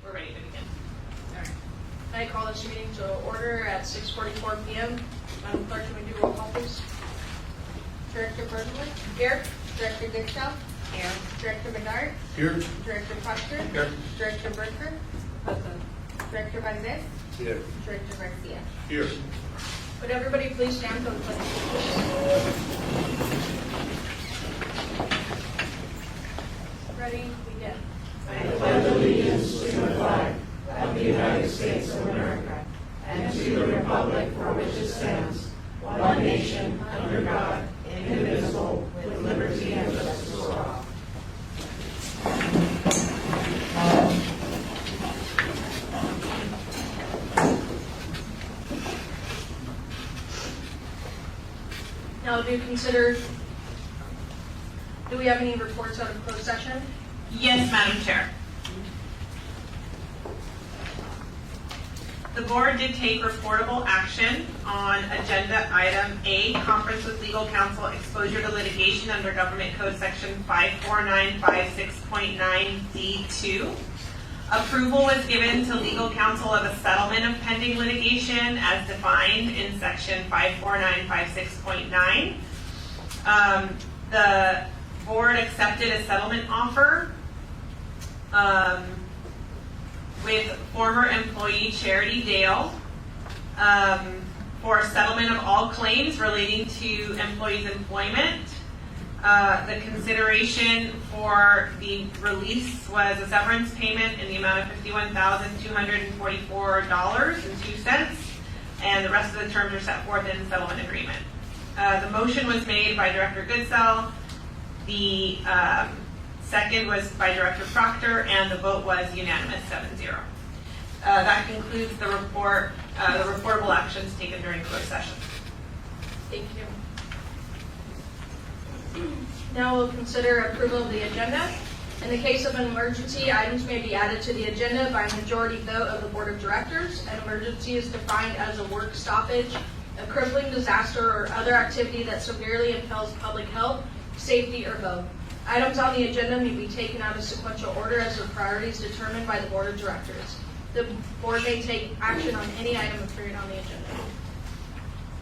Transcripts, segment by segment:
we're ready to begin. All right. I call this meeting to order at 6:44 p.m. Madam Clerk, can we do roll call, please? Director Bergman? Here. Director Dickstow? Here. Director Bedard? Here. Director Proctor? Here. Director Berker? Present. Director Valdez? Here. Director Garcia? Here. Would everybody please stand for the pledge? Ready? Begin. I pledge allegiance to the flag of the United States of America and to the republic for which it stands, one nation, under God, indivisible, with liberty and justice for all. Now, do we have any reports out of closed session? Yes, Madam Chair. The board did take reportable action on agenda item A, conference with legal counsel, exposure to litigation under Government Code Section 54956.9D2. Approval was given to legal counsel of a settlement of pending litigation as defined in Section 54956.9. The board accepted a settlement offer with former employee Charity Dale for settlement of all claims relating to employees' employment. The consideration for the release was a severance payment in the amount of $51,244.02, and the rest of the terms are set forth in the settlement agreement. The motion was made by Director Goodsell. The second was by Director Proctor, and the vote was unanimous, 7-0. That concludes the report, the reportable actions taken during closed session. Thank you. Now we'll consider approval of the agenda. In the case of an emergency, items may be added to the agenda by a majority vote of the Board of Directors. An emergency is defined as a work stoppage, a crippling disaster, or other activity that severely impairs public health, safety, or both. Items on the agenda may be taken out of sequential order as their priorities determined by the Board of Directors. The Board may take action on any item appearing on the agenda.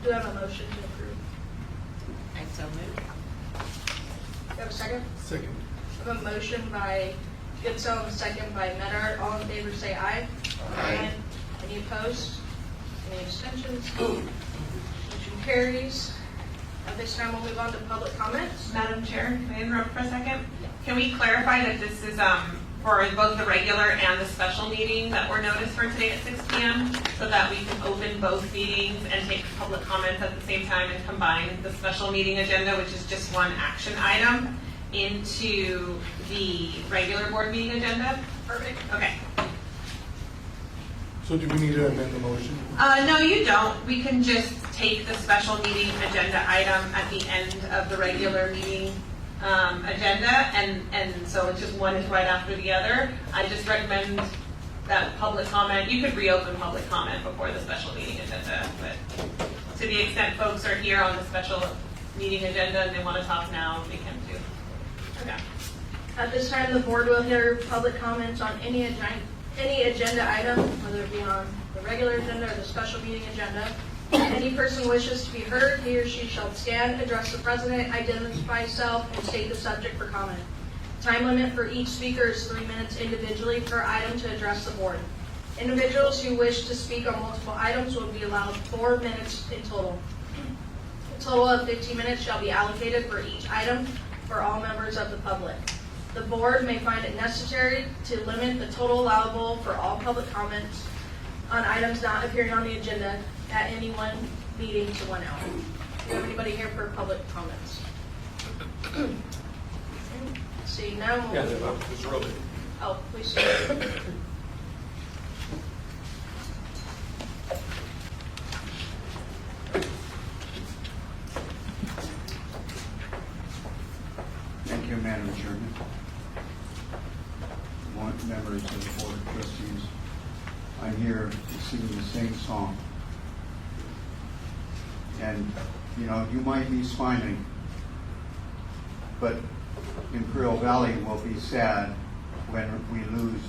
Do I have a motion to approve? I so move. Do I have a second? Second. I have a motion by Goodsell and a second by Medard. All in favor say aye. Aye. Any opposed? Any abstentions? Motion carries. At this time, we'll move on to public comments. Madam Chair, can I interrupt for a second? Can we clarify that this is for both the regular and the special meeting that were noticed for today at 6 p.m. so that we can open both meetings and take public comments at the same time and combine the special meeting agenda, which is just one action item, into the regular board meeting agenda? Perfect. Okay. So do we need to amend the motion? No, you don't. We can just take the special meeting agenda item at the end of the regular meeting agenda, and so it's just one is right after the other. I just recommend that public comment, you could reopen public comment before the special meeting agenda, but to the extent folks are here on the special meeting agenda and they want to talk now, they can too. Okay. At this time, the board will hear public comments on any agenda item, whether it be on the regular agenda or the special meeting agenda. Any person wishes to be heard, he or she shall stand, address the president, identify himself, and state the subject for comment. Time limit for each speaker is 3 minutes individually per item to address the board. Individuals who wish to speak on multiple items will be allowed 4 minutes in total. A total of 15 minutes shall be allocated for each item for all members of the public. The board may find it necessary to limit the total allowable for all public comments on items not appearing on the agenda at any one meeting to 1 hour. Do you have anybody here for public comments? See, now we'll... it's early. Oh, please. Thank you, Madam Chairman. Members of the Board of Trustees, I'm here to sing the same song. And, you know, you might be smiling, but Imperial Valley will be sad when we lose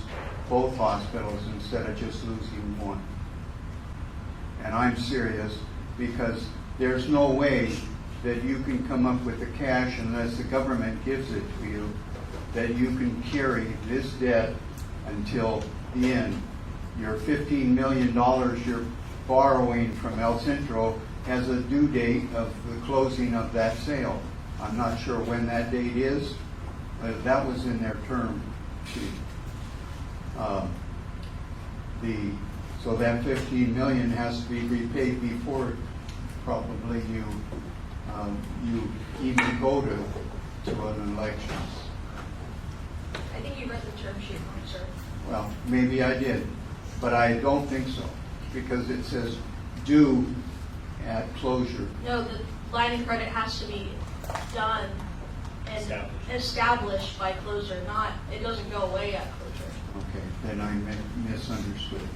both hospitals instead of just losing one. And I'm serious, because there's no way that you can come up with the cash unless the government gives it to you, that you can carry this debt until the end. Your $15 million you're borrowing from El Centro has a due date of the closing of that sale. I'm not sure when that date is, but that was in their term sheet. So that $15 million has to be repaid before probably you even go to an election. I think you read the term sheet wrong, sir. Well, maybe I did, but I don't think so, because it says due at closure. No, the line of credit has to be done and established by closure, not, it doesn't go away at closure. Okay, then I misunderstood.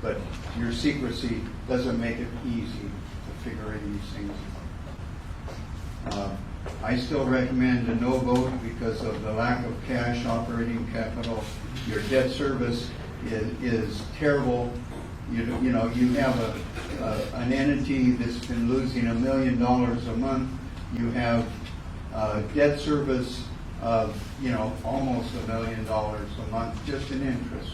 But your secrecy doesn't make it easy to figure these things out. I still recommend a no vote because of the lack of cash operating capital. Your debt service is terrible. You know, you have an entity that's been losing $1 million a month. You have debt service of, almost $1 million a month just in interest.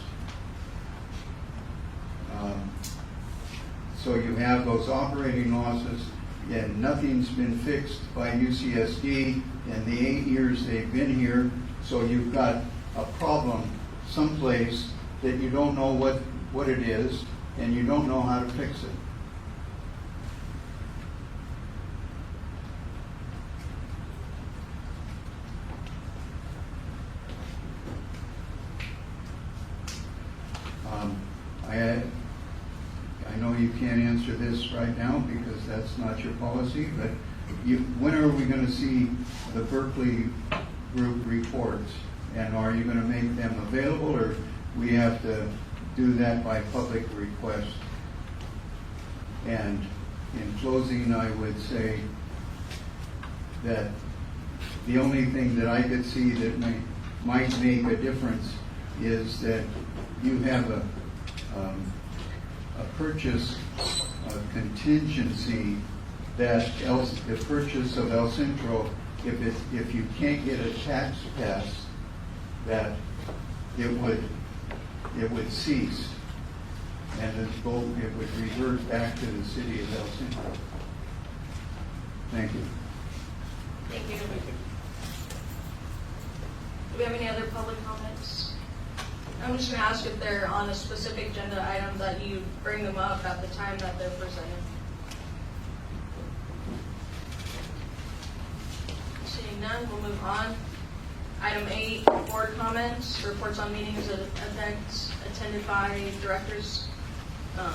So you have those operating losses, and nothing's been fixed by UCSD in the 8 years they've been here. So you've got a problem someplace that you don't know what it is, and you don't know how to fix it. I know you can't answer this right now because that's not your policy, but when are we going to see the Berkeley group reports? And are you going to make them available, or we have to do that by public request? And in closing, I would say that the only thing that I could see that might make a difference is that you have a purchase contingency that the purchase of El Centro, if you can't get a tax pass, that it would cease, and it would revert back to the city of El Centro. Thank you. Thank you. Do we have any other public comments? I'm just going to ask if they're on a specific agenda item that you bring them up at the time that they're presented. Seeing none, we'll move on. Item 8, board comments, reports on meetings and events attended by directors. I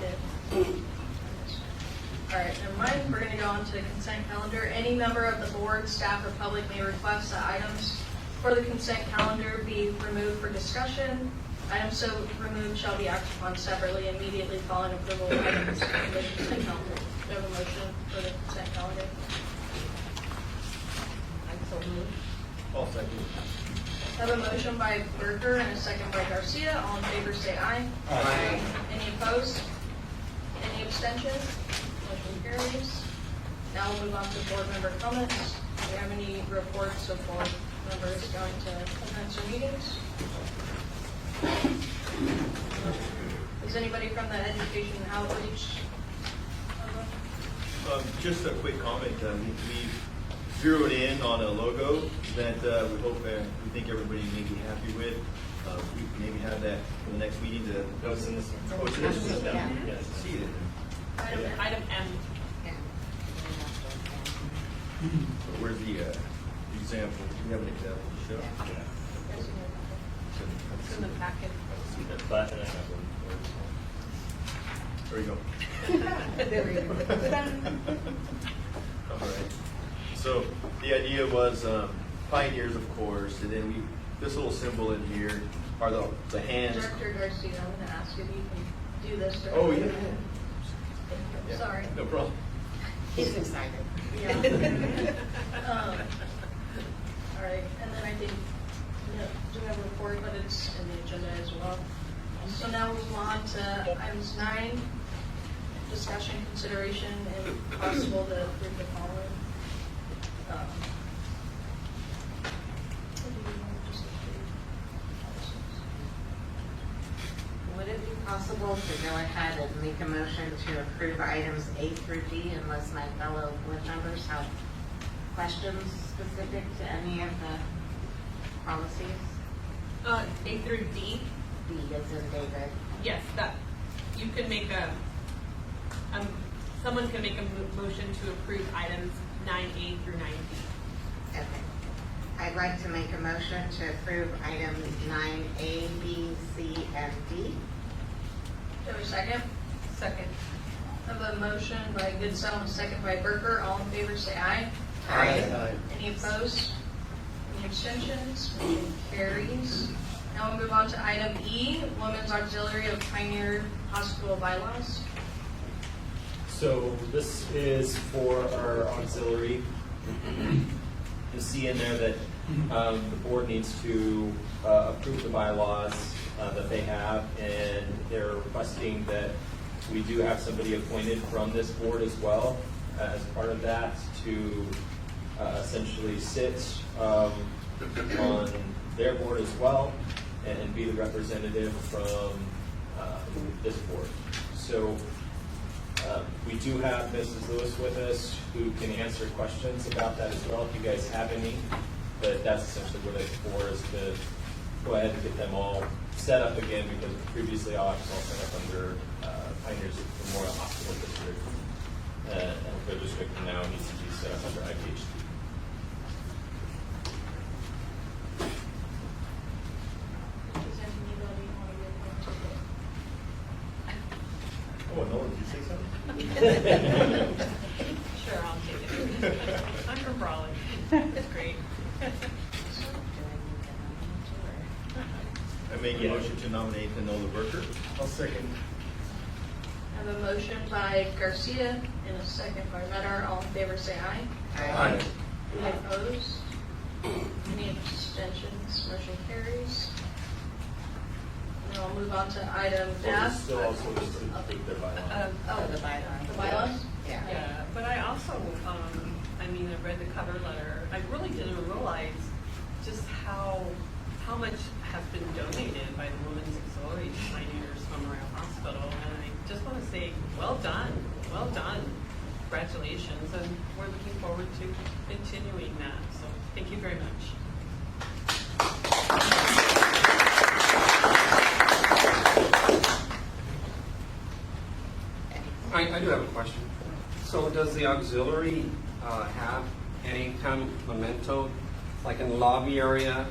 did. All right, never mind. We're going to go on to the consent calendar. Any member of the board, staff, or public may request that items for the consent calendar be removed for discussion. Items so removed shall be acted upon separately immediately following approval of items in the consent calendar. Do we have a motion for the consent calendar? I'll second. I have a motion by Berger and a second by Garcia. All in favor say aye. Aye. Any opposed? Any abstentions? Motion carries. Now we'll move on to board member comments. Do we have any reports of board members going to events or meetings? Is anybody from the education and outreach? Just a quick comment. We zeroed in on a logo that we hope we think everybody may be happy with. We can maybe have that for the next meeting. That was in this one. Oh, it's in this one. Yeah. Yes, see it. Item M. So where's the example? Do we have an example to show? It's in the packet. But, and I have There you go. There we go. All right. So the idea was pioneers, of course, and then this little symbol in here are the hands. Director Garcia, I'm going to ask if you can do this. Oh, yeah. Yeah, Sorry. no problem. He's excited. Yeah. All right, and then I think, do have a report, but it's in the agenda as well. So now we'll move on to items 9, discussion, consideration, and possible to approve the following. What do you want to just approve? Would it be possible to go ahead and make a motion to approve items A through D unless my fellow board members have questions specific to any of the policies? A through D, D as in David. yes, that, you can make someone can make a motion to approve items 9A through 9D. Okay. I'd like to make a motion to approve items 9A, B, C, and D. Do you have a second? Second. I have a motion by Goodsell and a second by Berger. All in favor, say aye. Aye. Any opposed? Any abstentions? Motion carries. Now we'll move on to item E, Women's Auxiliary of Pioneer Hospital bylaws. So this is for our auxiliary. You see in there that the board needs to approve the bylaws that they have, and they're requesting that we do have somebody appointed from this board as well as part of that to essentially sit on their board as well and be the representative from this board. So we do have Mrs. Lewis with us who can answer questions about that as well if you guys have any. But that's essentially what it's for, is to go ahead and get them all set up again, because previously all set up under Pioneers Memorial Hospital District. And the district now needs to be set up under IVHD. Does anybody want to Oh, no, did you say something? Sure, I'll take it. I'm from Raleigh. It's great. Do I need to nominate or? I make a motion to nominate Enola Berger. I'll second. I have a motion by Garcia and a second by Medar. All in favor, say aye. Aye. Any opposed? Any abstentions? Motion carries. Now I'll move on to item F. Still also needs to approve their bylaws. Oh, the bylaws. The bylaws? Yeah. Yeah, but I also, I mean, I read the cover letter. I really didn't realize just how much has been donated by the Women's Auxiliary to Pioneers Memorial Hospital. And I just want to say, well done, well done. Congratulations, and we're looking forward to continuing that. So thank you very much. I do have a question. So does the auxiliary have any kind of memento, like in the lobby area?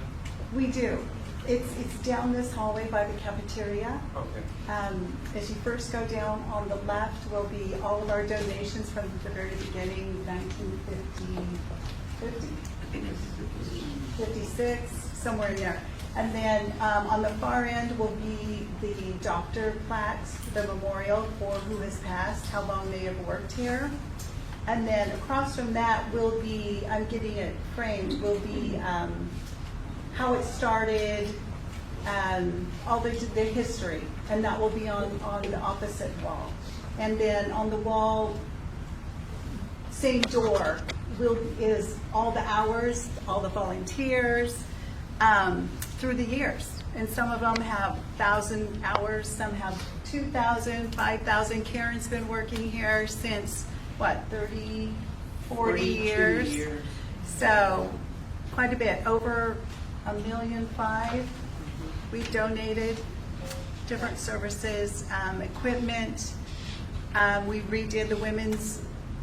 We do. It's down this hallway by the cafeteria. Okay. As you first go down, on the left will be all of our donations from the very beginning, 56, somewhere in there. And then on the far end will be the doctor plaques, the memorial for who has passed, how long they have worked here. And then across from that will be, I'm getting it framed, will be how it started, all the history, and that will be on the opposite wall. And then on the wall, same door, is all the hours, all the volunteers through the years. And some of them have 1,000 hours, some have 2,000, 5,000. Karen's been working here since, what, 30, 40 years? So quite a bit, over $1.5 million. We've donated different services, equipment. We redid the women's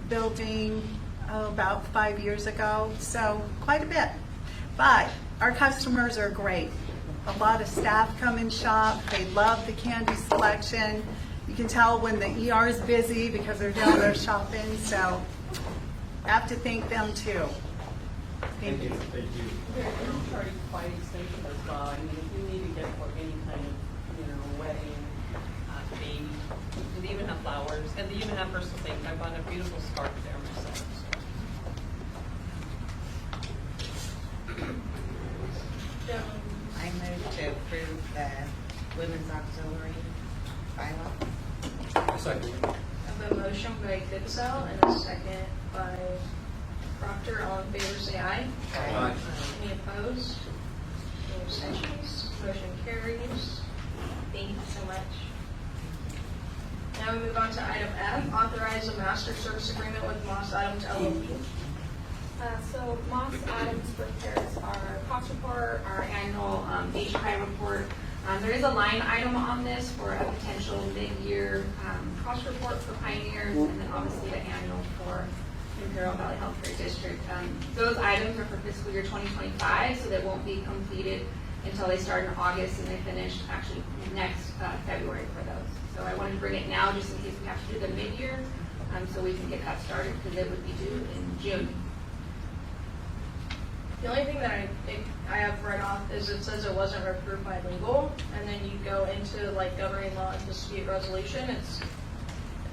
building about 5 years ago, so quite a bit. But our customers are great. A lot of staff come and shop. They love the candy selection. You can tell when the ER is busy because they're down there shopping, so I have to thank them too. Thank you. Thank you. We're charging quite extensive as well. I mean, if you need to get for any kind of, wedding, baby, they even have flowers, and they even have personal things. I bought a beautiful scarf there myself. So. women's auxiliary bylaw. Second. I have a motion by Goodsell and a second by Proctor. All in favor, say aye. Aye. Any opposed? Any abstentions? Motion carries. Thank you so much. Now we move on to item F, authorize a master service agreement with Moss Adams LLP. So Moss Adams prepares our cost report, our annual HPI report. There is a line item on this for a potential mid-year cost report for Pioneers, and then obviously the annual for Imperial Valley Healthcare District. Those items are for fiscal year 2025, so they won't be completed until they start in August and they finish actually next February for those. So I wanted to bring it now just in case we have to do the mid-year, so we can get that started because it would be due in June. The only thing that I think I have right off is it says it wasn't approved by legal, and then you go into like governing law and dispute resolution.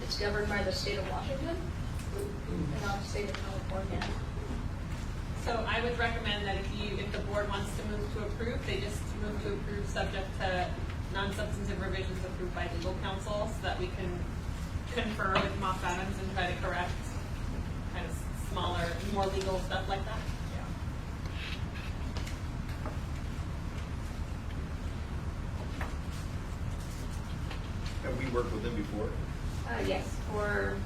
It's governed by the state of Washington and not the state of California. So I would recommend that if the board wants to move to approve, they just move to approve subject to non-substantive revisions approved by legal counsel so that we can confer with Moss Adams and try to correct kind of smaller, more legal stuff like that. Have we worked with them before? Yes, for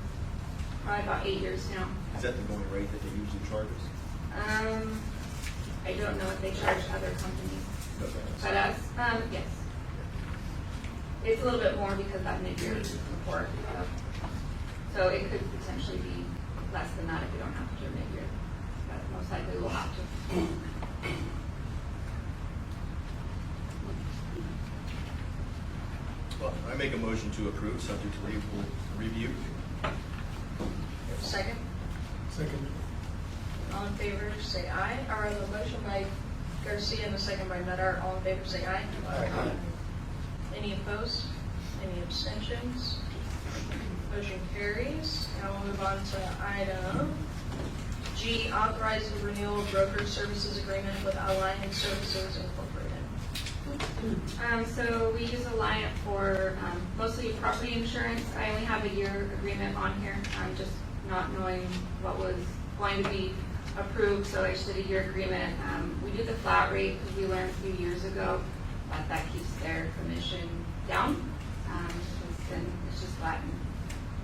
probably about 8 years now. Is that the going rate that they usually charge us? I don't know if they charge other companies, but us, yes. It's a little bit more because of that mid-year report. So it could potentially be less than that if we don't have to do a mid-year, but most likely we'll have to. Well, I make a motion to approve, subject to legal review. Second? Second. All in favor, say aye. Or the motion by Garcia and the second by Medar. All in favor, say aye. Aye. Any opposed? Any abstentions? Motion carries. Now we'll move on to item G, authorize the renewal of broker services agreement with Alliance Services Incorporated. So we use Alliant for mostly property insurance. I only have a year agreement on here, just not knowing what was going to be approved, so I just did a year agreement. We do the flat rate because we learned a few years ago that keeps their commission down. It's just flat and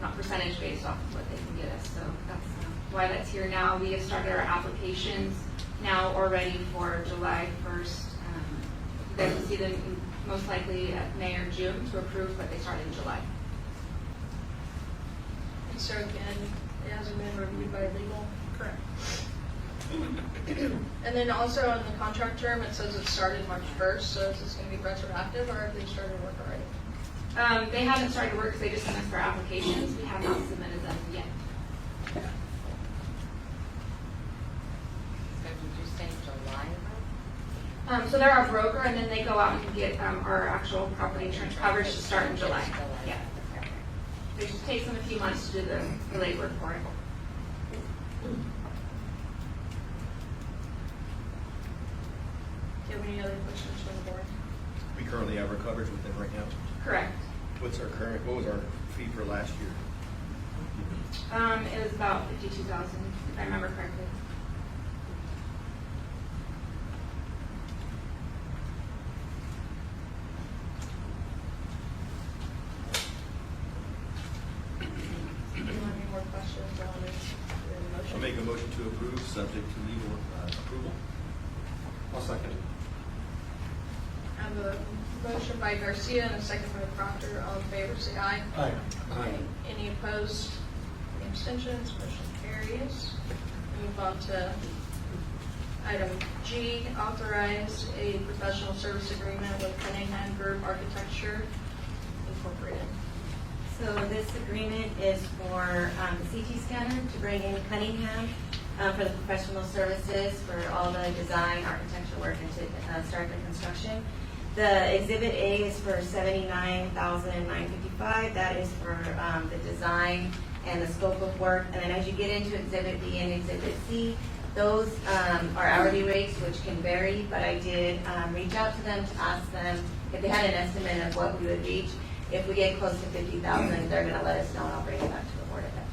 not percentage based off of what they can get us. So that's why that's here now. We have started our applications now already for July 1st. You guys will see them most likely at May or June to approve, but they started in July. And so again, it hasn't been reviewed by legal. Correct. And then also on the contract term, it says it started March 1st, so is this going to be retroactive or have they started work already? They haven't started work because they just sent us their applications. We have not submitted them yet. So did you say July? So they're our broker, and then they go out and get our actual property insurance coverage to start in July. Yeah. It just takes them a few months to do the legwork for it. Do you have any other questions from the board? We currently have our coverage with them right now. Correct. What was our fee for last year? It was about $52,000, if I remember correctly. Do you have any more questions on this motion? I'll make a motion to approve, subject to legal approval. I'll second. I have a motion by Garcia and a second by Proctor. All in favor, say aye. Aye. Aye. Any opposed? Any abstentions? Motion carries. Move on to item G, authorize a professional service agreement with Cunningham Group Architecture Incorporated. So this agreement is for the CT scanner to bring in Cunningham for the professional services for all the design, architecture work, and to start the construction. The Exhibit A is for $79,955. That is for the design and the scope of work. And then as you get into Exhibit B and Exhibit C, Those are hourly rates, which can vary, but I did reach out to them to ask them if they had an estimate of what we would reach. If we get close to 50,000, they're going to let us know, and I'll bring it back to the board at that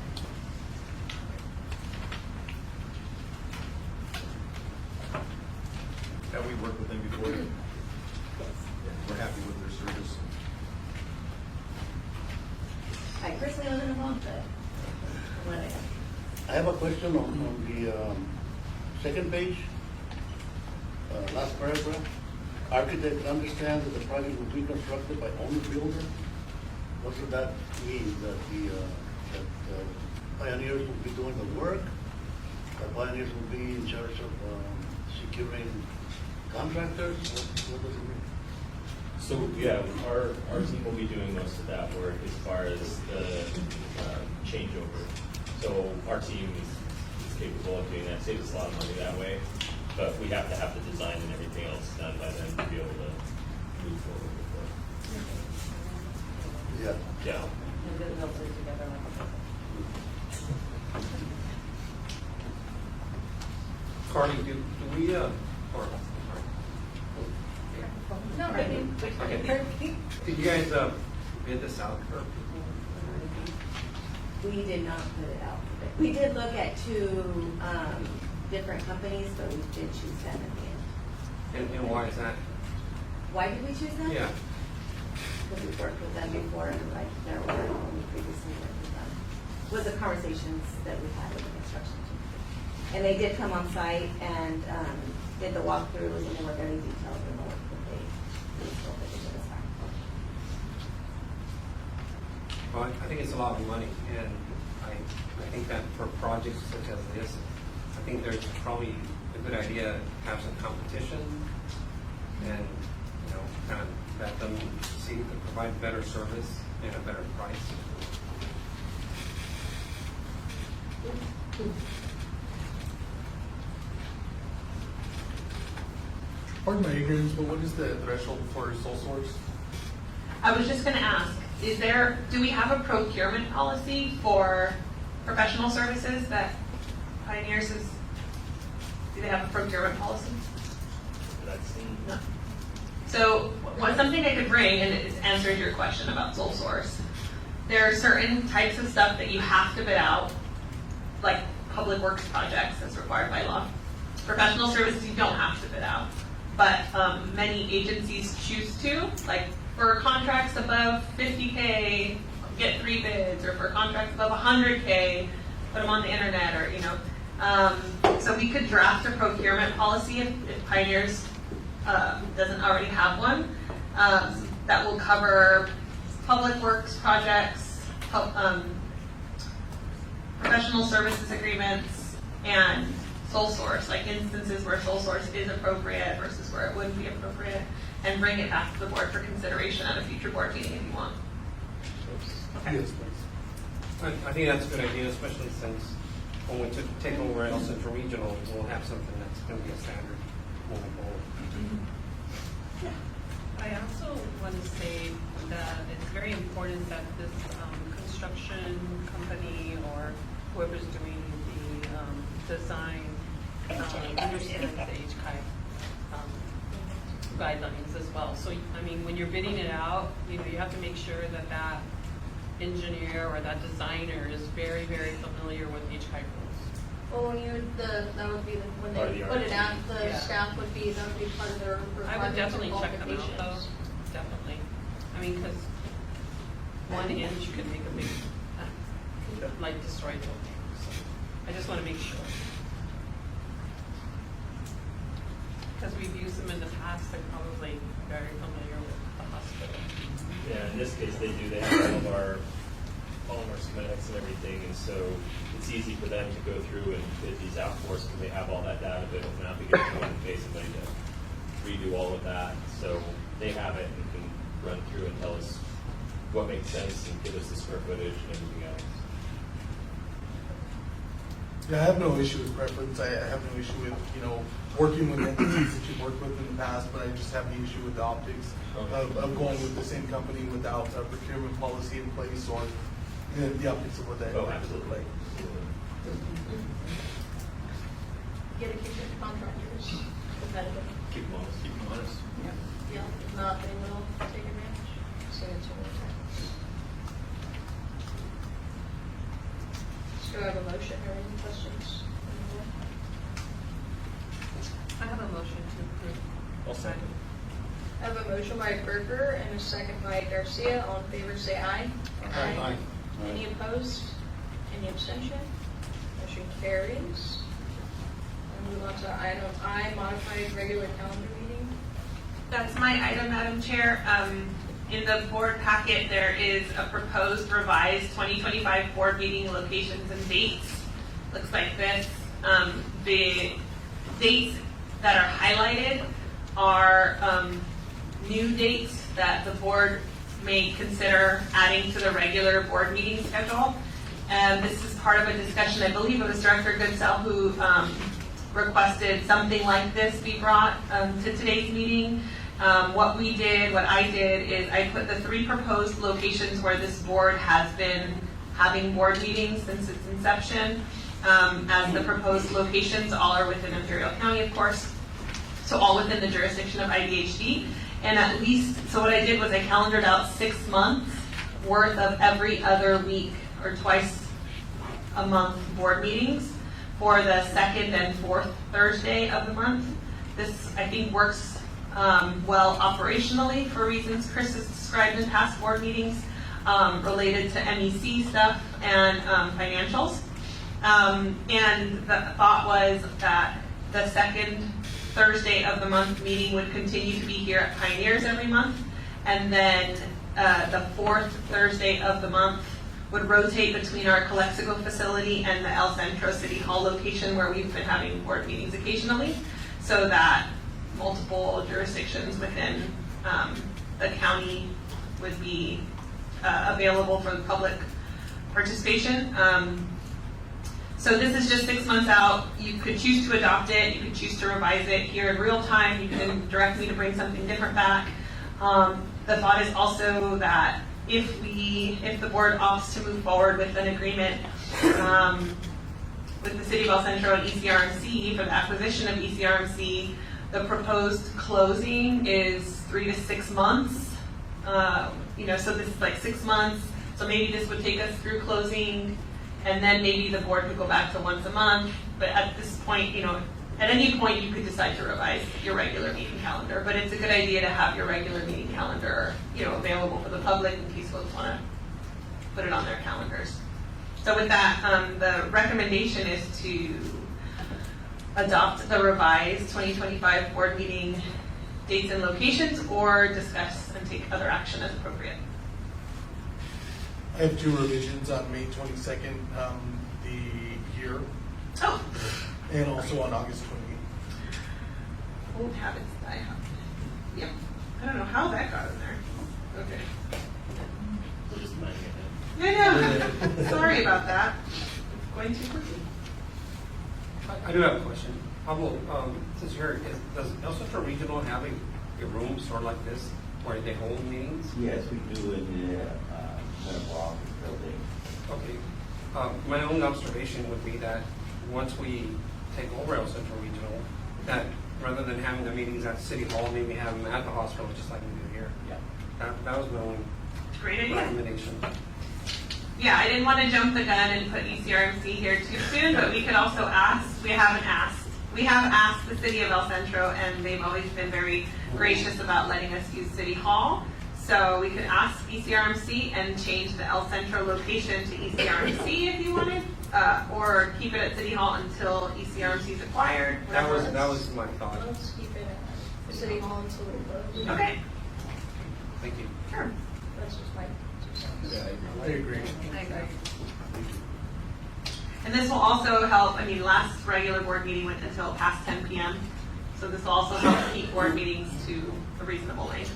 time. Have we worked with them before? Yeah, we're happy with their service. I personally wasn't involved, but from what I know. I have a question on the second page, last paragraph. Architect understands that the project will be constructed by owner builder. What does that mean? That that Pioneers will be doing the work? That Pioneers will be in charge of securing contractors? What does it mean? So, yeah, our team will be doing most of that work as far as the changeover. So our team is capable of doing that, saves us a lot of money that way. But we have to have the design and everything else done by then to be able to move forward with Yeah. it. Yeah. Carly, do we, or, No, I mean, okay. Did you guys bid this out for people? We did not put it out. We did look at two different companies, but we did choose them at the end. And why is that? Why did we choose them? Yeah. Because we've worked with them before, and like there were when we previously worked with them. Was the conversations that we had with the construction team. And they did come on site and did the walkthroughs, and they were very detailed in the work that they told that they did us back. Well, I think it's a lot of money, and I think that for projects such as this, I think there's probably a good idea to have some competition and, you know, kind of let them see if they provide better service and a better price. Pardon my ignorance, but what is the threshold for sole source? I was just gonna ask, do we have a procurement policy for professional services that Pioneers do they have a procurement policy? No. So, something I could bring, and it answers your question about sole source. There are certain types of stuff that you have to bid out, like public works projects as required by law. Professional services you don't have to bid out, but many agencies choose to, like for contracts above 50K, get 3 bids, or for contracts above 100K, put them on the internet, or, you know. So we could draft a procurement policy if Pioneers doesn't already have one, that will cover public works projects, professional services agreements, and sole source, like instances where sole source is appropriate versus where it wouldn't be appropriate, and bring it back to the board for consideration at a future board meeting if you want. Okay. Yes, please. I think that's a good idea, especially since when we take over El Central Regional, we'll have something that's going to be a standard moving forward. I also want to say that it's very important that this construction company or whoever's doing the design understands the HCI guidelines as well. So, I mean, when you're bidding it out, you know, you have to make sure that that engineer or that designer is very, very familiar with HCI rules. well, that would be when they put it out, the Yeah. staff would be, that would be part of their I would requirements definitely and check them out though, qualifications. definitely. I mean, because 1 inch could make a big, like destroy the whole thing. So I just want to make sure. Because we've used them in the past, they're probably very familiar with the hospital. Yeah, in this case, they do. They have all of our schematics and everything, and so it's easy for them to go through and bid these out for us because they have all that data, but it'll not be good to pay somebody to redo all of that. So they have it and can run through and tell us what makes sense and give us the square footage and everything else. Yeah, I have no issue with preference. I have no issue with, working with entities that you've worked with in the past, but I just have the issue with the optics of going with the same company without a procurement policy in place or the optics of what that Oh, would absolutely. look like. get a kick at the contractors. Competitive. Keep them honest. Keep them honest. Yeah, if not, they will take advantage. So it's all right. Do I have a motion or any questions? I have a motion to approve. I'll second. I have a motion by Berger and a second by Garcia. All in favor, say aye. Aye. Any opposed? Any abstention? Motion carries. And move on to item I, modified regular calendar meeting. That's my item, Madam Chair. In the board packet, there is a proposed revised 2025 board meeting locations and dates. Looks like this. The dates that are highlighted are new dates that the board may consider adding to the regular board meeting schedule. And this is part of a discussion, I believe it was Director Goodsell who requested something like this be brought to today's meeting. What I did is I put the 3 proposed locations where this board has been having board meetings since its inception as the proposed locations. All are within Imperial County, of course, so all within the jurisdiction of IVHD. And at least, so what I did was I calendared out 6 months worth of every other week or twice a month board meetings for the 2nd and 4th Thursday of the month. This, I think, works well operationally for reasons Chris has described in past board meetings related to MEC stuff and financials. And the thought was that the 2nd Thursday of the month meeting would continue to be here at Pioneers every month, and then the 4th Thursday of the month would rotate between our Calexico facility and the El Centro City Hall location where we've been having board meetings occasionally, so that multiple jurisdictions within the county would be available for the public participation. So this is just 6 months out. You could choose to adopt it. You could choose to revise it here in real time. You can direct me to bring something different back. The thought is also that if the board opts to move forward with an agreement with the City of El Centro and ECRMC for the acquisition of ECRMC, the proposed closing is 3 to 6 months. So this is like 6 months. So maybe this would take us through closing, and then maybe the board could go back to once a month. But at this point, at any point you could decide to revise your regular meeting calendar. But it's a good idea to have your regular meeting calendar, available for the public in case folks want to put it on their calendars. So with that, the recommendation is to adopt the revised 2025 board meeting dates and locations, or discuss and take other action as appropriate. I have 2 revisions on May 22nd, the year, Oh, and also on August 28th. old habits die hard. Yep. I don't know how that got in there. Okay. We're just minding it. I know. Sorry about that. It's going too quickly. I do have a question. Pablo, since you're here, does El Centro Regional have a room sort of like this where they hold meetings? Yes, we do in the medical office building. Okay. My own observation would be that once we take over El Centro Regional, that rather than having the meetings at City Hall, maybe have them at the hospital, just like we do here. Yeah. That was my only Great idea. recommendation. Yeah, I didn't want to jump the gun and put ECRMC here too soon, but we could also ask. We have asked the City of El Centro, and they've always been very gracious about letting us use City Hall. So we could ask ECRMC and change the El Centro location to ECRMC if you wanted, or keep it at City Hall until ECRMC is acquired. That Whatever. was my thought. Let's keep it at City Hall until we close. Okay. Thank you. Sure. That's just my 2 cents. Yeah, I agree. I agree. And this will also help, last regular board meeting went until past 10 p.m. So this will also help keep board meetings to a reasonable length.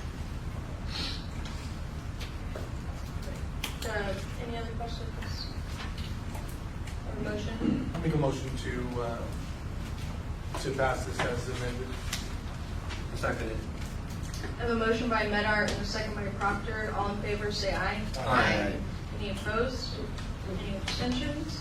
Any other questions? Or motion? I make a motion to pass this as amended. Seconded. I have a motion by Medart and a second by Proctor. All in favor, say aye. Aye. Any opposed? Any abstentions?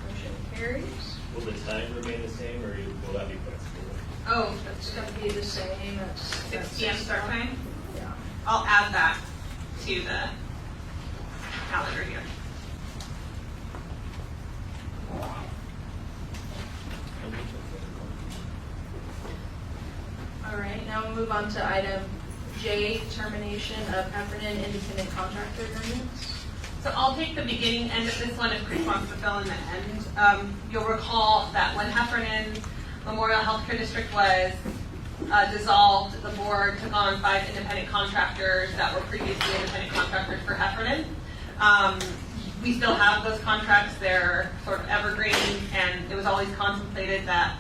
Motion carries. Will the time remain the same, or will that be flexible? Oh, It's going to be the same, that's. 6 p.m. start time? Yeah. I'll add that to the calendar here. All right, now we'll move on to item J, termination of Heffernan independent contractor agreements. So I'll take the beginning end of this one if Chris wants to fill in the end. You'll recall that when Heffernan Memorial Healthcare District was dissolved, the board took on 5 independent contractors that were previously independent contractors for Heffernan. We still have those contracts. They're sort of evergreen, and it was always contemplated that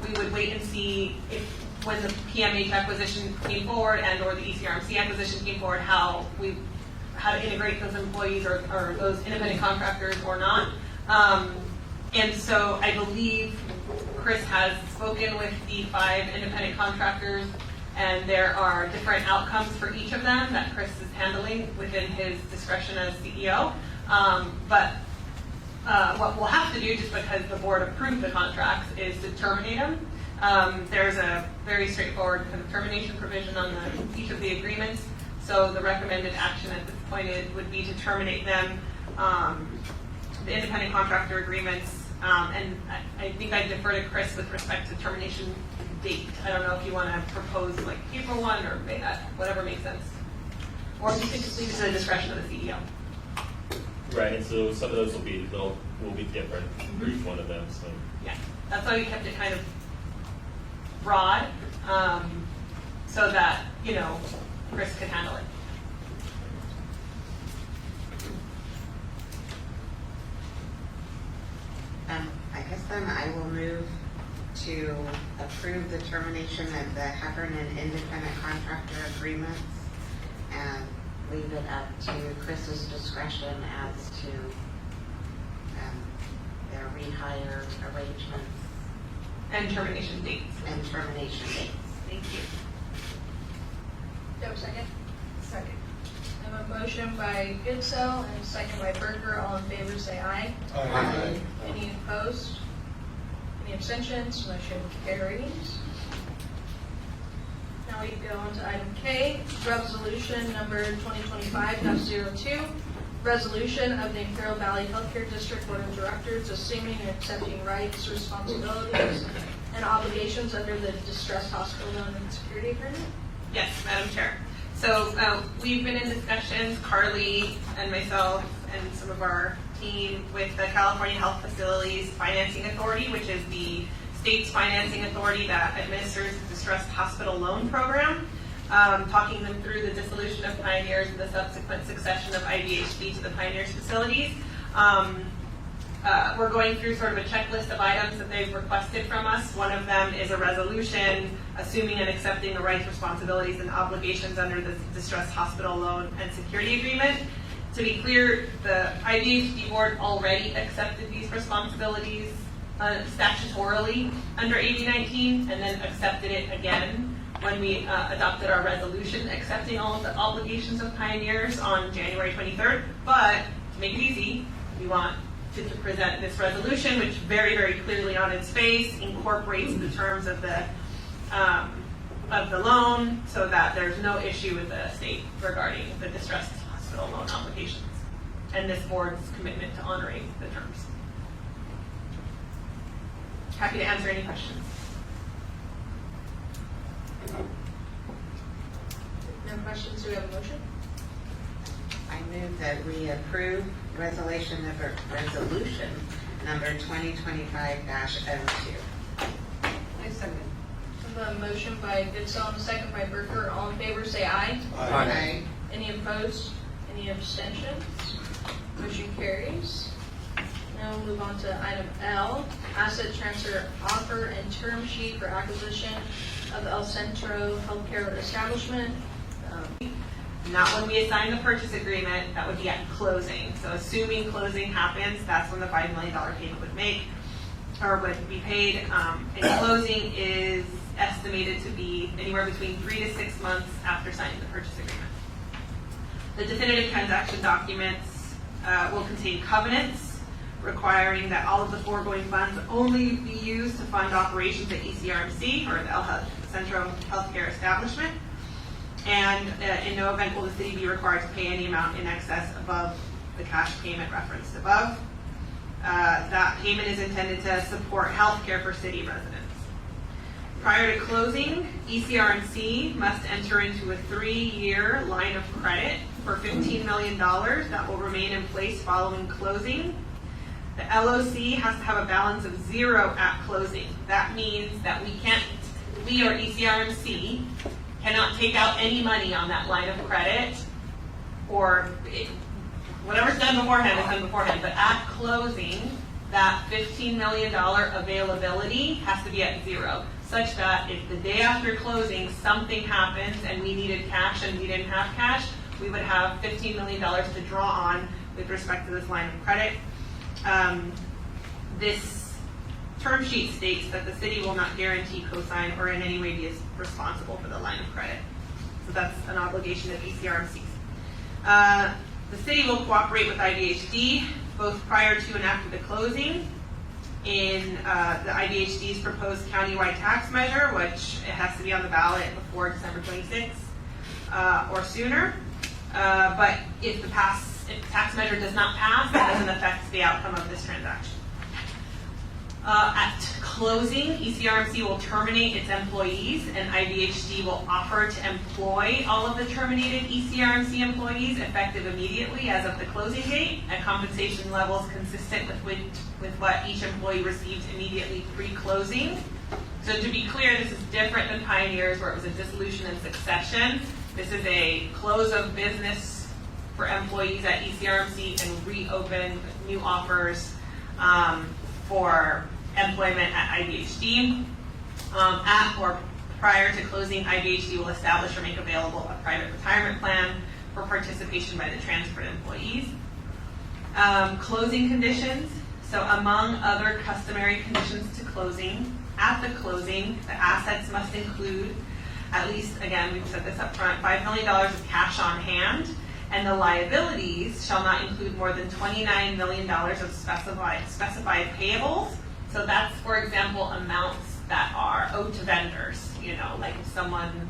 we would wait and see if, when the PMH acquisition came forward and or the ECRMC acquisition came forward, how to integrate those employees or those independent contractors or not. And so I believe Chris has spoken with the 5 independent contractors, and there are different outcomes for each of them that Chris is handling within his discretion as CEO. But what we'll have to do, just because the board approved the contracts, is to terminate them. There's a very straightforward kind of termination provision on each of the agreements. So the recommended action at this point would be to terminate them, the independent contractor agreements. And I think I defer to Chris with respect to termination date. I don't know if you want to propose like April 1 or May, whatever makes sense. Or you could just leave it to the discretion of the CEO. Right, and so some of those will be different for each one of them. So Yeah, that's why we kept it kind of broad, so that, Chris can handle it. I guess then I will move to approve the termination of the Heffernan independent contractor agreements and leave it up to Chris's discretion as to their rehire arrangements And termination dates. and termination dates. Thank you. Do you have a second? Second. I have a motion by Goodsell and a second by Berger. All in favor, say aye. Aye. Any opposed? Any abstentions? Motion carries. Now we go on to item K, resolution number 2025-02, resolution of the Imperial Valley Healthcare District Board of Directors assuming and accepting rights, responsibilities, and obligations under the distressed hospital loan and security agreement. Yes, Madam Chair. So we've been in discussions, Carly and myself and some of our team, with the California Health Facilities Financing Authority, which is the state's financing authority that administers the distressed hospital loan program, talking them through the dissolution of Pioneers and the subsequent succession of IVHD to the Pioneers facilities. We're going through sort of a checklist of items that they've requested from us. One of them is a resolution assuming and accepting the rights, responsibilities, and obligations under the distressed hospital loan and security agreement. To be clear, the IVHD board already accepted these responsibilities statutorily under AB 19 and then accepted it again when we adopted our resolution accepting all of the obligations of Pioneers on January 23rd. But to make it easy, we want to present this resolution, which very, very clearly on its face incorporates the terms of the loan, so that there's no issue with the state regarding the distressed hospital loan obligations and this board's commitment to honoring the terms. Happy to answer any questions. No questions, do we have a motion? I move that we approve resolution number 2025-02. I second. I have a motion by Goodsell and a second by Berger. All in favor, say aye. Aye. Any opposed? Any abstentions? Motion carries. Now we'll move on to item L, asset transfer offer and term sheet for acquisition of El Centro Healthcare Establishment. Not when we assign the purchase agreement, that would be at closing. So assuming closing happens, that's when the $5 million payment would be paid. And closing is estimated to be anywhere between 3 to 6 months after signing the purchase agreement. The definitive transaction documents will contain covenants requiring that all of the foregoing funds only be used to fund operations at ECRMC, or the Central Healthcare Establishment. And in no event will the city be required to pay any amount in excess above the cash payment referenced above. That payment is intended to support healthcare for city residents. Prior to closing, ECRMC must enter into a 3-year line of credit for $15 million that will remain in place following closing. The LOC has to have a balance of 0 at closing. That means that we or ECRMC cannot take out any money on that line of credit, or whatever's done beforehand is done beforehand, but at closing, that $15 million availability has to be at 0, such that if the day after closing something happens and we needed cash and we didn't have cash, we would have $15 million to draw on with respect to this line of credit. This term sheet states that the city will not guarantee, cosign, or in any way be responsible for the line of credit. So that's an obligation of ECRMC's. The city will cooperate with IVHD both prior to and after the closing in the IVHD's proposed countywide tax measure, which it has to be on the ballot before December 26th or sooner. But if the tax measure does not pass, it doesn't affect the outcome of this transaction. At closing, ECRMC will terminate its employees, and IVHD will offer to employ all of the terminated ECRMC employees effective immediately as of the closing date at compensation levels consistent with what each employee received immediately pre-closing. So to be clear, this is different than Pioneers, where it was a dissolution and succession. This is a close of business for employees at ECRMC and reopen new offers for employment at IVHD. At or prior to closing, IVHD will establish or make available a private retirement plan for participation by the transferred employees. Closing conditions. So among other customary conditions to closing, at the closing, the assets must include at least, again, we've said this up front, $5 million of cash on hand, and the liabilities shall not include more than $29 million of specified payables. So that's, for example, amounts that are owed to vendors. Like if someone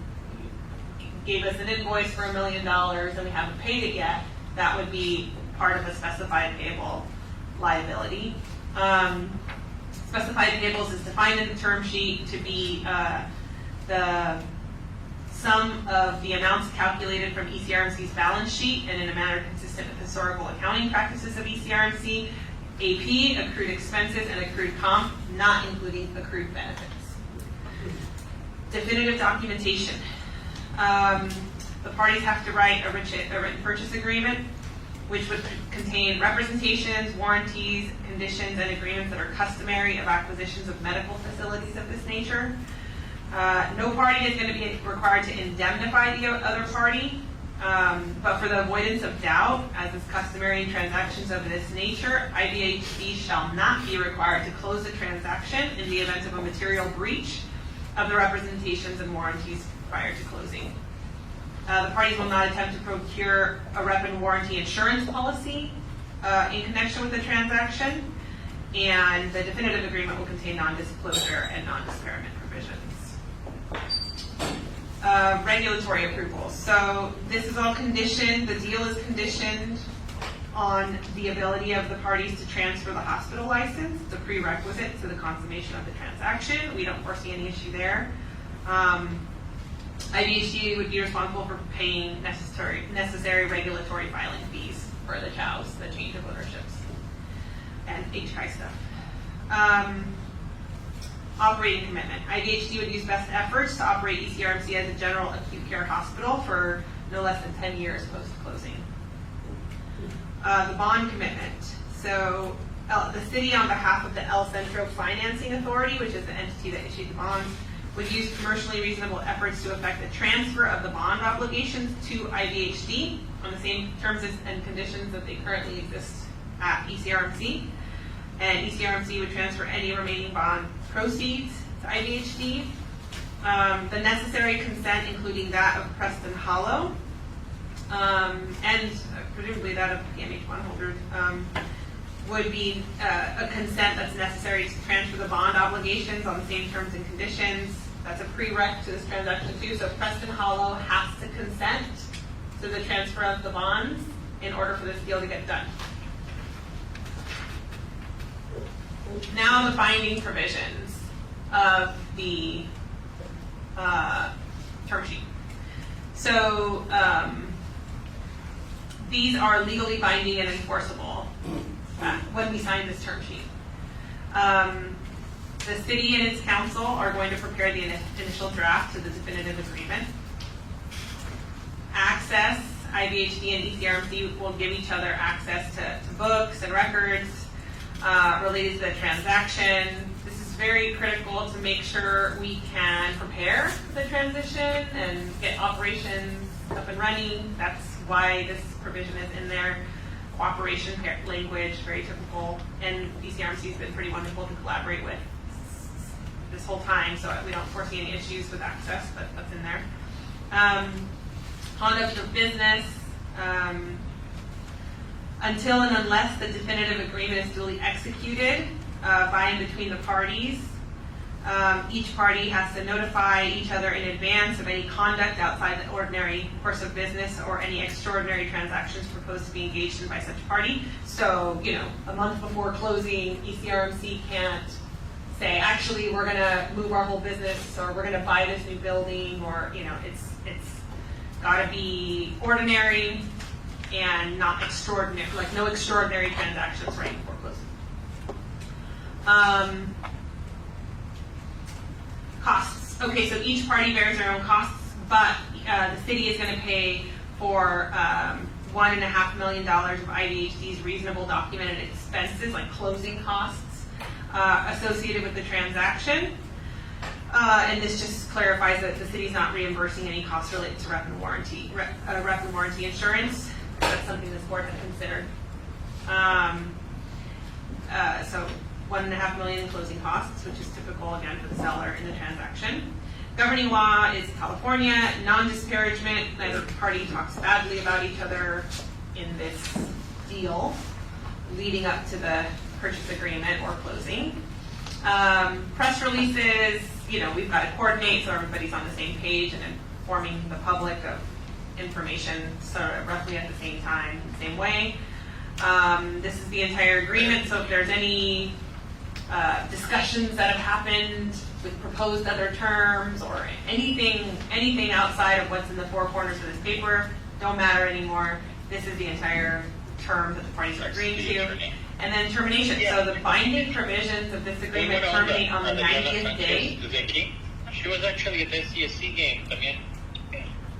gave us an invoice for $1 million and we haven't paid it yet, that would be part of a specified payable liability. Specified payables is defined in the term sheet to be the sum of the amounts calculated from ECRMC's balance sheet and in a manner consistent with historical accounting practices of ECRMC, AP, accrued expenses, and accrued comp, not including accrued benefits. Definitive documentation. The parties have to write a written purchase agreement, which would contain representations, warranties, conditions, and agreements that are customary of acquisitions of medical facilities of this nature. No party is going to be required to indemnify the other party, but for the avoidance of doubt, as is customary in transactions of this nature, IVHD shall not be required to close the transaction in the event of a material breach of the representations and warranties prior to closing. The parties will not attempt to procure a rep and warranty insurance policy in connection with the transaction, and the definitive agreement will contain non-disclosure and non-disparagement provisions. Regulatory approvals. So this is all conditioned, the deal is conditioned on the ability of the parties to transfer the hospital license. It's a prerequisite to the consummation of the transaction. We don't foresee any issue there. IVHD would be responsible for paying necessary regulatory filing fees for the CHOWs, the change of ownerships, and HI stuff. Operating commitment. IVHD would use best efforts to operate ECRMC as a general acute care hospital for no less than 10 years post-closing. The bond commitment. So the city, on behalf of the El Centro Financing Authority, which is the entity that issued the bonds, would use commercially reasonable efforts to effect the transfer of the bond obligations to IVHD on the same terms and conditions that they currently exist at ECRMC. And ECRMC would transfer any remaining bond proceeds to IVHD. The necessary consent, including that of Preston Hollow, and presumably that of PMH bondholders, would be a consent that's necessary to transfer the bond obligations on the same terms and conditions. That's a prereq to this transaction too. So Preston Hollow has to consent to the transfer of the bonds in order for this deal to get done. Now the binding provisions of the term sheet. So these are legally binding and enforceable when we sign this term sheet. The city and its council are going to prepare the initial draft to the definitive agreement. Access, IVHD and ECRMC will give each other access to books and records related to the transaction. This is very critical to make sure we can prepare the transition and get operations up and running. That's why this provision is in there. Cooperation language, very typical, and ECRMC has been pretty wonderful to collaborate with this whole time, so we don't foresee any issues with access, but that's in there. Conduct of business, until and unless the definitive agreement is duly executed by and between the parties, each party has to notify each other in advance of any conduct outside the ordinary course of business or any extraordinary transactions proposed to be engaged in by such party. So, a month before closing, ECRMC can't say, actually, we're going to move our whole business, or we're going to buy this new building, or, it's got to be ordinary and not extraordinary, like no extraordinary transactions right before closing. Costs. Okay, so each party bears their own costs, but the city is going to pay for $1.5 million of IVHD's reasonable documented expenses, like closing costs, associated with the transaction. And this just clarifies that the city's not reimbursing any costs related to rep and warranty insurance. That's something this board had considered. So $1.5 million in closing costs, which is typical again for the seller in the transaction. Governing law is California, non-disparagement. Neither party talks badly about each other in this deal leading up to the purchase agreement or closing. Press releases, we've got to coordinate so everybody's on the same page and informing the public of information sort of roughly at the same time, same way. This is the entire agreement, so if there's any discussions that have happened with proposed other terms or anything outside of what's in the four corners of this paper, don't matter anymore. This is the entire term that the parties are agreeing to. And then termination. So the binding provisions of this agreement terminate on the 90th day. Vicky, she was actually at the CSC game. Okay.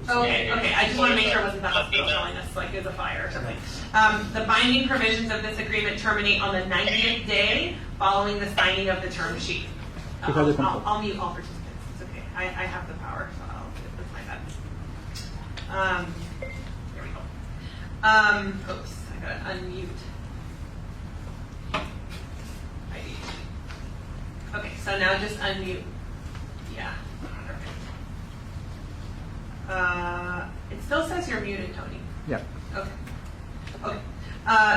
I just want to make sure it wasn't the hospital telling us like there's a fire or something. The binding provisions of this agreement terminate on the 90th day following the signing of the term sheet. I'll mute all participants. It's okay. I have the power, so that's my bad. There we go. Oops, I gotta unmute. Okay, so now just unmute. Yeah. It still says you're muted, Tony. Yeah. Okay.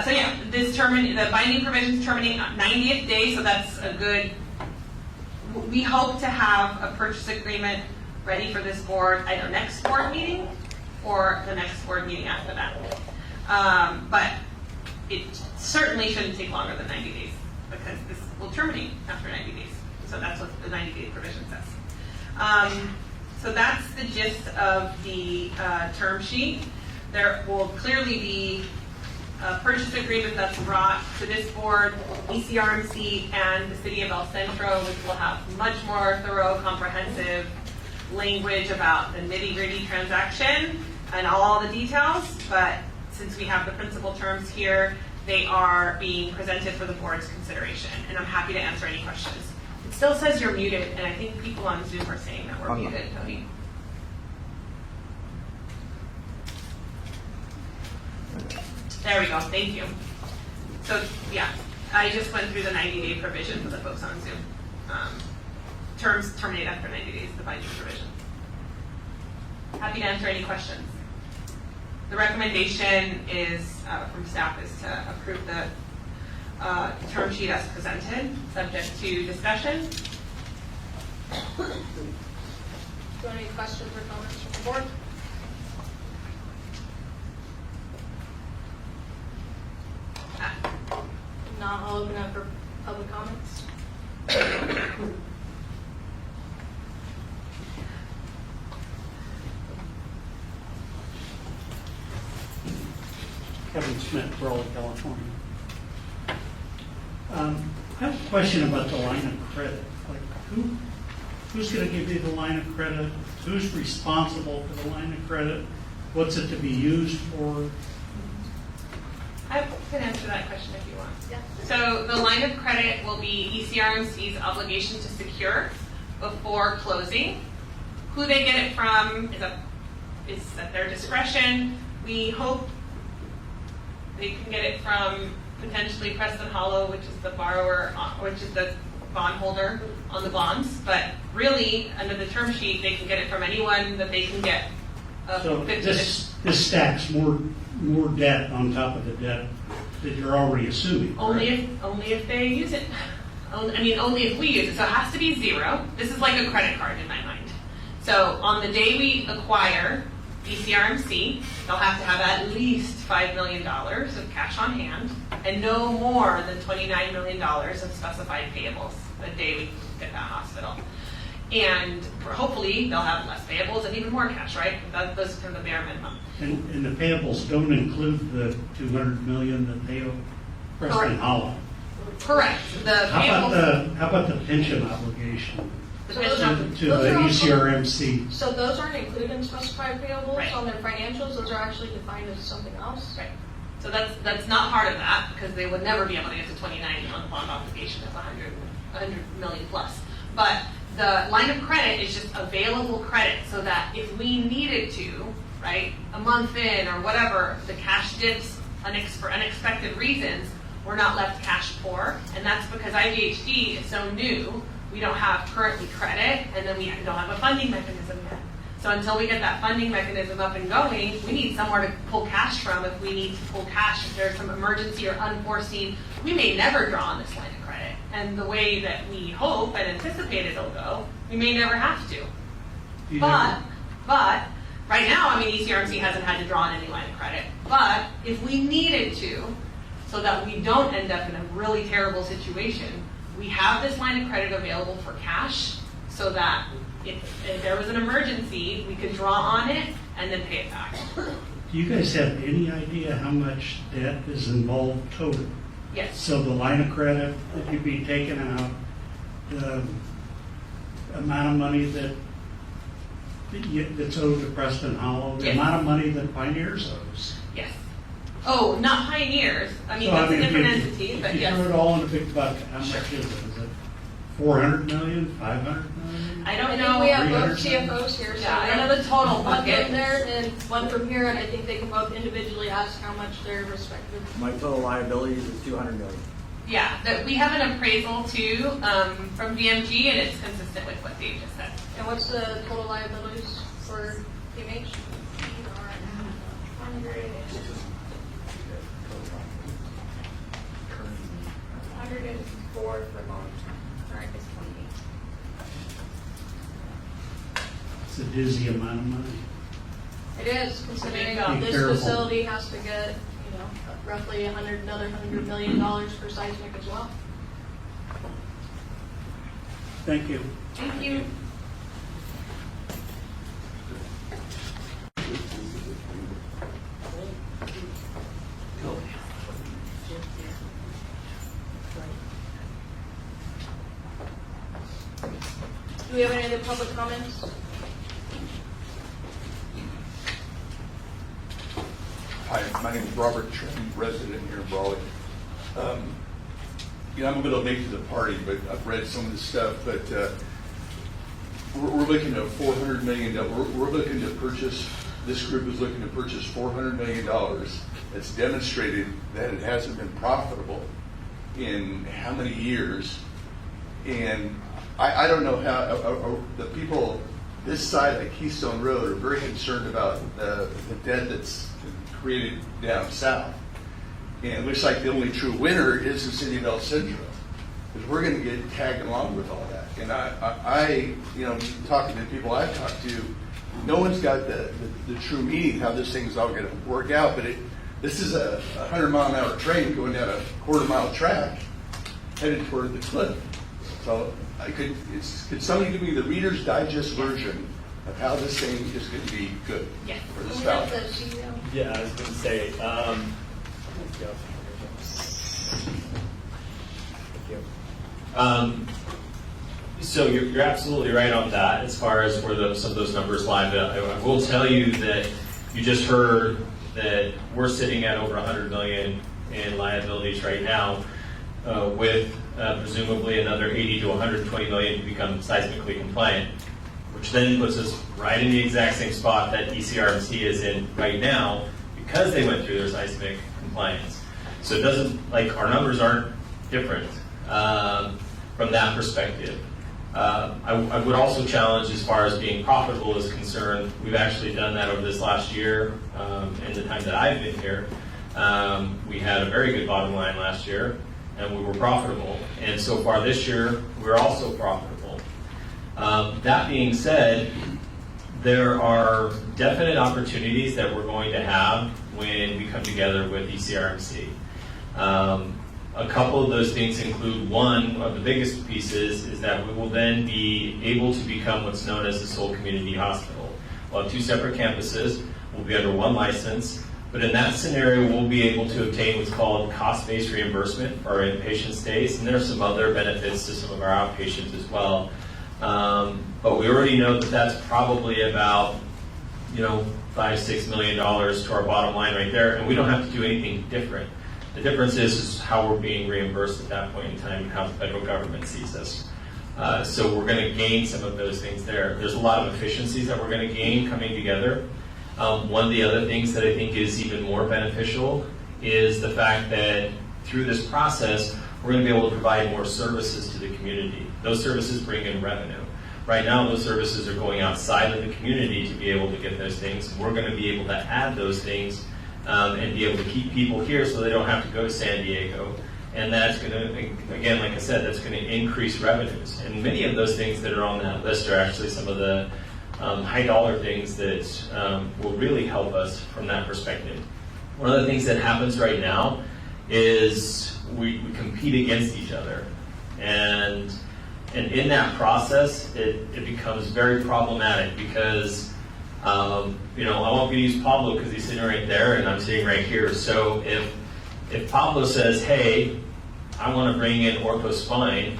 So yeah, the binding provisions terminate on 90th day, so that's a good. We hope to have a purchase agreement ready for this board either next board meeting or the next board meeting after that. But it certainly shouldn't take longer than 90 days because this will terminate after 90 days. So that's what the 90-day provision says. So that's the gist of the term sheet. There will clearly be a purchase agreement that's brought to this board, ECRMC, and the City of El Centro, which will have much more thorough, comprehensive language about the nitty-gritty transaction and all the details. But since we have the principal terms here, they are being presented for the board's consideration, and I'm happy to answer any questions. It still says you're muted, and I think people on Zoom are saying that we're muted, Tony. There we go, thank you. So, yeah, I just went through the 90-day provision for the folks on Zoom. Terms terminate after 90 days, the binding provision. Happy to answer any questions. The recommendation is from staff is to approve the term sheet as presented, subject to discussion. Any questions or comments from the board? If not, I'll open up for public comments. Kevin Smith, Raleigh, California. I have a question about the line of credit. Like, who's going to give you the line of credit? Who's responsible for the line of credit? What's it to be used for? I can answer that question if you want. Yeah. So the line of credit will be ECRMC's obligation to secure before closing. Who they get it from is at their discretion. We hope they can get it from potentially Preston Hollow, which is the borrower, which is the bondholder on the bonds. But really, under the term sheet, they can get it from anyone that they can get. So this stacks more debt on top of the debt that you're already assuming. Only if they use it. Only if we use it. So it has to be zero. This is like a credit card in my mind. So on the day we acquire ECRMC, they'll have to have at least $5 million of cash on hand and no more than $29 million of specified payables the day we get that hospital. And hopefully they'll have less payables and even more cash, right? Those are the bare minimum. And the payables don't include the $200 million that they owe Preston Hollow. Correct. How about the pension obligation The So pension- to the ECRMC? So those aren't included in specified payables Right. on their financials, those are actually defined as something else? Right. So that's not part of that because they would never be able to get to 29 on the bond obligation of 100 million plus. But the line of credit is just available credit so that if we needed to, right, a month in or whatever, the cash dips for unexpected reasons, we're not left cash poor. And that's because IVHD is so new, we don't have currently credit, and then we don't have a funding mechanism yet. So until we get that funding mechanism up and going, we need somewhere to pull cash from if we need to pull cash if there's some emergency or unforeseen. We may never draw on this line of credit. And the way that we hope and anticipate it'll go, we may never have to. But right now, ECRMC hasn't had to draw on any line of credit. But if we needed to, so that we don't end up in a really terrible situation, we have this line of credit available for cash so that if there was an emergency, we could draw on it and then pay it back. Do you guys have any idea how much debt is involved total? Yes. So the line of credit that you'd be taking out, the amount of money that's owed to Preston Hollow, the Yes. amount of money that Pioneers owes. Yes. Oh, not Pioneers. So, That's a different if you- entity, but If you yes. throw it all in a big bucket, how much is it? Is it 400 million, 500 million? I don't I know. think we have both 300. CFOs here, so Yeah, I I know the total one bucket. from there and one from here, and I think they can both individually ask how much their respective. My total liabilities is 200 million. Yeah, that we have an appraisal too from VMG, and it's consistent with what Dave just said. And what's the total liabilities for PMH? 104 for long, current is 28. It's a dizzy amount of money. It is, considering Be this careful. facility has to get, roughly another $100 million for seismic as well. Thank you. Thank you. Do we have any other public comments? Hi, my name is Robert Trim, resident here in Raleigh. I'm a little late to the party, but I've read some of the stuff. But we're looking at $400 million. We're looking to purchase. This group is looking to purchase $400 million. It's demonstrated that it hasn't been profitable in how many years, and I don't know how the people this side of Keystone Road are very concerned about the debt that's created down south. And it looks like the only true winner is the city of El Centro, because we're going to get tagged along with all that. And I, you know, talking to people I've talked to, no one's got the true meaning how this thing's all going to work out. But this is a 100-mile-an-hour train going down a quarter-mile track headed toward the cliff. So could somebody give me the Reader's Digest version of how this thing is going to be good for this valley? Yeah, I was going to say, thank you. So you're absolutely right on that as far as where some of those numbers lie. But I will tell you that you just heard that we're sitting at over 100 million in liabilities right now, with presumably another 80 to 120 million to become seismically compliant, which then puts us right in the exact same spot that ECRMC is in right now because they went through their seismic compliance. So it doesn't, like, our numbers aren't different from that perspective. I would also challenge as far as being profitable is concerned. We've actually done that over this last year. In the time that I've been here, we had a very good bottom line last year, and we were profitable. And so far this year, we're also profitable. That being said, there are definite opportunities that we're going to have when we come together with ECRMC. A couple of those things include, one of the biggest pieces is that we will then be able to become what's known as the sole community hospital. We'll have two separate campuses, we'll be under one license, but in that scenario we'll be able to obtain what's called cost-based reimbursement for our inpatient stays, and there are some other benefits to some of our outpatients as well. But we already know that that's probably about, $5-6 million to our bottom line right there, and we don't have to do anything different. The difference is how we're being reimbursed at that point in time and how the federal government sees us. So we're going to gain some of those things there. There's a lot of efficiencies that we're going to gain coming together. One of the other things that I think is even more beneficial is the fact that through this process, we're going to be able to provide more services to the community. Those services bring in revenue. Right now, those services are going outside of the community to be able to get those things. We're going to be able to add those things and be able to keep people here so they don't have to go to San Diego. And that's going to, again, like I said, that's going to increase revenues. And many of those things that are on that list are actually some of the high dollar things that will really help us from that perspective. One of the things that happens right now is we compete against each other. And in that process, it becomes very problematic because I won't use Pablo because he's sitting right there and I'm sitting right here. So if Pablo says, hey, I want to bring in ortho spine,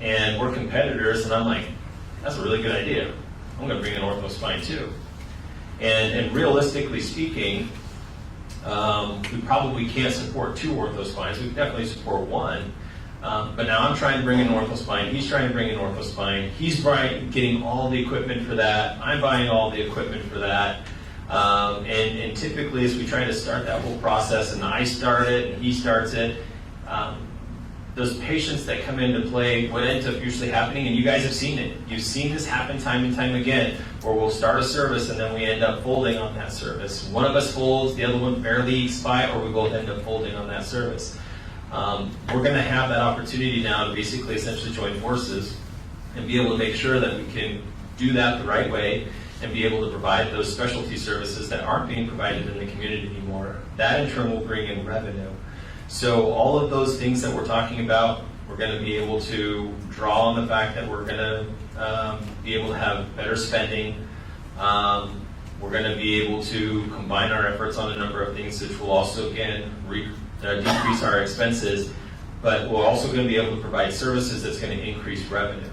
and we're competitors, and I'm like, that's a really good idea. I'm going to bring in ortho spine too. And realistically speaking, we probably can't support two ortho spines. We can definitely support one. But now I'm trying to bring in ortho spine. He's trying to bring in ortho spine. He's getting all the equipment for that. I'm buying all the equipment for that. And typically, as we try to start that whole process, and I start it and he starts it, those patients that come into play, what ends up usually happening, and you guys have seen it. You've seen this happen time and time again, where we'll start a service and then we end up folding on that service. One of us folds, the other one barely ekes by, or we both end up folding on that service. We're going to have that opportunity now to basically essentially join forces and be able to make sure that we can do that the right way and be able to provide those specialty services that aren't being provided in the community anymore. That in turn will bring in revenue. So all of those things that we're talking about, we're going to be able to draw on the fact that we're going to be able to have better spending. We're going to be able to combine our efforts on a number of things, which will also, again, decrease our expenses, but we're also going to be able to provide services that's going to increase revenue.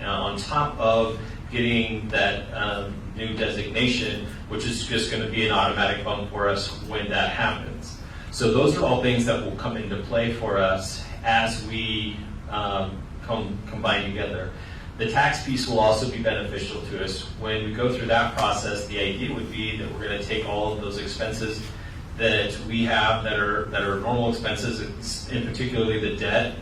Now, on top of getting that new designation, which is just going to be an automatic bump for us when that happens. So those are all things that will come into play for us as we combine together. The tax piece will also be beneficial to us. When we go through that process, the idea would be that we're going to take all of those expenses that we have that are normal expenses, in particularly the debt.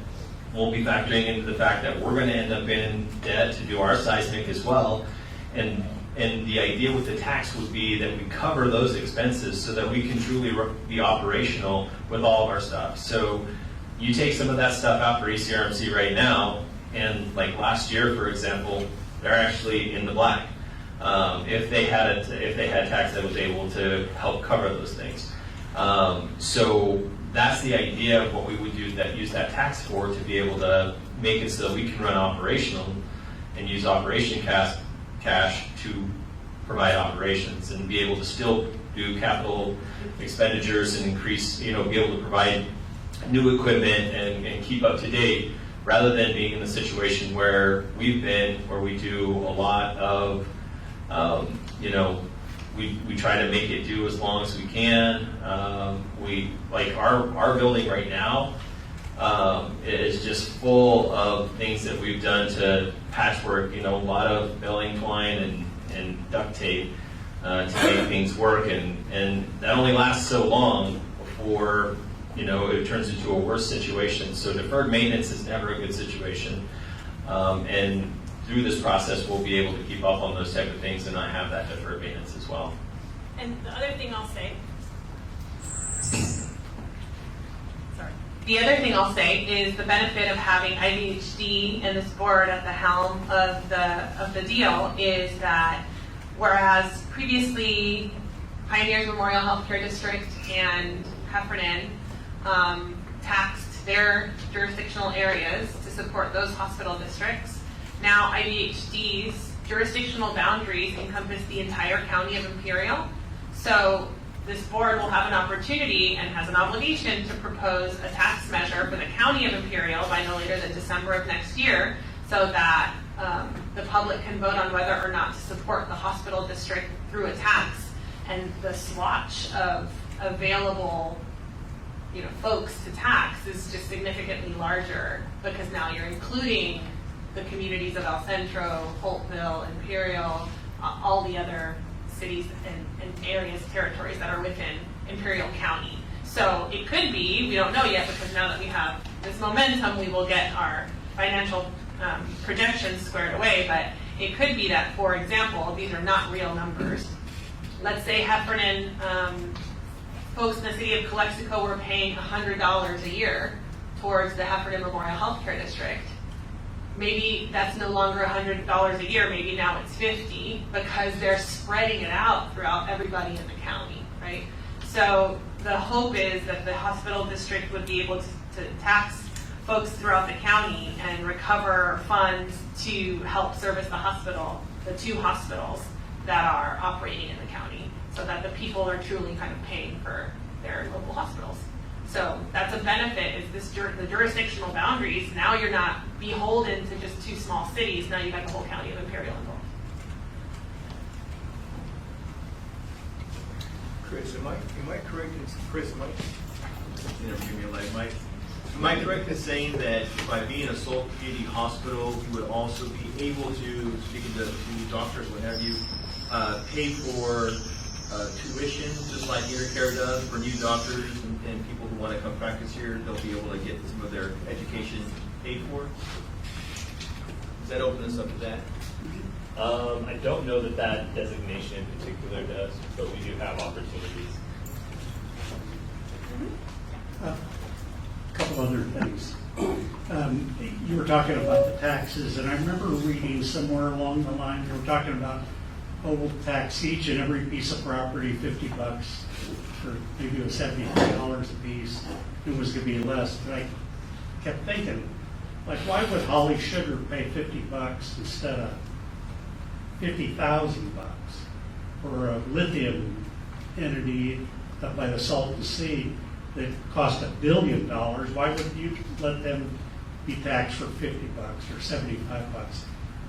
We'll be factoring into the fact that we're going to end up in debt to do our seismic as well, and and the idea with the tax would be that we cover those expenses so that we can truly be operational with all of our stuff. So you take some of that stuff out for ECRMC right now, and like last year, for example, they're actually in the black. If they had tax that was able to help cover those things. So that's the idea of what we would use that tax for, to be able to make it so that we can run operational and use operation cash to provide operations and be able to still do capital expenditures and increase, be able to provide new equipment and keep up to date, rather than being in the situation where we've been, where we do a lot of, we try to make it do as long as we can. We, like our building right now, is just full of things that we've done to patchwork, a lot of baling twine and duct tape to make things work, and that only lasts so long before it turns into a worse situation. So deferred maintenance is never a good situation, and through this process we'll be able to keep up on those type of things and not have that deferred maintenance as well. And the other thing I'll say, the other thing I'll say is the benefit of having IVHD and this board at the helm of the deal is that whereas previously Pioneers Memorial Healthcare District and Heffernan taxed their jurisdictional areas to support those hospital districts, now IVHD's jurisdictional boundaries encompass the entire county of Imperial. So this board will have an opportunity and has an obligation to propose a tax measure for the county of Imperial by no later than December of next year, so that the public can vote on whether or not to support the hospital district through a tax. And the swatch of available folks to tax is just significantly larger, because now you're including the communities of El Centro, Holtville, Imperial, all the other cities and areas, territories that are within Imperial County. So it could be, we don't know yet, because now that we have this momentum, we will get our financial projections squared away, but it could be that, for example, these are not real numbers. Let's say Heffernan folks in the city of Calexico were paying $100 a year towards the Heffernan Memorial Healthcare District. Maybe that's no longer $100 a year, maybe now it's $50, because they're spreading it out throughout everybody in the county, right? So the hope is that the hospital district would be able to tax folks throughout the county and recover funds to help service the hospital, the two hospitals that are operating in the county, so that the people are truly kind of paying for their local hospitals. So that's a benefit, is the jurisdictional boundaries. Now you're not beholden to just two small cities. Now you've got the whole county of Imperial involved. Chris, am I correct? Chris, am I correct in saying that by being a Salt Community Hospital, you would also be able to, speaking to doctors, what have you, pay for tuition, just like InterCare does for new doctors and people who want to come practice here? They'll be able to get some of their education paid for? Does that open us up to that? I don't know that designation in particular does, but we do have opportunities. A couple other things. You were talking about the taxes, and I remember reading somewhere along the line, you were talking about, we'll tax each and every piece of property $50, or maybe it was $73 a piece. It was going to be less, but I kept thinking, like, why would Holly Sugar pay $50 instead of $50,000? Or a lithium entity up by the Salton Sea that cost $1 billion, why wouldn't you let them be taxed for $50 or $75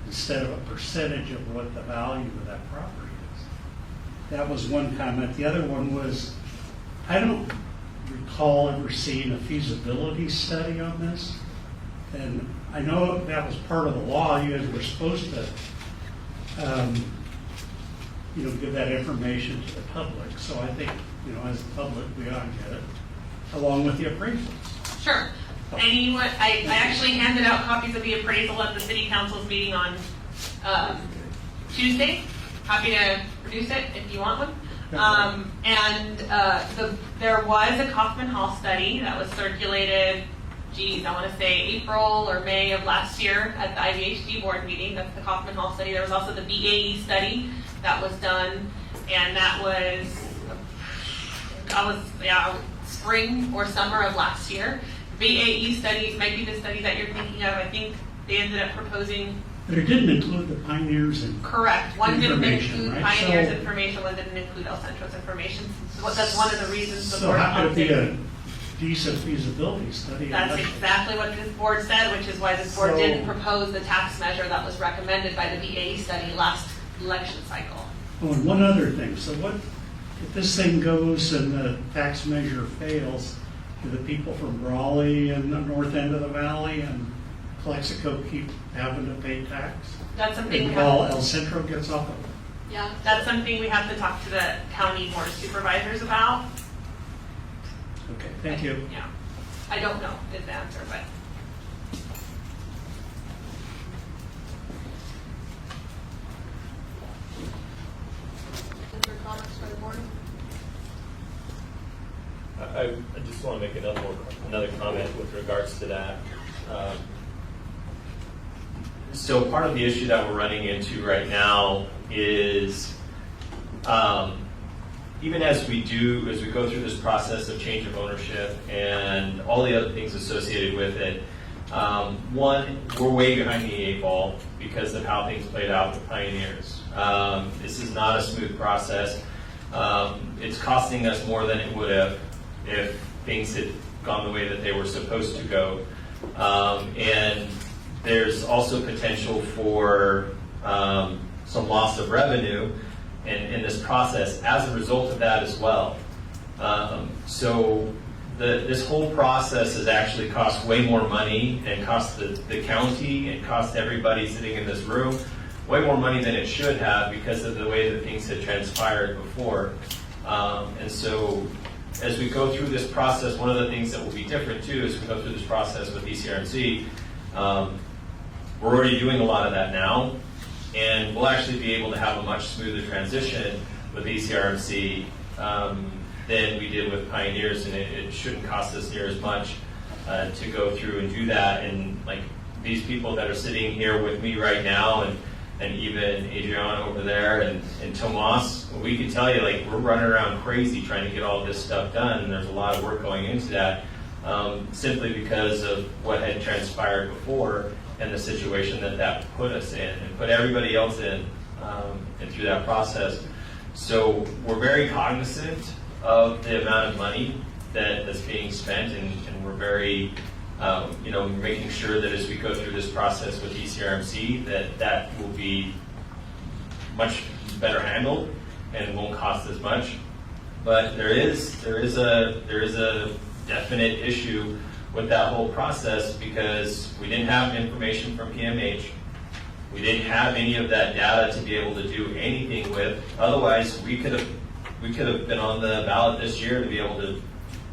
instead of a percentage of what the value of that property is? That was one comment. The other one was, I don't recall ever seeing a feasibility study on this. And I know that was part of the law. You guys were supposed to give that information to the public. So I think, as the public, we ought to get it, along with the appraisals. Sure. Anyone, I actually handed out copies of the appraisal at the city council's meeting on Tuesday. happy to produce it if you want one. There was a Kaufman Hall study that was circulated, I want to say April or May of last year at the IVHD board meeting. That's the Kaufman Hall study. There was also the BAE study that was done, and that was spring or summer of last year. BAE study might be the study that you're thinking of. I think they ended up proposing. But it didn't include the Pioneers and Correct. One didn't information, include right? Pioneers So- information, one didn't include El Centro's information. So that's one of the reasons the So board how could it be opted. a decent feasibility study? That's exactly what this board said, which is why this board So- didn't propose the tax measure that was recommended by the BAE study last election cycle. Oh, and one other thing, so what, if this thing goes and the tax measure fails, do the people from Brawley and the north end of the valley and Calexico keep having to pay tax? That's something we While have, El Centro gets off of it? yeah, that's something we have to talk to the county board of supervisors about. Okay, thank you. Yeah, I don't know is the answer, but. Other comments by the board? I just want to make another comment with regards to that. So part of the issue that we're running into right now is even as we go through this process of change of ownership and all the other things associated with it, one, we're way behind the 8 ball because of how things played out with Pioneers. This is not a smooth process. It's costing us more than it would have if things had gone the way that they were supposed to go. And there's also potential for some loss of revenue in this process as a result of that as well. So this whole process has actually cost way more money and cost the county and cost everybody sitting in this room way more money than it should have because of the way that things had transpired before. And so as we go through this process, one of the things that will be different too as we go through this process with ECRMC, we're already doing a lot of that now, and we'll actually be able to have a much smoother transition with ECRMC than we did with Pioneers, and it shouldn't cost us near as much to go through and do that. And like these people that are sitting here with me right now, and even Adriana over there and Tomas, we can tell you like we're running around crazy trying to get all this stuff done, and there's a lot of work going into that simply because of what had transpired before and the situation that put us in and put everybody else in and through that process. So we're very cognizant of the amount of money that's being spent, and we're very making sure that as we go through this process with ECRMC that will be much better handled and won't cost as much. But there is a definite issue with that whole process because we didn't have information from PMH. We didn't have any of that data to be able to do anything with. Otherwise, we could have been on the ballot this year to be able to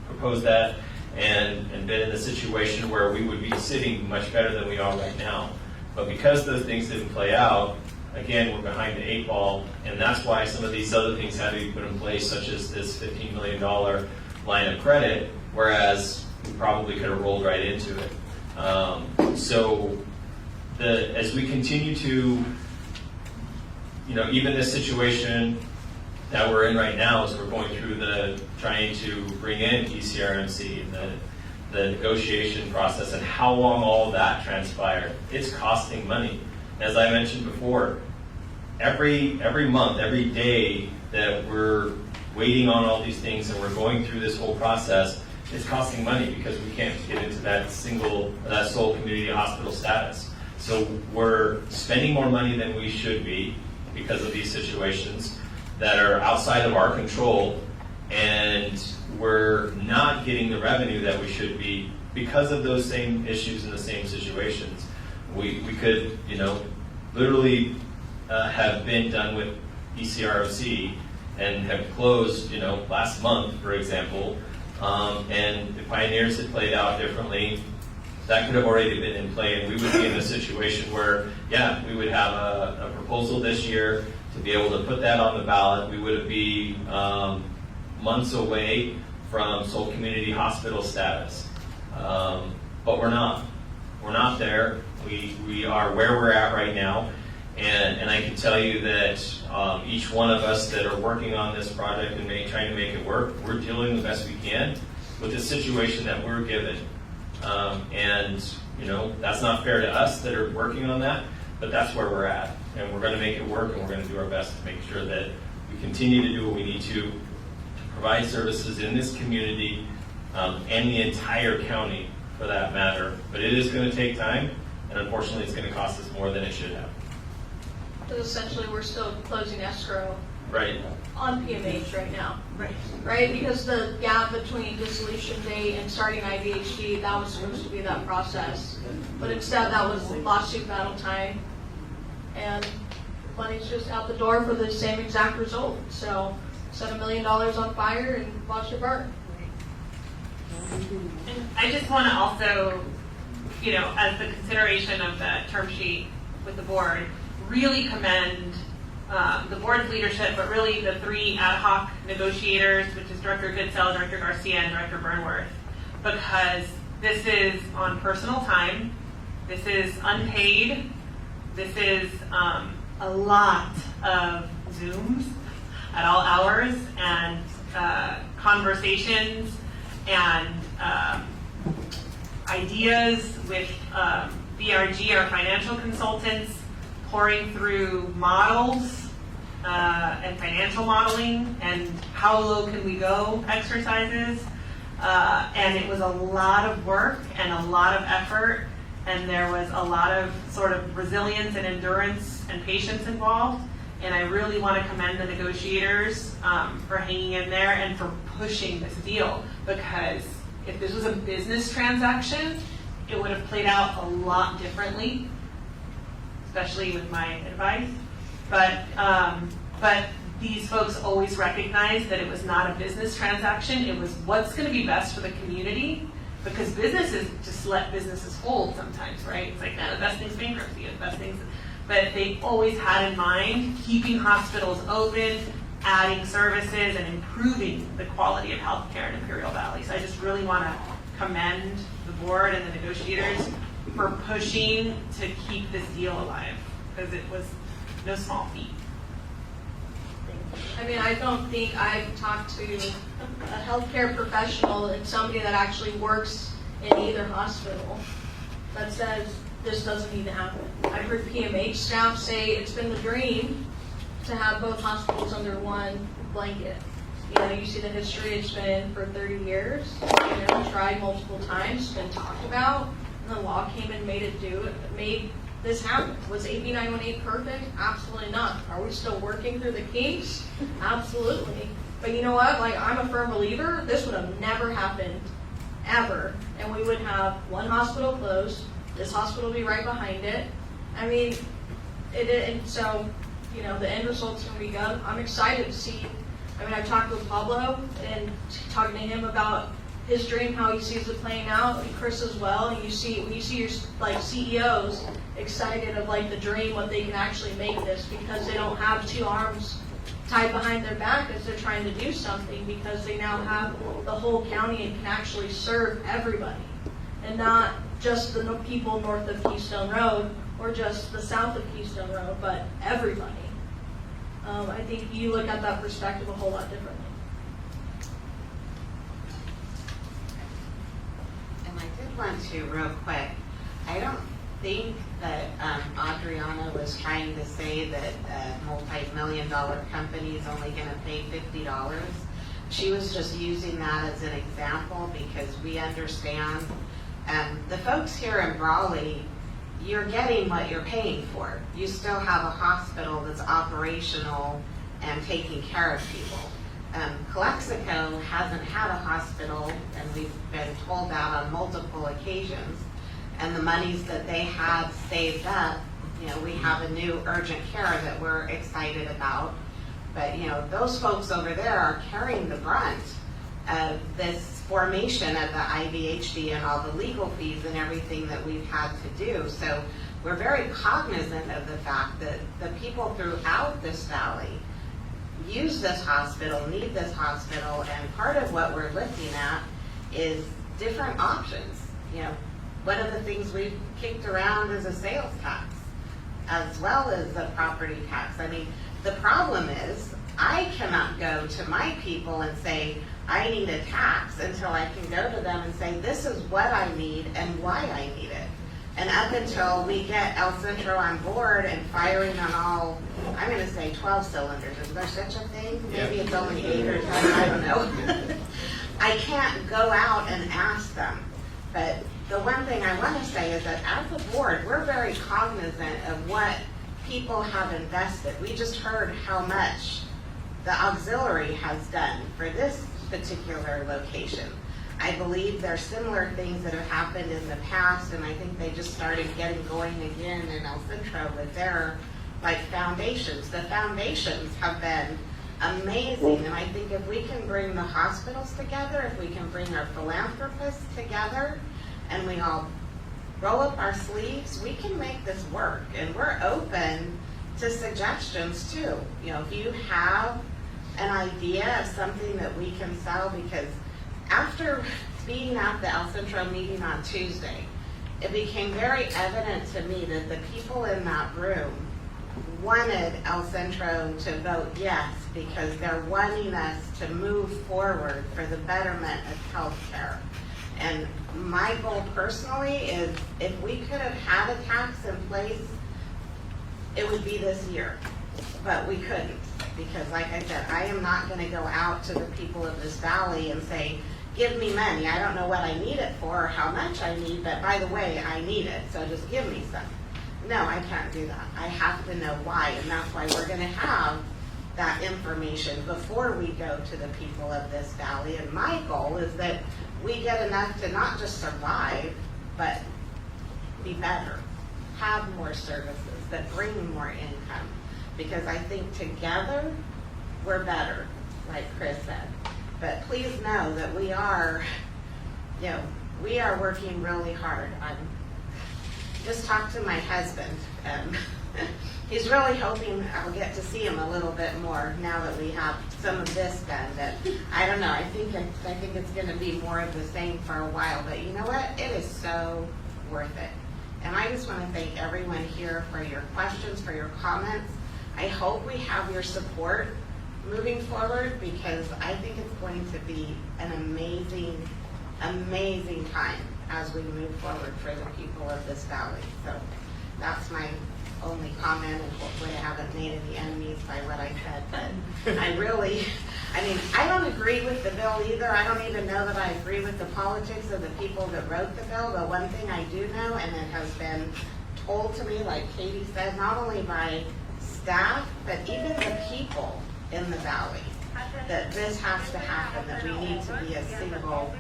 propose that and been in a situation where we would be sitting much better than we are right now. But because those things didn't play out, again, we're behind the 8 ball, and that's why some of these other things had to be put in place, such as this $15 million line of credit, whereas we probably could have rolled right into it. As we continue to, even this situation that we're in right now as we're going through trying to bring in ECRMC and the negotiation process and how long all of that transpired, it's costing money. As I mentioned before, every month, every day that we're waiting on all these things and we're going through this whole process, it's costing money because we can't get into that sole community hospital status. So we're spending more money than we should be because of these situations that are outside of our control, and we're not getting the revenue that we should be because of those same issues and the same situations. We could, literally have been done with ECROC and have closed, last month, for example, and the Pioneers had played out differently. That could have already been in play, and we would be in a situation where, we would have a proposal this year to to be able to put that on the ballot, we would be months away from Soul Community Hospital status. But we're not. We're not there. We are where we're at right now. And I can tell you that each one of us that are working on this project and trying to make it work, we're doing the best we can with the situation that we're given. And, you know, that's not fair to us that are working on that, but that's where we're at. And we're going to make it work, and we're going to do our best to make sure that we continue to do what we need to provide services in this community and the entire county, for that matter. But it is going to take time, and unfortunately it's going to cost us more than it should have. Because essentially, we're still closing escrow Right. on PMH right now. Right. Right, because the gap between dissolution date and starting IVHD, that was supposed to be that process. But instead, that was lawsuit battle time. And money's just out the door for the same exact result. So set $1 million on fire and watch it burn. And I just want to also, you know, as the consideration of that term sheet with the board, really commend the board's leadership, but really the 3 ad hoc negotiators, which is Director Goodsell, Director Garcia, and Director Burnworth, because this is on personal time, this is unpaid, this is a lot of Zooms at all hours and conversations and ideas with BRG, our financial consultants, pouring through models and financial modeling and how low can we go exercises. And it was a lot of work and a lot of effort, and there was a lot of sort of resilience and endurance and patience involved. And I really want to commend the negotiators for hanging in there and for pushing this deal, because if this was a business transaction, it would have played out a lot differently, especially with my advice. But these folks always recognized that it was not a business transaction. It was what's going to be best for the community, because businesses just let businesses fold sometimes, right? It's like, no, the best thing's bankruptcy, the best thing's, but they always had in mind keeping hospitals open, adding services, and improving the quality of healthcare in Imperial Valley. So I just really want to commend the board and the negotiators for pushing to keep this deal alive, because it was no small feat. I mean, I don't think I've talked to a healthcare professional and somebody that actually works in either hospital that says this doesn't need to happen. I've heard PMH staff say it's been the dream to have both hospitals under one blanket. You know, you see the history, it's been for 30 years, you know, tried multiple times, been talked about, and the law came and made this happen. Was AB 918 perfect? Absolutely not. Are we still working through the kinks? Absolutely. But you know what? Like, I'm a firm believer, this would have never happened, ever. And we would have one hospital closed, this hospital be right behind it. I mean, and so, you know, the end result's going to be good. I'm excited to see. I mean, I've talked with Pablo and talking to him about his dream, how he sees it playing out, and Chris as well. And when you see your like CEOs excited of like the dream, what they can actually make this, because they don't have 2 arms tied behind their back as they're trying to do something, because they now have the whole county and can actually serve everybody, and not just the people north of Keystone Road or just the south of Keystone Road, but everybody. I think you look at that perspective a whole lot differently. And I did want to, real quick, I don't think that Adriana was trying to say that a multi-million-dollar company is only going to pay $50. She was just using that as an example, because we understand the folks here in Brawley, you're getting what you're paying for. You still have a hospital that's operational and taking care of people. Calexico hasn't had a hospital, and we've been told that on multiple occasions. And the monies that they have saved up, you know, we have a new urgent care that we're excited about. But, you know, those folks over there are carrying the brunt of this formation of the IVHD and all the legal fees and everything that we've had to do. So we're very cognizant of the fact that the people throughout this valley use this hospital, need this hospital, and part of what we're looking at is different options. You know, one of the things we've kicked around is a sales tax, as well as a property tax. I mean, the problem is, I cannot go to my people and say, I need a tax, until I can go to them and say, this is what I need and why I need it. And up until we get El Centro on board and firing on all, I'm gonna say 12 cylinders, is there such a thing? Maybe it's only 8 or 10, I don't know. I can't go out and ask them. But the one thing I wanna say is that as a board, we're very cognizant of what people have invested. We just heard how much the auxiliary has done for this particular location. I believe there are similar things that have happened in the past, and I think they just started getting going again in El Centro with their foundations. The foundations have been amazing, and I think if we can bring the hospitals together, if we can bring our philanthropists together, and we all roll up our sleeves, we can make this work. And we're open to suggestions too. You know, if you have an idea of something that we can sell, because after being at the El Centro meeting on Tuesday, it became very evident to me that the people in that room wanted El Centro to vote yes, because they're wanting us to move forward for the betterment of healthcare. And my goal personally is, if we could have had a tax in place, it would be this year. But we couldn't, because like I said, I am not going to go out to the people of this valley and say, give me money. I don't know what I need it for or how much I need, but by the way, I need it, so just give me some. No, I can't do that. I have to know why, and that's why we're going to have that information before we go to the people of this valley. And my goal is that we get enough to not just survive, but be better, have more services that bring more income. Because I think together, we're better, like Chris said. But please know that we are working really hard. I just talked to my husband. He's really hoping I'll get to see him a little bit more now that we have some of this done. But I don't know. I think it's going to be more of the same for a while. But you know what? It is so worth it. And I just want to thank everyone here for your questions, for your comments. I hope we have your support moving forward, because I think it's going to be an amazing, amazing time as we move forward for the people of this valley. So that's my only comment, and hopefully I haven't made any enemies by what I said. But I don't agree with the bill either. I don't even know that I agree with the politics of the people that wrote the bill. But one thing I do know, and it has been told to me, like Katie said, not only by staff, but even the people in the valley, that this has to happen, that we need to be a single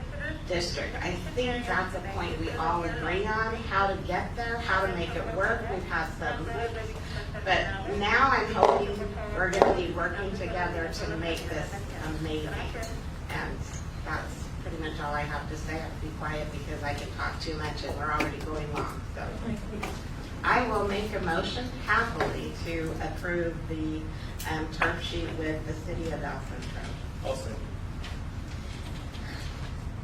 district. I think that's a point we all agree on, how to get there, how to make it work. We've had some, but now I'm hoping we're going to be working together to make this amazing. And that's pretty much all I have to say. I'll be quiet because I can talk too much and we're already going long. So I will make a motion happily to approve the term sheet with the city of El Centro. I'll say.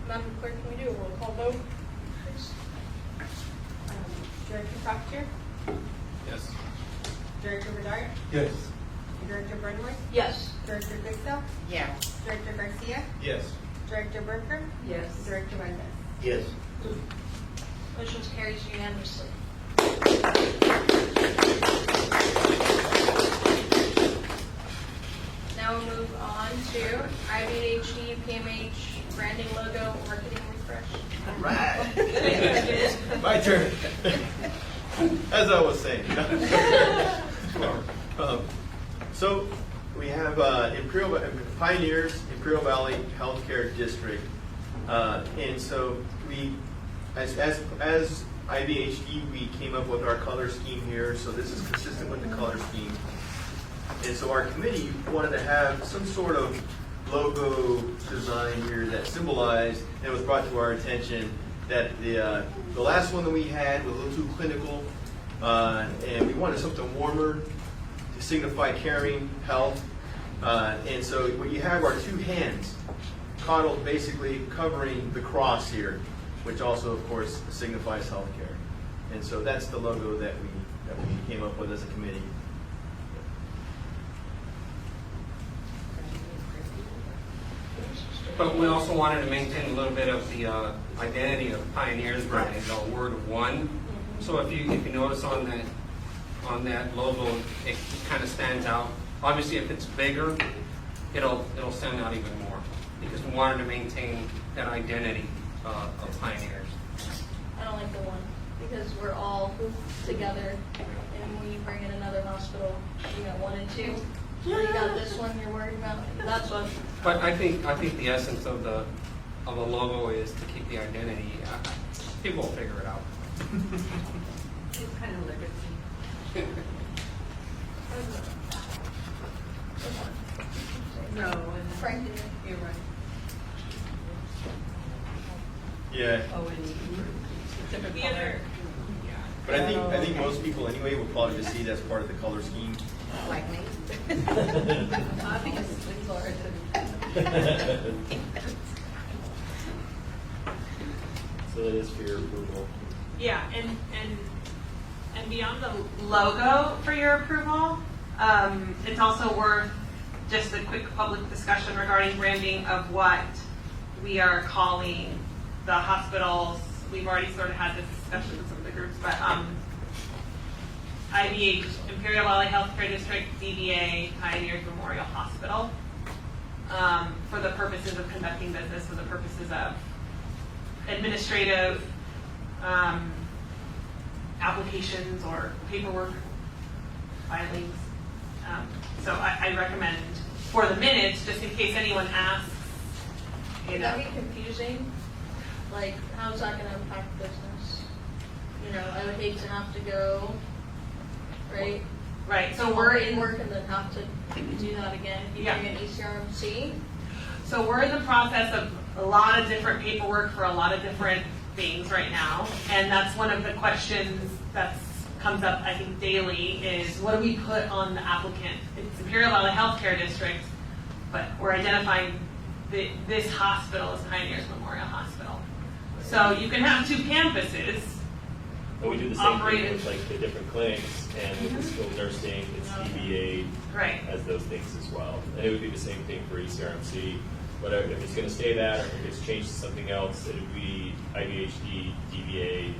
Madam Clerk, can we do a roll call vote, please? Director Proctor, Yes. Director Bedard, Yes. Director Burnworth, Yes. Director Grisel, Yes. Director Garcia, Yes. Director Burker, Yes. Director Mendez. Yes. Motion carries unanimously. Now we'll move on to IVHD, PMH, branding logo, marketing refresh. All right. My turn. As I was saying. So we have Pioneers Imperial Valley Healthcare District, and so we, as IVHD, we came up with our color scheme here. So this is consistent with the color scheme. And so our committee wanted to have some sort of logo design here that symbolized, and it was brought to our attention that the last one that we had was a little too clinical, and we wanted something warmer to signify caring, health. And so what you have are two hands coddled, basically covering the cross here, which also, of course, signifies healthcare. And so that's the logo that we came up with as a committee. But we also wanted to maintain a little bit of the identity of Pioneers brand, the word one. So if you notice on that logo, it kind of stands out. Obviously, if it's bigger, it'll stand out even more because we wanted to maintain that identity of Pioneers. I don't like the one, because we're all together, and when you bring in another hospital, you got 1 and 2. Or you got this one you're worried about. That's what. But I think the essence of the logo is to keep the identity. People will figure it out. It's kind of legacy. No, and Frank did it. you're right. Yeah. Oh, and different The color. other- But I think most people anyway will probably just see it as part of the color scheme. Like me. Obviously, Laura didn't. So that is for your approval. Yeah, and beyond the logo for your approval, it's also worth just a quick public discussion regarding branding of what we are calling the hospitals. We've already sort of had this discussion with some of the groups, but IVH, Imperial Valley Healthcare District, DVA, Pioneers Memorial Hospital, for the purposes of conducting business, for the purposes of administrative applications or paperwork filings. So I recommend for the minutes, just in case anyone asks, you Would know. that be confusing? Like, how's that going to impact business? You know, I would hate to have to go, right? Right, so So we're we're in, in work and then have to do that again. If you Yeah. bring an ECRMC, so we're in the process of a lot of different paperwork for a lot of different things right now. And that's one of the questions that comes up, I think, daily is what do we put on the applicant? It's Imperial Valley Healthcare District, but we're identifying this hospital as Pioneers Memorial Hospital. So you can have two campuses. And we do the same thing Operated. with like the different clinics and with the skilled nursing, it's DBA Right. as those things as well. And it would be the same thing for ECRMC. Whatever, if it's gonna stay that, or if it's changed to something else, it would be IVHD, DBA,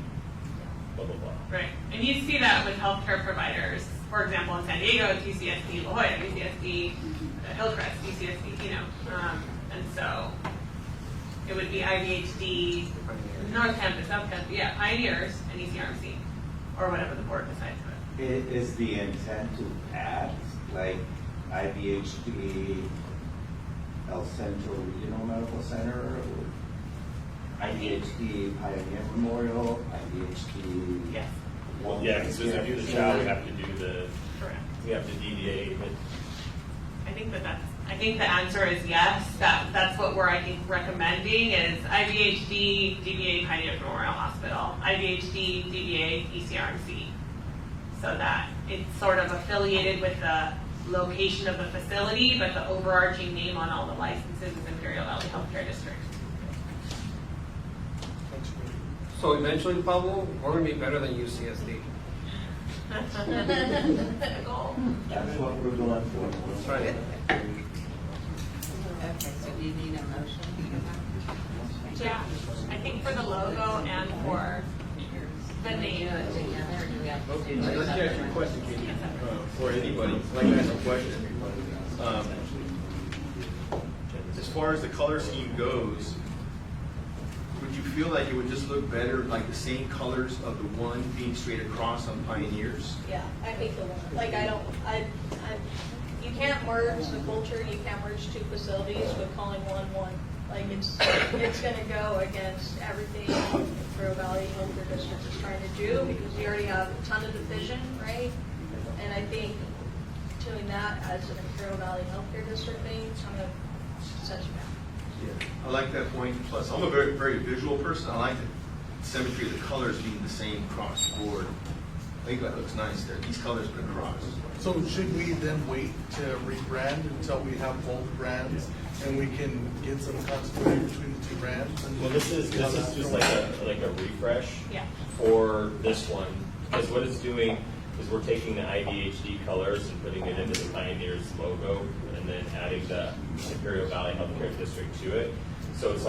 blah, blah, blah. Right, and you see that with healthcare providers. For example, in San Diego, it's UCSD La Jolla, UCSD Hillcrest, UCSD, you know. And so it would be IVHD, North Campus, South Campus, yeah, Pioneers, and ECRMC, or whatever the board decides. Is the intent to add, like, IVHD, El Centro Regional Medical Center, or IVHD Pioneer Memorial, IVHD? Yes, Well, yeah, because as we do the job, we have to do correct. we have to DBA, but I think the answer is yes. That's what we're, I think, recommending is IVHD, DBA, Pioneers Memorial Hospital, IVHD, DBA, ECRMC. So that it's sort of affiliated with the location of the facility, but the overarching name on all the licenses is Imperial Valley Healthcare District. So eventually, Pablo, we're going to be better than UCSD. Goal. That's what we're going for. That's right. Okay, so do you need a motion? Yeah, I think for the logo and for the Do we name. do it together, or do we have to Okay, do so it let's ask you a separately? question, Katie, for anybody. I'd like to ask a question. As far as the color scheme goes, would you feel like it would just look better, like the same colors of the one being straight across on Pioneers? yeah, I hate the one. Like, you can't merge the culture, you can't merge two facilities with calling one. Like, it's gonna go against everything Imperial Valley Healthcare District is trying to do, because we already have a ton of division, right? And I think doing that as an Imperial Valley Healthcare District thing kind of sets you back. Yeah, I like that point. Plus, I'm a very visual person. I like the symmetry of the colors being the same across the board. I think that looks nice there. These colors but across. So should we then wait to rebrand until we have both brands and we can get some continuity between the two brands? And Well, this is see how just that like a refresh Yeah. for this one, because what it's doing is we're taking the IVHD colors and putting it into the Pioneers logo, and then adding the Imperial Valley Healthcare District to it. So it's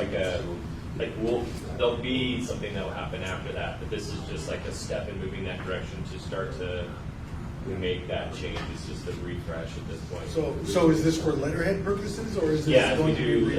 there'll be something that will happen after that, but this is just like a step in moving that direction to start to make that change. It's just a refresh at this point. So is this for letterhead purposes, or is this Yeah, going to be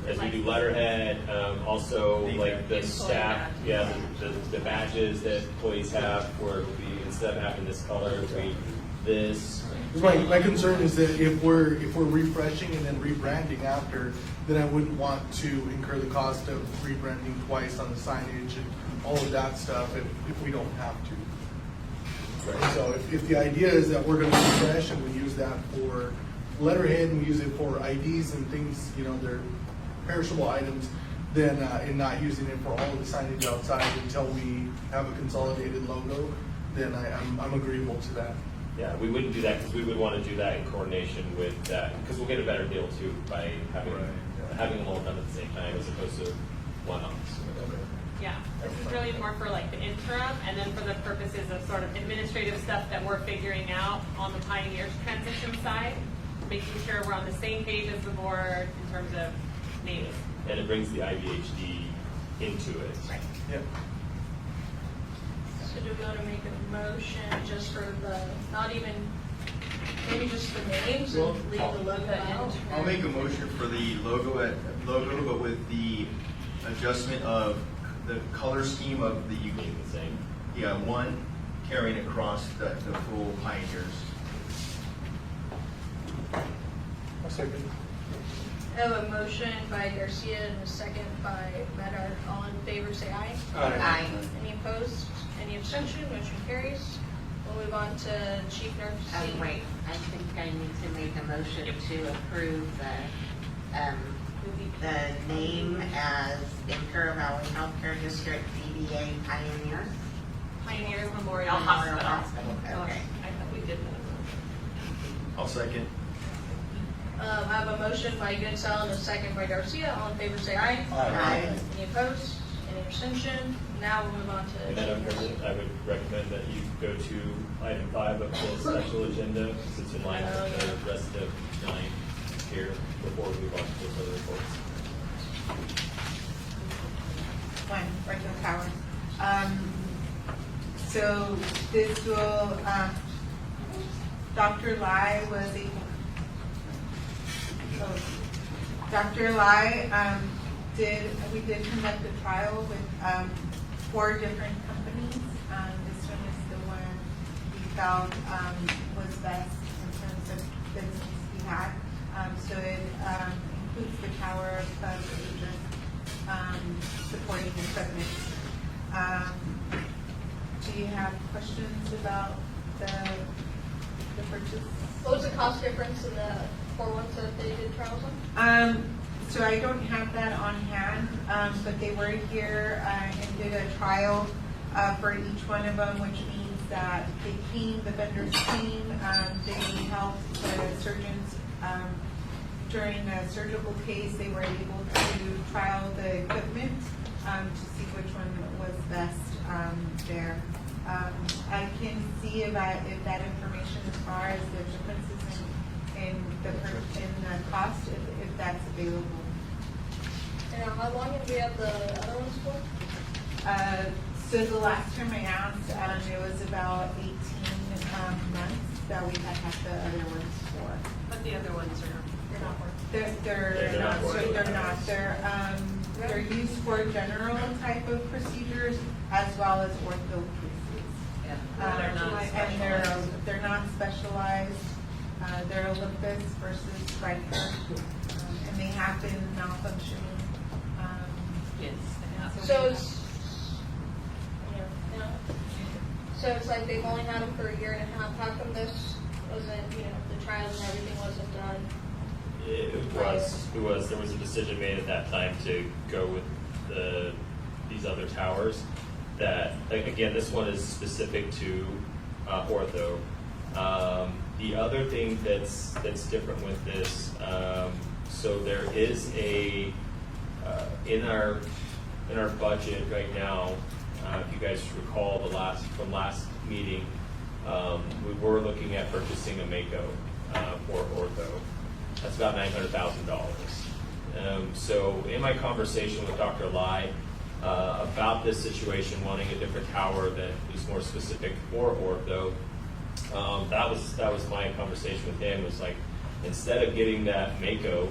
as we do letterhead, also like the staff, the badges that employees have, where it'll be, instead of having this color, it'll be this. My concern is that if we're refreshing and then rebranding after, then I wouldn't want to incur the cost of rebranding twice on the signage and all of that stuff if we don't have to. Right. So if the idea is that we're going to refresh and we use that for letterhead and we use it for IDs and things, they're perishable items, then and not using it for all of the signage outside until we have a consolidated logo, then I'm agreeable to that. Yeah, we wouldn't do that because we would want to do that in coordination with that, because we'll get a better deal too by having them all done at the same time as opposed to one-offs. Yeah, this is really more for like the interim, and then for the purposes of sort of administrative stuff that we're figuring out on the Pioneers transition side, making sure we're on the same page as the board in terms of names. And it brings the IVHD into it. Right. Yep. So do we want to make a motion just for maybe just the names and leave the logo out? I'll make a motion for the logo, but with the adjustment of the color scheme of the The same. one carrying across the full Pioneers. A second. I have a motion by Garcia and a second by Medard. All in favor, say aye. Aye. Any opposed? Any abstention? Motion carries. We'll move on to Chief Nurse. Oh, wait, I think I need to make a motion to approve the name as Imperial Valley Healthcare District DBA Pioneers. Pioneers Memorial Memorial Hospital. Hospital, okay. I thought we did that. I'll second. I have a motion by Goodsell and a second by Garcia. All in favor, say aye. Aye. Any opposed? Any abstention? Now we'll move on to. Madam President, I would recommend that you go to item 5 of the special agenda, because it's in line with the rest of 9 here, before we move on to those other reports. One, regular powers. So this will, Dr. Lai was able, Dr. Lai we did conduct a trial with 4 different companies. This one is the one we felt was best in terms of business we had. So it includes the tower, supporting equipment. Do you have questions about the purchase? What was the cost difference in the 4 ones that they did trials on? So I don't have that on hand, but they were here and did a trial for each one of them, which means that the vendors came, they helped the surgeons during a surgical case. They were able to trial the equipment to see which one was best there. I can see if that information as far as the differences in the cost, if that's available. And how long did we have the other ones for? So the last time I asked, it was about 18 months that we had the other ones for. But the other ones are not working. They're not. So they're not. They're used for general type of procedures as well as ortho cases. And they're not specialized. They're Olympus versus Stryker, and they have been malfunctioning. Yes. So it's, so it's like they've only had them for a year and a half. How come this wasn't, the trials and everything wasn't done? There was a decision made at that time to go with these other towers that, again, this one is specific to ortho. The other thing that's different with this, so there is in our budget right now, if you guys recall from last meeting, we were looking at purchasing a Mako for ortho. That's about $900,000. So in my conversation with Dr. Lai about this situation, wanting a different tower that is more specific for ortho, that was my conversation with him. Was like, instead of getting that Mako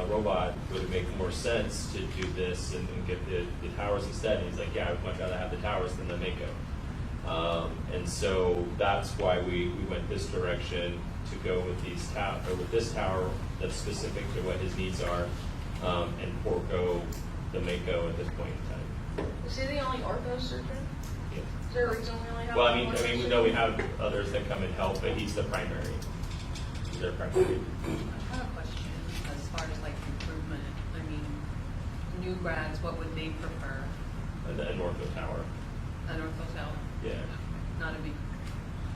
robot, would it make more sense to do this and get the towers instead? And he's like, yeah, I'd much rather have the towers than the Mako. And so that's why we went this direction to go with this tower that's specific to what his needs are, and forego the Mako at this point in time. Is he the only ortho surgeon? Yeah. Is there a reason we only have Well, one I mean, we know we have others that come and help, but he's the primary. He's their primary. I have a question as far as like improvement. I mean, new grads, what would they prefer? An ortho tower. An ortho tower? Yeah. Not a big.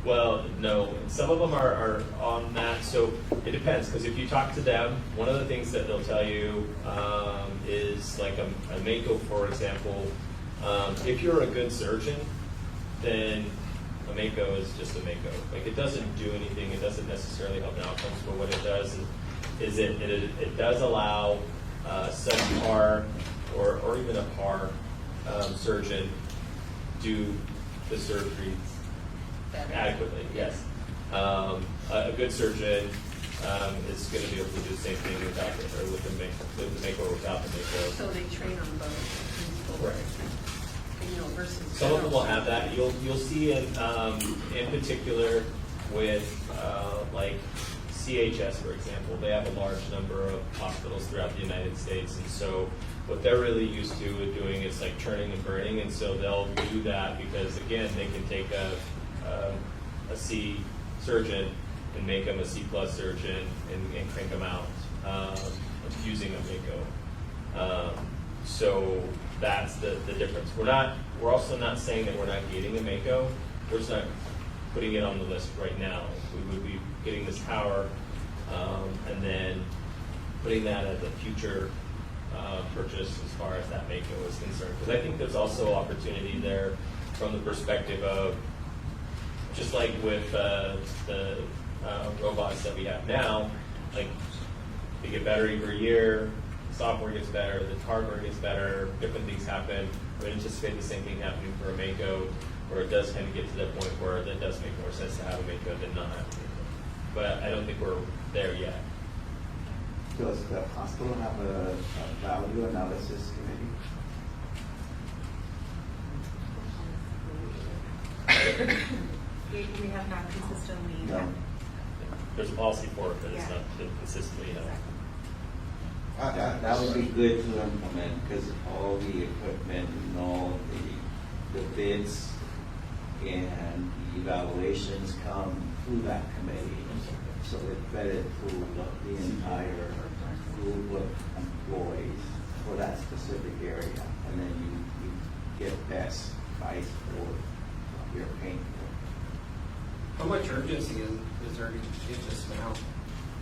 Well, no, some of them are on that, so it depends, because if you talk to them, one of the things that they'll tell you is like a Mako, for example. If you're a good surgeon, then a Mako is just a Mako. Like, it doesn't do anything, it doesn't necessarily help in outcomes, but what it does is it does allow some par or even a par surgeon do the surgery adequately, yes. A good surgeon is going to be able to do the same thing without with the Mako or without the Mako. So they train on both. Right. You know, versus. Some of them will have that. You'll see in particular with like CHS, for example, they have a large number of hospitals throughout the United States, and so what they're really used to doing is like churning and burning, and so they'll do that because, again, they can take a C surgeon and make them a C plus surgeon and crank them out using a Mako. So that's the difference. We're also not saying that we're not getting a Mako. We're just not putting it on the list right now. We would be getting this tower and then putting that as a future purchase as far as that Mako is concerned. Because I think there's also opportunity there from the perspective of, just like with the robots that we have now, like they get better every year, the software gets better, the hardware gets better, different things happen. We anticipate the same thing happening for a Mako, where it does kind of get to the point where it does make more sense to have a Mako than not have a Mako. But I don't think we're there yet. Does the hospital have a value analysis committee? We have not consistently. No. There's a policy for it, but it's not consistently held. That would be good to implement, because all the equipment and all the bids and the evaluations come through that committee. So it's vetted through the entire group of employees for that specific area. And then you get best price for what you're paying for. How much urgency is there to get this now?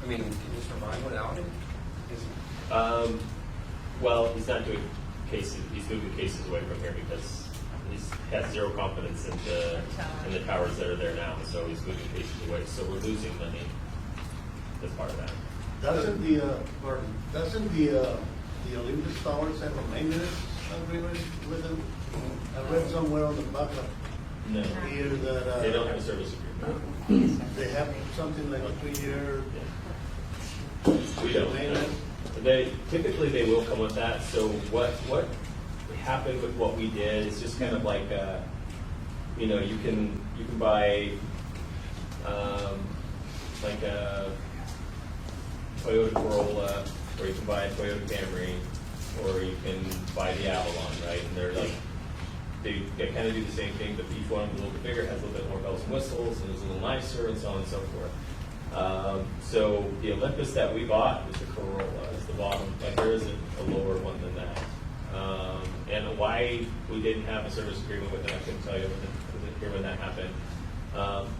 I mean, can you survive without it? Well, he's not doing cases. He's moving cases away from here because he has zero confidence in the towers that are there now. So he's moving cases away. So we're losing money as part of that. Doesn't the Olympus Towers have a maintenance agreement with them? I read somewhere on the back of No, here that they don't have a service agreement. they have something like a 3-year We don't. maintenance. Typically they will come with that. So what happened with what we did is just kind of like you can buy like a Toyota Corolla, or you can buy a Toyota Camry, or you can buy the Avalon, right? And they're like they kind of do the same thing, but each one is a little bit bigger, has a little bit more bells and whistles, and is a little nicer, and so on and so forth. So the Olympus that we bought was the Corolla, is the bottom, like there isn't a lower one than that. And why we didn't have a service agreement with them, I couldn't tell you, I wasn't here when that happened.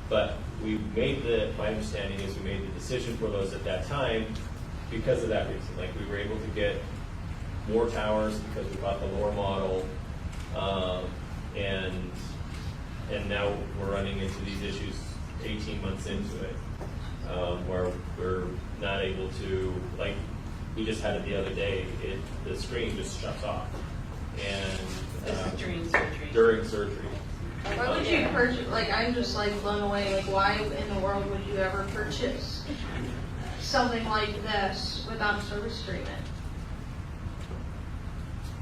But we made my understanding is we made the decision for those at that time because of that reason. Like we were able to get more towers because we bought the lower model, and now we're running into these issues 18 months into it, where we're not able to, like, we just had it the other day, the screen just shuts off. And This is during surgery. During surgery. Why would you purchase, like, I'm just like blown away, like, why in the world would you ever purchase something like this without a service agreement?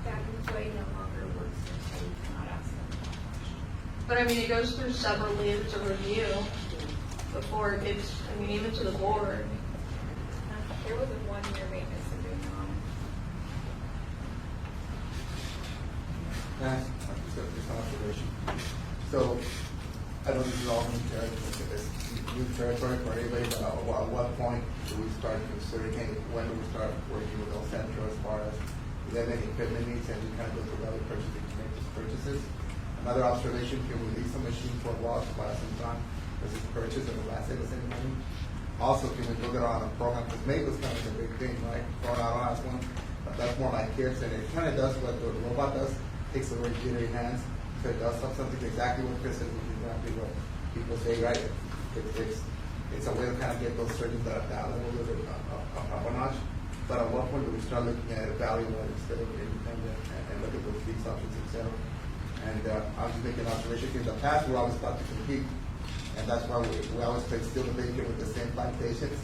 That employee no longer works there, so you cannot ask them. But I mean, it goes through several layers of review before it gets, I mean, even to the board. There was a one-year maintenance agreement on it. Just an observation. So, I know this is all new territory for anybody, but at what point do we start considering, when do we start working with El Centro as far as, is there any equipment needs, and we kind of go through other purchasing to make these purchases? Another observation, can we lease a machine for a while to buy some time, because it's purchased and it will not save us any money? Also, can we look at it on a program, because maybe it's kind of a big thing, right? Throw it out on us one, but that's more like kids, and it kind of does what the robot does, takes away jittery hands, so it does something exactly what Chris said, exactly what people say, right? It's a way to kind of get those surgeons that are down a little bit up a notch. But at what point do we start looking at it value-wise instead of independent and look at those lease options, et cetera? And I was just making an observation, because in the past, we're always thought to compete, and that's why we always play still the bacon with the same five patients.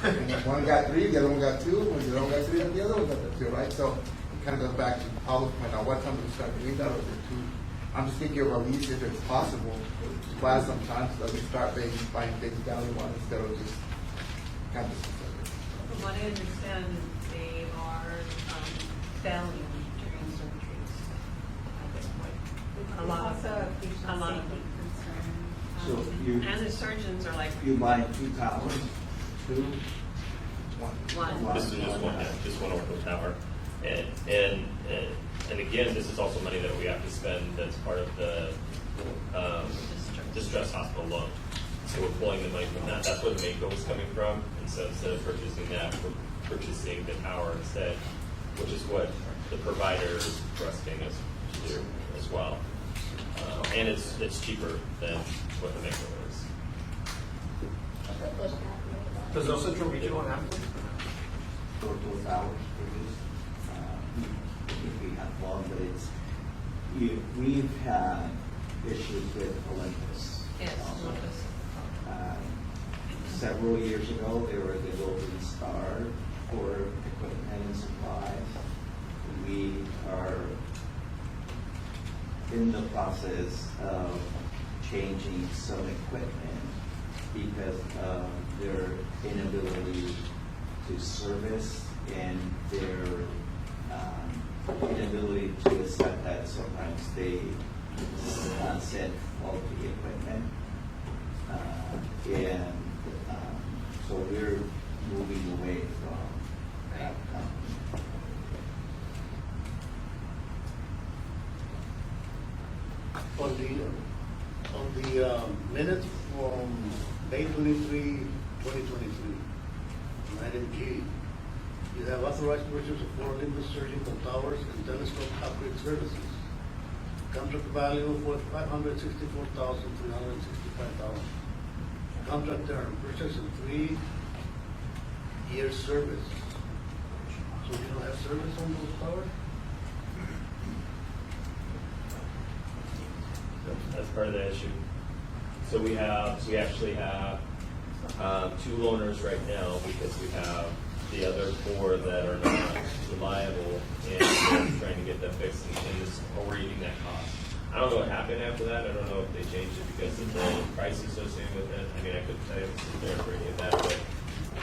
And if one got 3, the other one got 2, when the other one got 3, the other one got the 2, right? So it kind of goes back to Paulo's point, now what time do we start doing that, or is it too? I'm just thinking of a lease, if it's possible, to buy sometimes, so we start buying things value-wise instead of just kind of. From what I understand, they are failing during surgeries at this point. A lot of Also them. a patient A lot of safety them. concern. So you, And the surgeons are like, you buy 2 towers, 2? one. This is just one ortho tower. And again, this is also money that we have to spend that's part of the distress hospital loan. So we're pulling the money from that. That's where the Mako was coming from. And so instead of purchasing that, we're purchasing the tower instead, which is what the provider is requesting us to do as well. And it's cheaper than what the Mako is. Does El Centro Regional have one? Those towers produced. I think we have one, but we've had issues with Olympus. Yes, also. Olympus. Several years ago, they were the golden star for equipment and supplies. We are in the process of changing some equipment because of their inability to service and their inability to accept that sometimes they send faulty equipment. And so we're moving away from that company. On the minutes from May 23, 2023, item G, you have authorized purchase of 4 Olympus surgical towers and telescope upgrade services. Contract value for $564,365. Contract term, purchase and 3-year service. So you don't have service on those towers? That's part of the issue. So we actually have 2 loaners right now because we have the other 4 that are not reliable and we're trying to get them fixed and just overeating that cost. I don't know what happened after that. I don't know if they changed it because of the price associated with it. I mean, I couldn't tell you if it's there for any of that,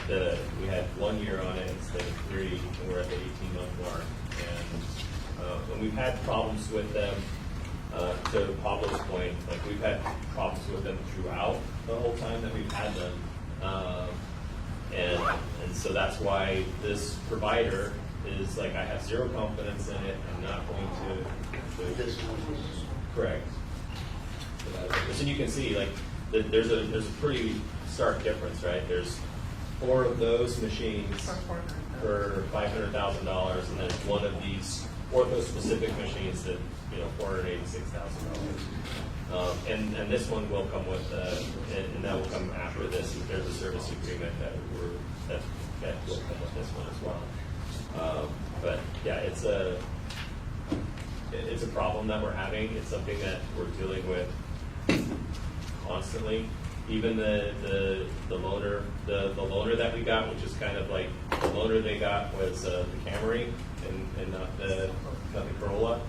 but we had 1 year on it instead of 3, and we're at the 18-month mark. And we've had problems with them. To Pablo's point, like we've had problems with them throughout the whole time that we've had them. And so that's why this provider is like, I have zero confidence in it, I'm not going to. Correct. So you can see, like, there's a pretty stark difference, right? There's 4 of those machines for $500,000, and then one of these ortho-specific machines that, $486,000. And this one will come with, and that will come after this. There's a service agreement that will come with this one as well. But yeah, it's a problem that we're having. It's something that we're dealing with constantly. Even the loaner that we got, which is kind of like the loaner they got was the Camry and not the Corolla,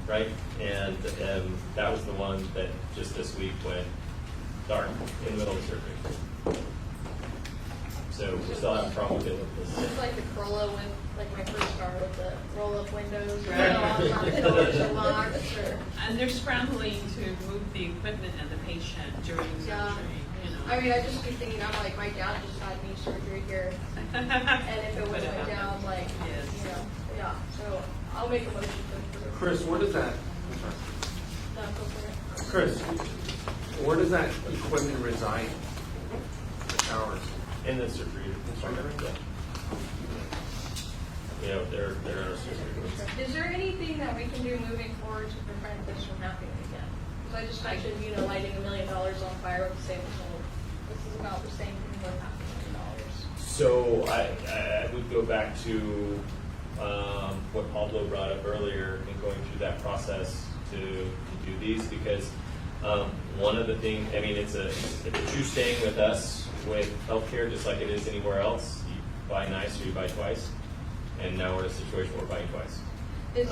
right? And that was the one that just this week went dark in the middle of surgery. So we still have a problem with it. It's like the Corolla with, like my first car with the roll-up windows, or Right. doors are locked, or. And they're scrambling to move the equipment and the patient during Yeah. surgery, I mean, I just be thinking, I'm like, my dad just had knee surgery here, and if it would went down, like, yeah, so I'll make a motion to approve. Chris, where does that, No, go for it. Chris, where does that equipment reside? The towers? In the surgery department. They're in our surgery rooms. Is there anything that we can do moving forward to prevent this from happening again? Because I just mentioned, lighting $1 million on fire with the same result. This is about the same thing with $500 million. So I would go back to what Pablo brought up earlier in going through that process to do these, because one of the things, if you're staying with us with healthcare just like it is anywhere else, you buy nice or you buy twice, and now we're in a situation where we're buying twice. And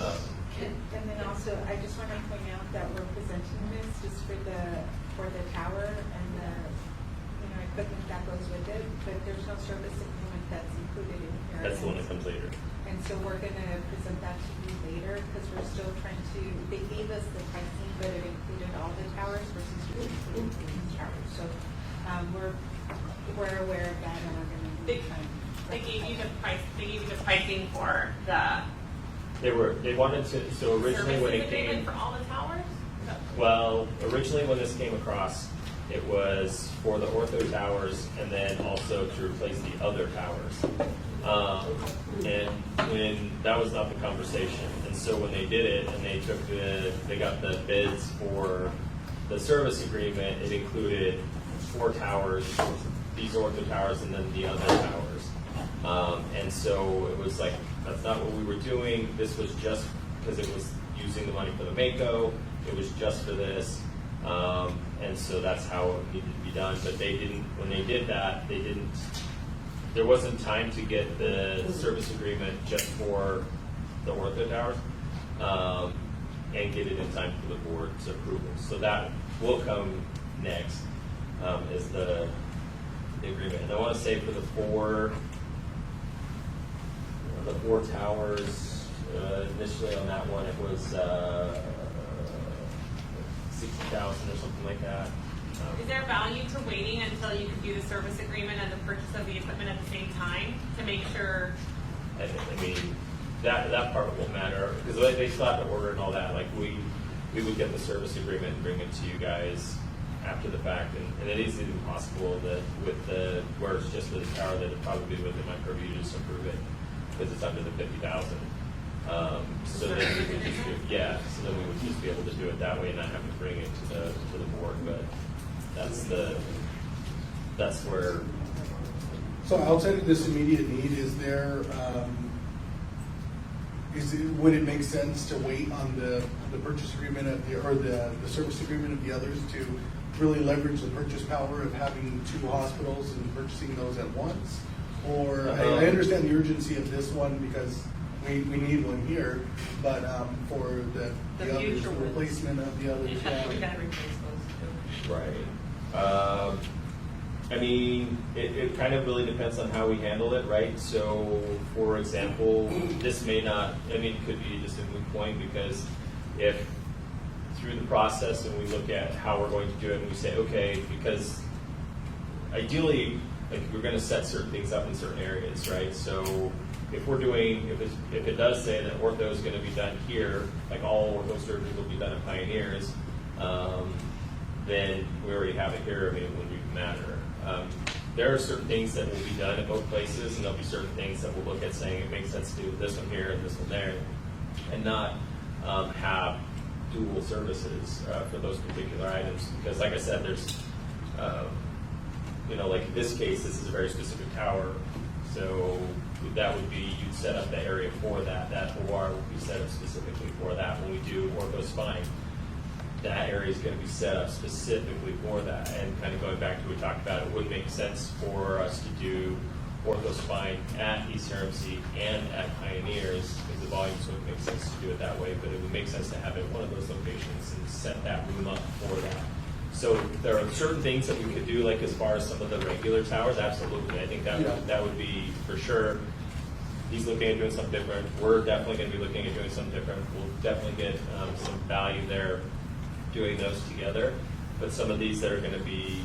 then also, I just want to point out that we're presenting this just for the tower and the, equipment that goes with it, but there's no service agreement that's included in here. That's the one that comes later. And so we're going to present that to you later, because we're still trying to, they gave us the pricing, but it included all the towers versus just including these towers. So we're aware of that, and we're going to try. They gave you the price. They gave you the pricing for the They wanted to. So originally when services it came, agreement for all the towers. well, originally when this came across, it was for the ortho towers and then also to replace the other towers. And when that was not the conversation, and so when they did it and they got the bids for the service agreement, it included 4 towers, these ortho towers, and then the other towers. And so it was like, that's not what we were doing. This was just because it was using the money for the Mako. It was just for this. And so that's how it needed to be done. But they didn't, when they did that, there wasn't time to get the service agreement just for the ortho towers and get it in time for the board's approval. So that will come next, is the agreement. And I want to say for the 4 towers, initially on that one, it was 60,000 or something like that. Is there value to waiting until you can do the service agreement and the purchase of the equipment at the same time to make sure? That part won't matter, because they still have to order and all that. Like we would get the service agreement and bring it to you guys after the fact, and it is even possible that with where it's just for the tower, that it'd probably be within my purview to just approve it because it's under the 50,000. So then we would just so then we would just be able to do it that way and not have to bring it to the board. But that's where. So outside of this immediate need, would it make sense to wait on the purchase agreement or the service agreement of the others to really leverage the purchase power of having 2 hospitals and purchasing those at once? Or I understand the urgency of this one because we need one here, but for the others, the replacement of the others. We gotta replace those too. Right. It kind of really depends on how we handle it, right? So, for example, this may not, it could be just a moot point, because if through the process and we look at how we're going to do it and we say, okay, because ideally like, we're gonna set certain things up in certain areas, right? So if we're doing, if it does say that ortho is gonna be done here, like all ortho surgeries will be done at Pioneers, then we already have it here, I mean, it wouldn't even matter. There are certain things that will be done at both places, and there'll be certain things that we'll look at saying it makes sense to do this one here and this one there, and not have dual services for those particular items. Because like I said, there's, like in this case, this is a very specific tower, so that would be, you'd set up the area for that. That OR would be set up specifically for that. When we do ortho spine, that area is going to be set up specifically for that. And kind of going back to what we talked about, it wouldn't make sense for us to do ortho spine at ECRMC and at Pioneers because the volumes wouldn't make sense to do it that way, but it would make sense to have it at one of those locations and set that room up for that. So there are certain things that we could do, like as far as some of the regular towers, absolutely. I think that would be for sure. He's looking at doing something different. We're definitely going to be looking at doing something different. We'll definitely get some value there doing those together. But some of these that are going to be,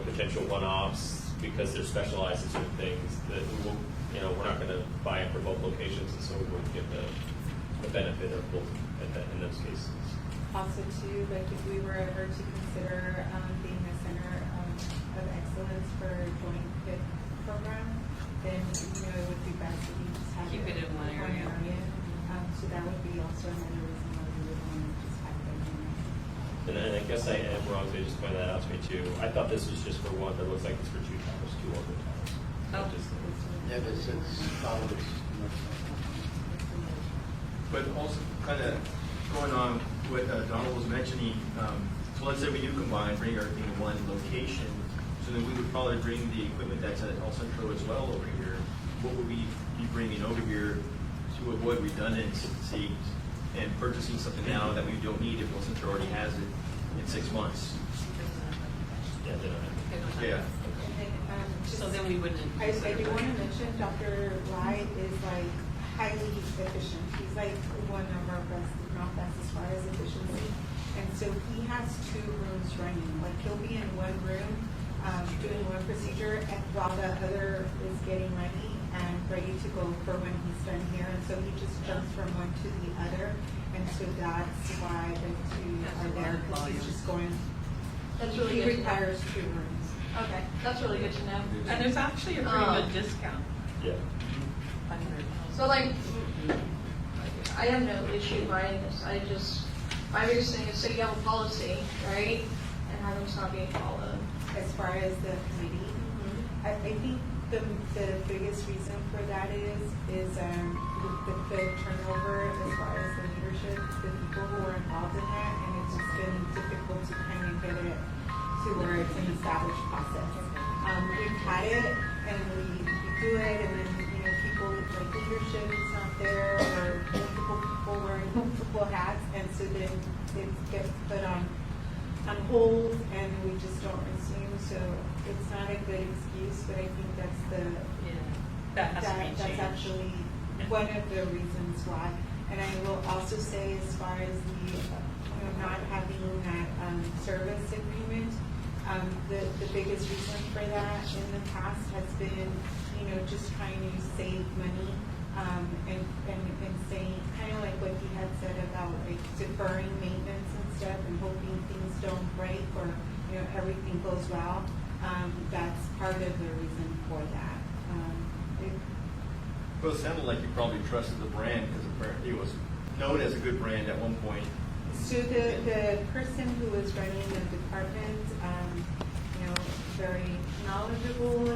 potential one-offs because they're specialized in certain things that we will, we're not going to buy it for both locations, and so we wouldn't get the benefit of both in those cases. Also too, like if we were ever to consider being a center of excellence for joint hip program, then it would be best if we just have Keep it in one area. So that would be also another reason why we would want to just have them in there. And I guess I am wrong, they just pointed that out to me too. I thought this was just for one, but it looks like it's for two towers, two ortho towers. Oh. Yeah, but it's followed. But also, kind of going on what Donald was mentioning, so let's say we do combine, bring everything to one location, so then we would probably bring the equipment that's at El Centro as well over here. What would we be bringing over here to avoid redundancy and purchasing something now that we don't need if El Centro already has it in 6 months? Yeah, they don't have it. Yeah. So then we wouldn't. I do want to mention Dr. Lai is like highly efficient. He's like one of our best, if not best, as far as efficiency. And so he has 2 rooms running. Like he'll be in one room doing one procedure while the other is getting ready and ready to go for when he's done here. And so he just jumps from one to the other. And so that's why the 2 are there, because he's just going. That's really He good. requires 2 rooms. Okay, that's really good to know. And there's actually a pretty good discount. Yeah. So like, I have no issue buying this. My biggest thing is say you have a policy, right? And how it's not being followed. As far as the committee, I think the biggest reason for that is the turnover as far as the leadership, the people who are involved in that, and it's just been difficult to kind of get it to where it's an established process. We've had it, and we do it, and then people like leadership is not there, or multiple people wearing multiple hats, and so then it gets put on hold, and we just don't resume. So it's not a good excuse, but I think that's that's actually one of the reasons why. And I will also say, as far as the not having that service agreement, the biggest reason for that in the past has been, just trying to save money and saying, kind of like what he had said about like deferring maintenance and stuff and hoping things don't break or everything goes well. That's part of the reason for that. Well, it sounded like you probably trusted the brand because apparently it was known as a good brand at one point. So the person who was running the department, very knowledgeable,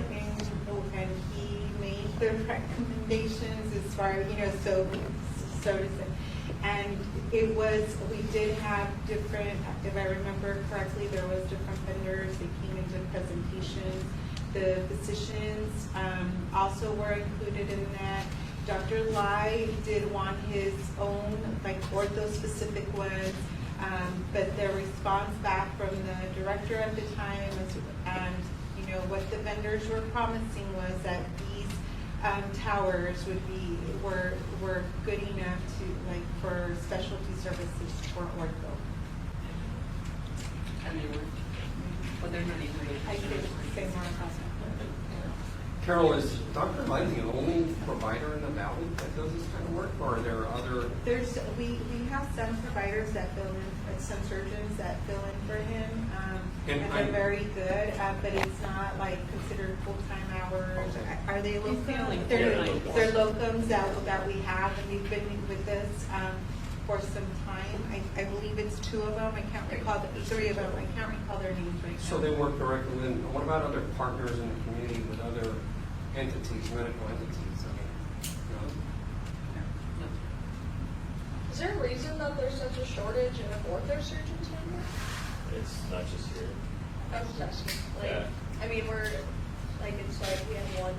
and he made the recommendations as far, so to say. And it was, we did have different, if I remember correctly, there was different vendors that came into presentations. The physicians also were included in that. Dr. Lai did want his own, like ortho-specific ones, but the response back from the director at the time was, and what the vendors were promising was that these towers were good enough to for specialty services for ortho. And they were, well, they're not even. I could say more about that. Carol, is Dr. Light the only provider in the valley that does this kind of work, or are there other? We have some providers that fill in, some surgeons that fill in for him, And and I- they're very good, but it's not like considered full-time hours. Okay. Are they feeling locums? full-time. They're locums that we have, and they've been with us for some time. I believe it's 2 of them, I can't recall, 3 of them, I can't recall their names right now. So they work directly with, what about other partners in the community with other entities, medical entities? I mean, you know, Is there a reason that there's such a shortage in ortho surgeons here? It's not just here. I was asking, like, Yeah. I mean, it's like we have one.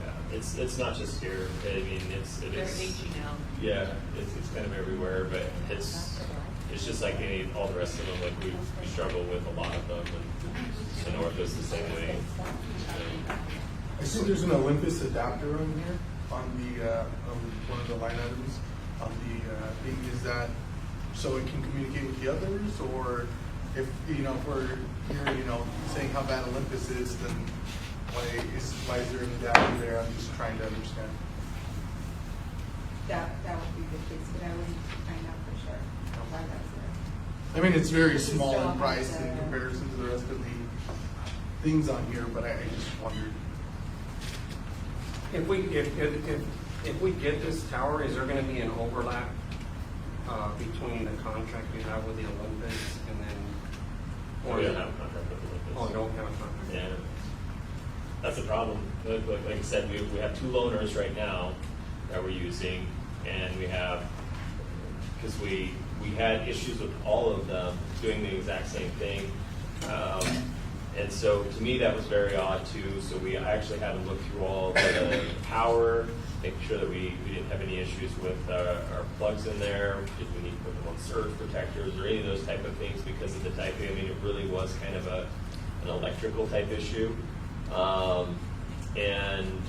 Yeah, it's not just here. I mean, it They're is. aging out. Yeah, it's kind of everywhere, but it's just like all the rest of them. Like we struggle with a lot of them, and Ortho's the same way. I see there's an Olympus adapter on here, on the, one of the line items, on the thing. Is that so it can communicate with the others, or if, if we're here, saying how bad Olympus is, then why is there an adapter there? I'm just trying to understand. That would be the case, but I wouldn't find out for sure why that's there. I mean, it's very This is small still in on price the- in comparison to the rest of the things on here, but I just wondered. If we get this tower, is there going to be an overlap between the contract we have with the Olympics and then? We don't have a contract with Olympus. Oh, you don't have a contract? Yeah, that's the problem. Like I said, we have 2 loaners right now that we're using, and we have, because we had issues with all of them doing the exact same thing. And so to me, that was very odd too. So I actually had to look through all the power, making sure that we didn't have any issues with our plugs in there. Did we need to put them on surge protectors or any of those type of things because of the typing? I mean, it really was kind of an electrical type issue. And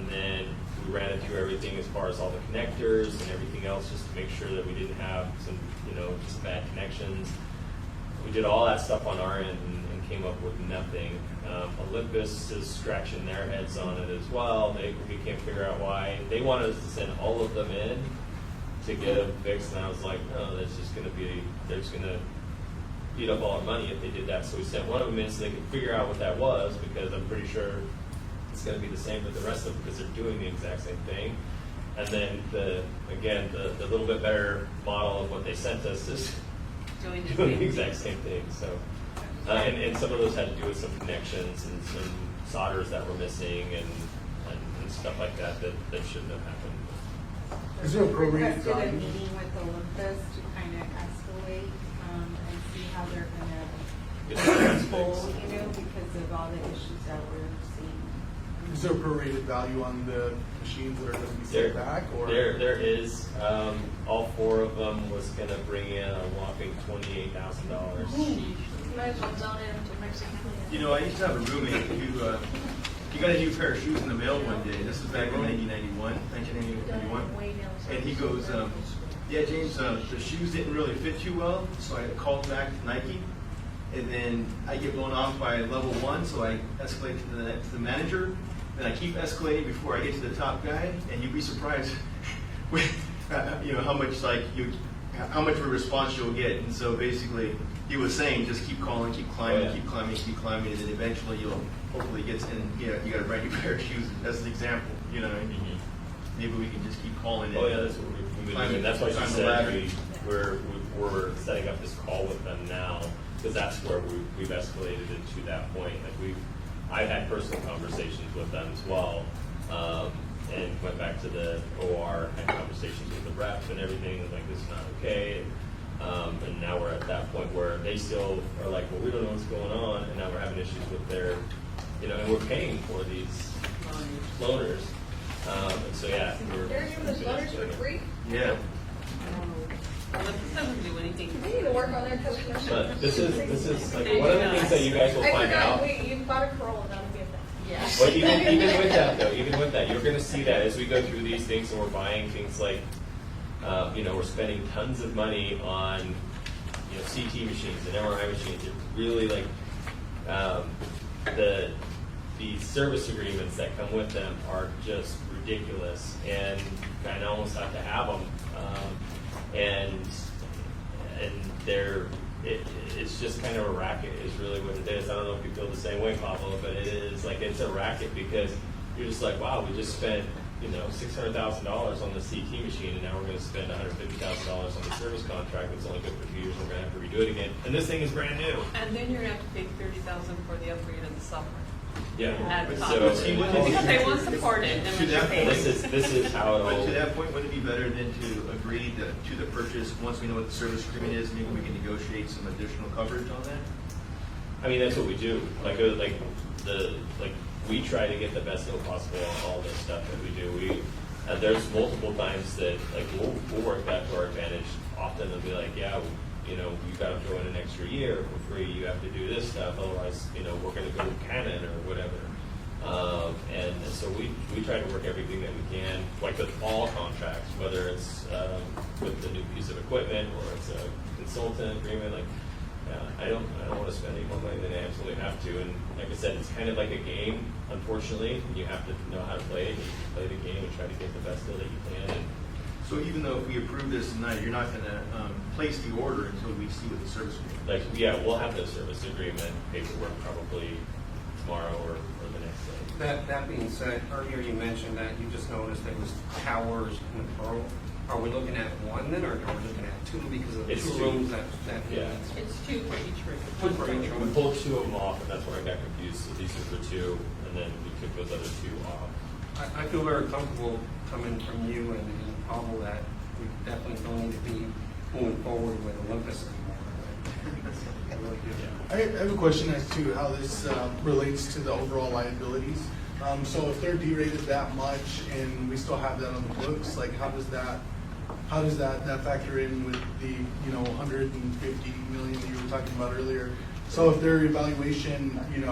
then we ran it through everything as far as all the connectors and everything else, just to make sure that we didn't have some, just bad connections. We did all that stuff on our end and came up with nothing. Olympus is scratching their heads on it as well. We can't figure out why. They wanted us to send all of them in to get them fixed, and I was like, no, that's just going to be, they're just going to eat up all our money if they did that. So we sent one of them in so they could figure out what that was, because I'm pretty sure it's going to be the same with the rest of them because they're doing the exact same thing. And then the little bit better model of what they sent us is doing the exact same thing. So, and some of those had to do with some connections and some solders that were missing and stuff like that shouldn't have happened. Is there a prorated Requested a value? meeting with Olympus to kind of escalate and see how they're Get the going rest to pull, fixed. because of all the issues that we're seeing. Is there a prorated value on the machines that are going to be There, sent back? Or there is. All 4 of them was going to bring in a whopping $28,000. Might as well zone it into Mexican. I used to have a roommate who, he got a new pair of shoes in the mail one day. This was back in 1991. And he goes, yeah, James, the shoes didn't really fit you well, so I called back to Nike. And then I get blown off by level 1, so I escalate to the manager. Then I keep escalating before I get to the top guy, and you'd be surprised with, how much of a response you'll get. And so basically, he was saying, just keep calling, keep climbing, keep climbing, and then eventually you'll hopefully get in. You got a brand new pair of shoes. That's an example. Maybe we can just keep calling it. Oh yeah, that's what we've been doing. That's why she said we're setting up this call with them now, because that's where we've escalated it to that point. Like I've had personal conversations with them as well, and went back to the OR, had conversations with the rep and everything, and like, this is not okay. And now we're at that point where they still are like, well, we don't know what's going on, and now we're having issues with their, and we're paying for these loaners. And so yeah, They're giving us letters for free? Yeah. Olympus doesn't do anything. They need to work on their customer service. But this is like one of the things that you guys will find out. You've got a Corolla, that'll be a thing. Yeah. But even with that though, you're going to see that as we go through these things and we're buying things like, we're spending tons of money on, CT machines and MRI machines. It's really like the service agreements that come with them are just ridiculous, and you kind of almost have to have them. And it's just kind of a racket is really what it is. I don't know if you feel the same way, Pablo, but it is like, it's a racket because you're just like, wow, we just spent, $600,000 on the CT machine, and now we're going to spend $150,000 on the service contract that's only good for 2 years, and we're going to have to redo it again. And this thing is brand new. And then you're gonna have to pay $30,000 for the upgrade of the software. Yeah. At the top. So, Because they won't support it, and To then you that pay. point- this is how it But all. to that point, wouldn't it be better than to agree to the purchase, once we know what the service agreement is, maybe we can negotiate some additional coverage on that? I mean, that's what we do. We try to get the best deal possible on all the stuff that we do. There's multiple times that we'll work that to our advantage. Often they'll be like, yeah, you've got to throw in an extra year for free. You have to do this stuff, otherwise, we're going to go Canon or whatever. And so we try to work everything that we can, like with all contracts, whether it's with the new piece of equipment or it's a consultant agreement. I don't want to spend any more money than I absolutely have to. And like I said, it's kind of like a game, unfortunately. You have to know how to play it. You play the game and try to get the best deal that you can. And So even though if we approve this tonight, you're not gonna place the order until we see what the service agreement. we'll have the service agreement paperwork probably tomorrow or the next day. That being said, earlier you mentioned that you just noticed there was towers in the borough. Are we looking at one then, or are we looking at two because of the It's two two. rooms that? Yeah. It's 2 for each room. Two for each We room. pulled 2 of them off, and that's where I got confused. So these are for 2, and then we took those other 2 off. I feel very comfortable coming from you and Pablo that we definitely don't need to be moving forward with Olympus anymore. Right? I really do. I have a question as to how this relates to the overall liabilities. So if they're derated that much and we still have that on the books, like how does that factor in with the 150 million that you were talking about earlier? So if their evaluation it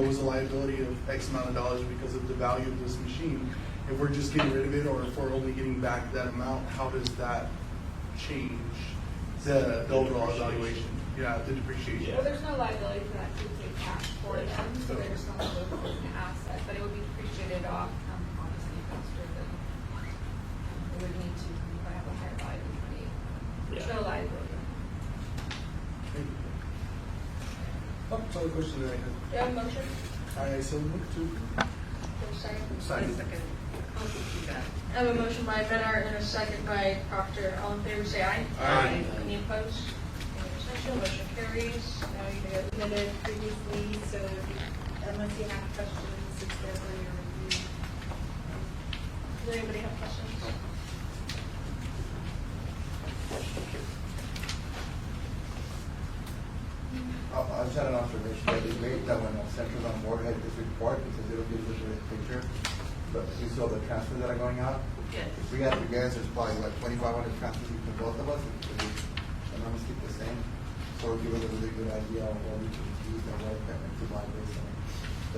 was a liability of X amount of dollars because of the value of this machine, if we're just getting rid of it or if we're only getting back that amount, how does that change the overall evaluation? Yeah, the depreciation. Well, there's no liability for that to pay cash for them, so they're just going to look as an asset, but it would be depreciated off, obviously faster than, it would need to have a higher value than 20. There's no liability. Oh, that's all the question that I had. Do you have a motion? I so moved to. Second. I have a motion by Menard and a second by Proctor. All in favor, say aye. Aye. Any opposed? Any abstention? Motion carries. Now you can go. Submitted previously, so unless you have questions, it's there for your review. Does anybody have questions? I just had an observation that it's great that when Center's on board had this report, because it'll give us a picture, but you saw the transfers that are going out. Yes. If we had to guess, there's probably like 2,500 transfers between both of us, if the numbers keep the same. So it'll give us a really good idea of what we can use and what to buy based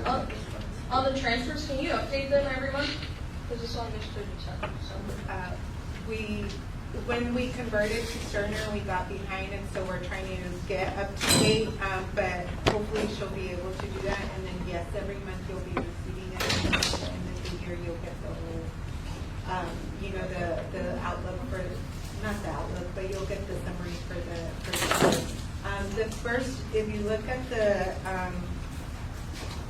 on. On the transfers, can you update them every month? Because this one just did so. When we converted to Cerner, we got behind, and so we're trying to get up to date, but hopefully she'll be able to do that. And then, yes, every month you'll be receiving it, and at the end of the year, you'll get the whole, the outlook for, not the outlook, but you'll get the summary for the year. The first, if you look at the,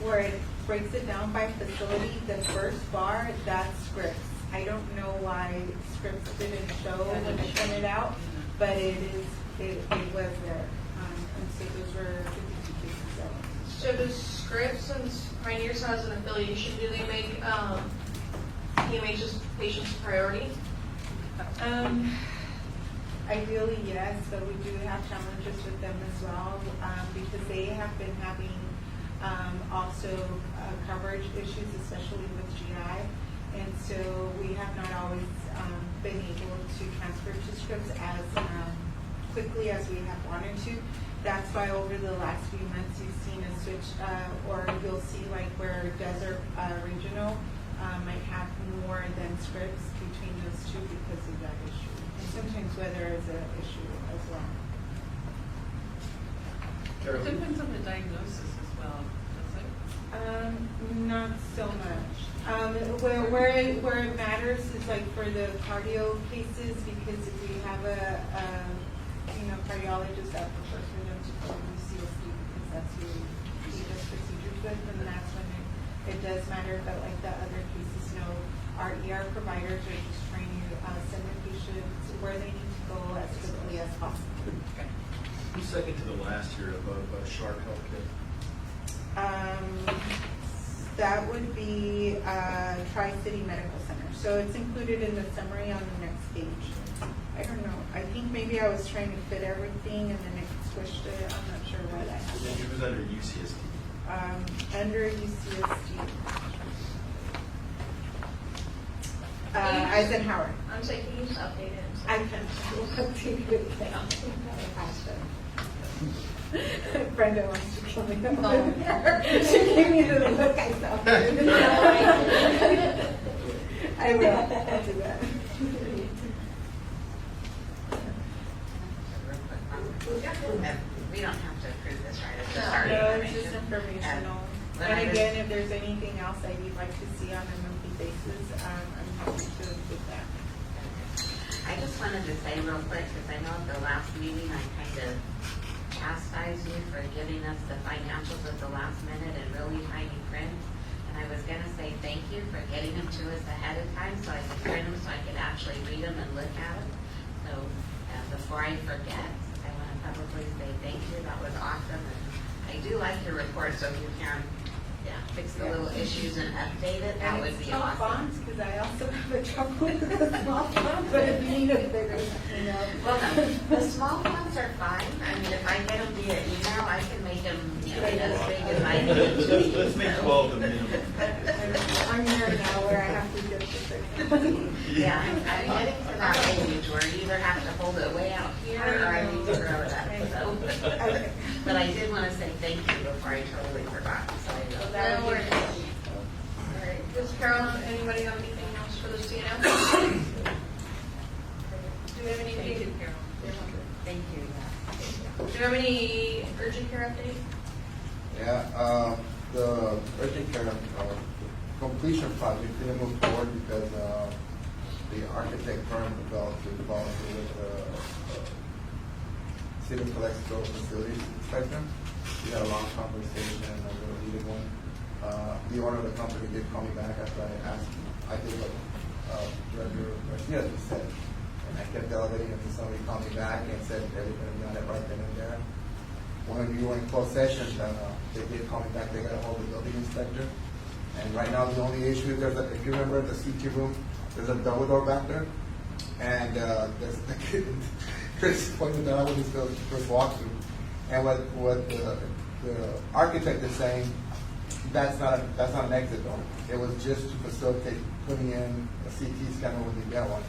where it breaks it down by facility, the first bar, that's scripts. I don't know why scripts didn't show when I printed it out, but it was there. And so those were 52 cases. So does Scripps, since Pioneers has an affiliation, do they make PMH's patients a priority? Ideally, yes, but we do have challenges with them as well, because they have been having also coverage issues, especially with GI. And so we have not always been able to transfer to scripts as quickly as we have wanted to. That's why over the last few months you've seen a switch, or you'll see like where Desert Regional might have more than scripts between those two because of that issue. And sometimes weather is an issue as well. It depends on the diagnosis as well, does it? Not so much. Where it matters is like for the cardio cases, because if we have a cardiologist that prefers for them to go to CSD, because that's who he does procedures with, and that's when it does matter. But like the other cases, no, our ER providers are just trying to send the patients where they need to go as quickly as possible. Who's second to the last here above Sharp Healthcare? That would be Tri-City Medical Center. So it's included in the summary on the next page. I don't know. I think maybe I was trying to fit everything and then it switched it. I'm not sure why that happened. It was under UCSD. Under UCSD. Eisenhower. I'm saying, can you just update it? I can update it. Brenda wants to kill me. She gave me the look I saw. I will. I'll do that. We don't have to approve this, right? It's just No, our it's just information. informational. When And I was- again, if there's anything else that you'd like to see on a monthly basis, I'm happy to include that. I just wanted to say real quick, because I know at the last meeting, I kind of chastised you for giving us the financials at the last minute in really tiny print. And I was gonna say thank you for getting them to us ahead of time, so I could print them, so I could actually read them and look at them. So, before I forget, I wanna publicly say thank you, that was awesome. And I do like your report, so if you can, fix the little issues and update it, that would be awesome. Fonts, because I also have a trouble with the small font, but if you need a bigger, Well, no, the small ones are fine. I mean, if I get them via email, I can make them, as big as I need to. Let's make 12 the minimum. I'm there now where I have to get the big. Yeah, I'm getting to that age where you either have to hold it way out here or I need to grow it up. So. But I did want to say thank you before I totally forgot. So I will. No worries. All right, Ms. Carol, anybody have anything else for the CNF? Do we have anything? Thank you. Do you have any urgent care updates? Yeah, the urgent care completion project didn't move forward because the architect firm developed a policy with City of Calexico Facilities Inspector. We had a long conversation and a really heated one. The owner of the company did call me back after I asked him. I did what Director Garcia just said. And I kept elevating until somebody called me back and said they're going to be on it right then and there. When we were in closed session, they did call me back. They got a hold of the building inspector. And right now, the only issue is if you remember the CT room, there's a double door back there. And there's Chris pointed that out when he first walked through. And what the architect is saying, that's not an exit door. It was just to facilitate putting in a CT scanner when you get one.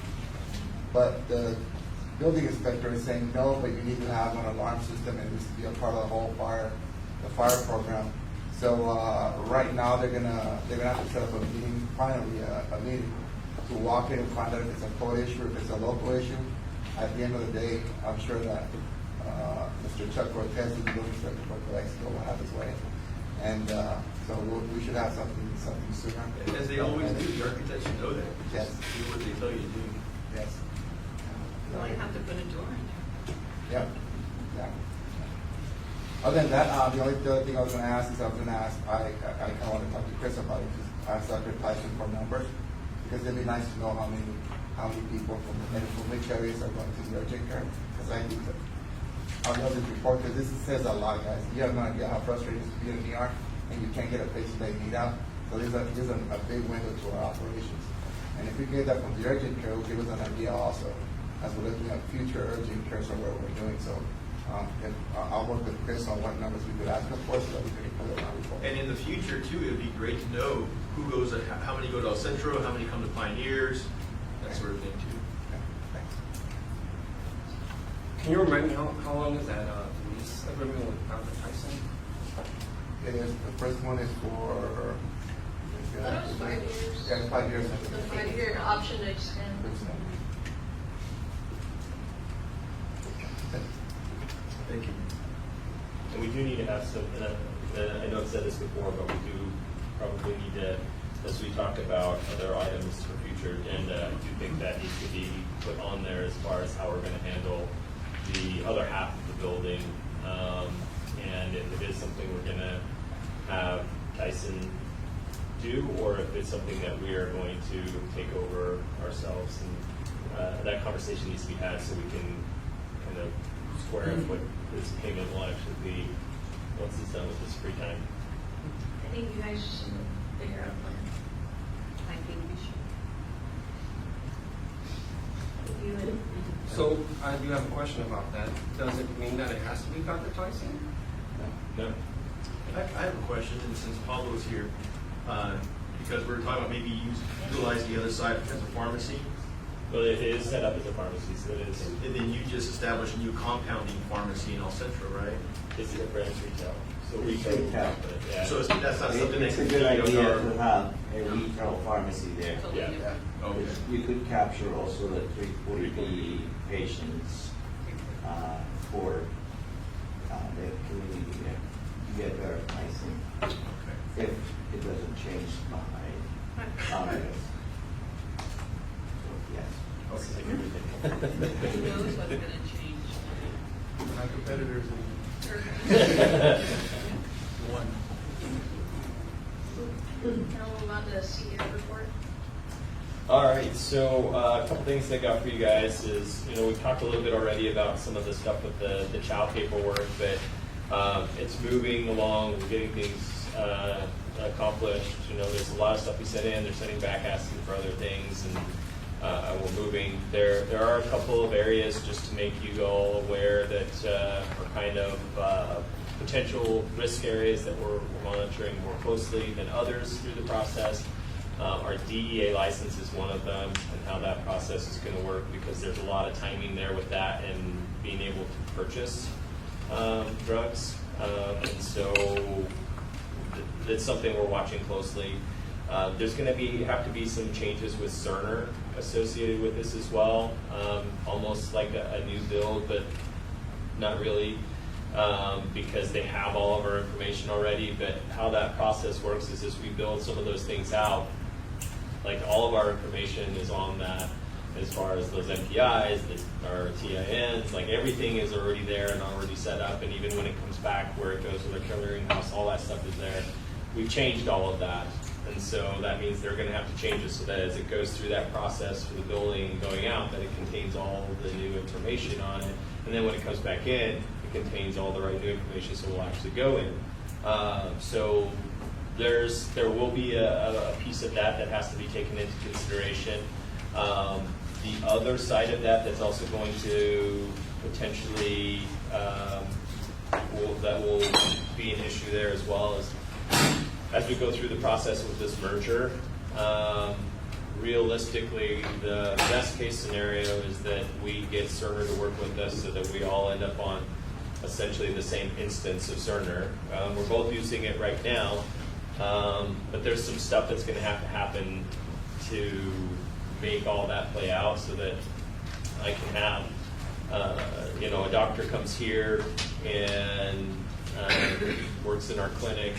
But the building inspector is saying no, but you need to have an alarm system and this to be a part of the whole fire program. So right now they're gonna have to set up a meeting, finally a meeting to walk in and find out if it's a code issue, if it's a local issue. At the end of the day, I'm sure that Mr. Chuck Cortez, the building inspector for Calexico, will have his way. And so we should have something sooner. As they always do, the architects should know that. Yes. Do what they tell you to do. Yes. You only have to put a door in there. Yeah. Yeah. Other than that, the other thing I was going to ask is I kind of want to talk to Chris about it. Ask Dr. Tyson for numbers because it'd be nice to know how many people from which areas are going to the urgent care. Because I think that I love this report because this says a lot, guys. You have no idea how frustrating it is to be in an ER and you can't get a patient that you need out. So there's a big window to our operations. And if we get that from the urgent care, it will give us an idea also as we're looking at future urgent cares or what we're doing. So I'll work with Chris on what numbers we could ask him for so that we can include it in our report. And in the future too, it'd be great to know who goes, how many go to El Centro, how many come to Pioneers, that sort of thing too. Can you remind me how long is that lease agreement with Dr. Tyson? It is, the first one is for... That was 5 years. Yeah, it's 5 years. The 5-year option to extend. Thank you. And we do do need to have some, and I know I've said this before, but we do probably need to, as we talk about other items for future agenda, I do think that needs to be put on there as far as how we're gonna handle the other half of the building. And if it is something we're gonna have Tyson do, or if it's something that we are going to take over ourselves. And that conversation needs to be had so we can kind of square up what this payment will actually be once it's done with this free time. I think you guys should figure out a plan. I think we should. You would. So I do have a question about that. Does it mean that it has to be Dr. Tyson? No? I have a question, and since Pablo's here, because we're talking about maybe utilize the other side as a pharmacy, Well, it is set up as a pharmacy, so it is. and then you just establish a new compounding pharmacy in El Centro, right? It's a branch retail. So Retail. Yeah. So that's not something that It's a can good be idea under to have a retail pharmacy there. Yeah. Okay. You could capture also the 340B patients for the community there. You get better pricing Okay. if it doesn't change by Congress. So, yes. Who knows what's gonna change? My competitors. One. Now we'll move on to CEO report. All right, so a couple things I got for you guys is, we've talked a little bit already about some of the stuff with the child paperwork, but it's moving along, we're getting things accomplished. There's a lot of stuff we sent in, they're sending back asking for other things, and we're moving. There are a couple of areas, just to make you all aware, that are kind of potential risk areas that we're monitoring more closely than others through the process. Our DEA license is one of them, and how that process is going to work, because there's a lot of timing there with that and being able to purchase drugs. And so it's something we're watching closely. There's going to have to be some changes with Cerner associated with this as well, almost like a new build, but not really, because they have all of our information already. But how that process works is, as we build some of those things out, like all of our information is on that, as far as those MPIs, our TINs, like everything is already there and already set up. And even when it comes back, where it goes to the clearinghouse, all that stuff is there. We've changed all of that. And so that means they're going to have to change it so that as it goes through that process for the building going out, that it contains all the new information on it. And then when it comes back in, it contains all the right new information, so we'll actually go in. So there will be a piece of that has to be taken into consideration. The other side of that that's also going to potentially that will be an issue there as well, is as we go through the process with this merger, realistically, the best case scenario is that we get Cerner to work with us so that we all end up on essentially the same instance of Cerner. We're both using it right now, but there's some stuff that's going to have to happen to make all that play out, so that I can have, a doctor comes here and works in our clinic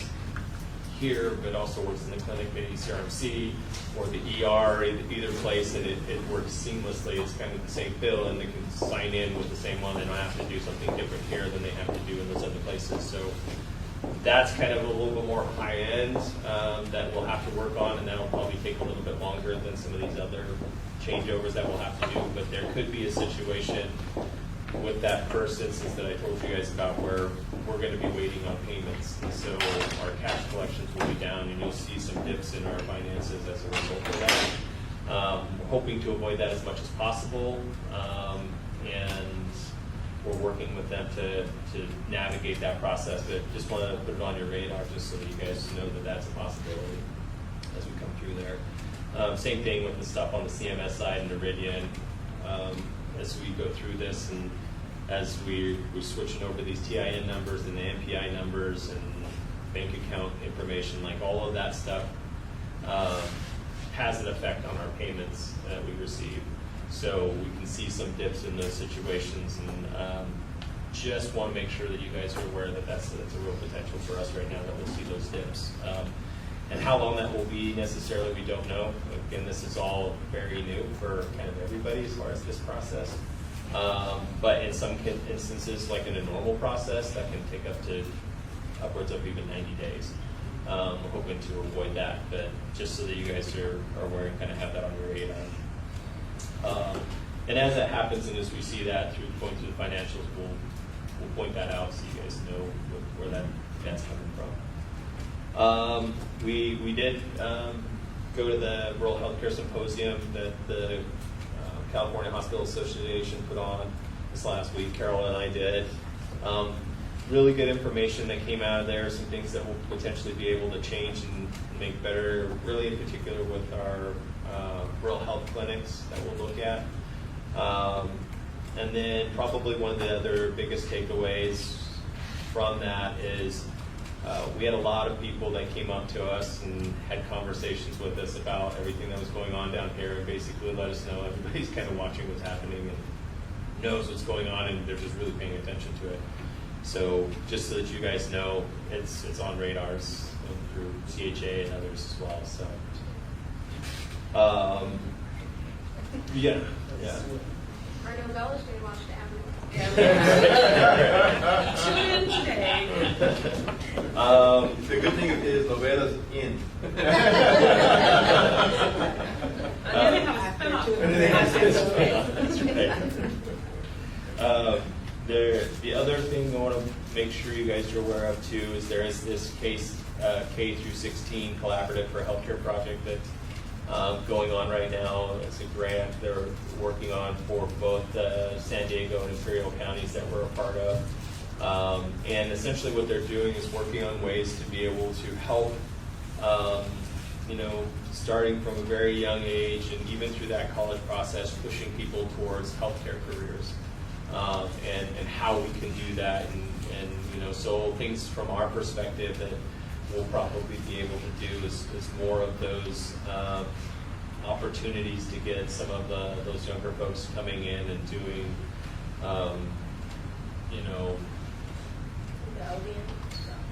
here, but also works in the clinic, maybe CRMC or the ER, either place, and it works seamlessly. It's kind of the same bill, and they can sign in with the same one. They don't have to do something different here than they have to do in those other places. So that's kind of a little bit more high end that we'll have to work on, and that'll probably take a little bit longer than some of these other changeovers that we'll have to do. But there could be a situation with that first instance that I told you guys about, where we're going to be waiting on payments, and so our cash collections will be down, and you'll see some dips in our finances as a result of that. We're hoping to avoid that as much as possible, and we're working with them to navigate that process. But just want to put it on your radar, just so that you guys know that that's a possibility as we come through there. Same thing with the stuff on the CMS side and Iridian. As we go through this, and as we're switching over these TIN numbers and the MPI numbers and bank account information, like all of that stuff has an effect on our payments that we receive. So we can see some dips in those situations, and just want to make sure that you guys are aware that that's a real potential for us right now, that we'll see those dips. And how long that will be necessarily, we don't know. Again, this is all very new for kind of everybody as far as this process. But in some instances, like in a normal process, that can take up to upwards of even 90 days. We're hoping to avoid that, but just so that you guys are aware and kind of have that on your radar. And as that happens, and as we see that going through the financials, we'll point that out so you guys know where that's coming from. We did go to the Rural Healthcare Symposium that the California Hospital Association put on this last week. Carol and I did. Really good information that came out of there, some things that we'll potentially be able to change and make better, really in particular with our rural health clinics that we'll look at. And then probably one of the other biggest takeaways from that is we had a lot of people that came up to us and had conversations with us about everything that was going on down here, and basically let us know everybody's kind of watching what's happening and knows what's going on, and they're just really paying attention to it. So just so that you guys know, it's on radars through CHA and others as well. So yeah. Our novellas being watched Tune in today. The good thing is novelas in. And then they have a spin-off. The other thing I want to make sure you guys are aware of too is there is this case K through 16 collaborative for healthcare project that's going on right now. It's a grant they're working on for both San Diego and Imperial counties that we're a part of. And essentially what they're doing is working on ways to be able to help, starting from a very young age and even through that college process, pushing people towards healthcare careers. And how we can do that, and so things from our perspective that we'll probably be able to do is more of those opportunities to get some of those younger folks coming in and doing, The LVN.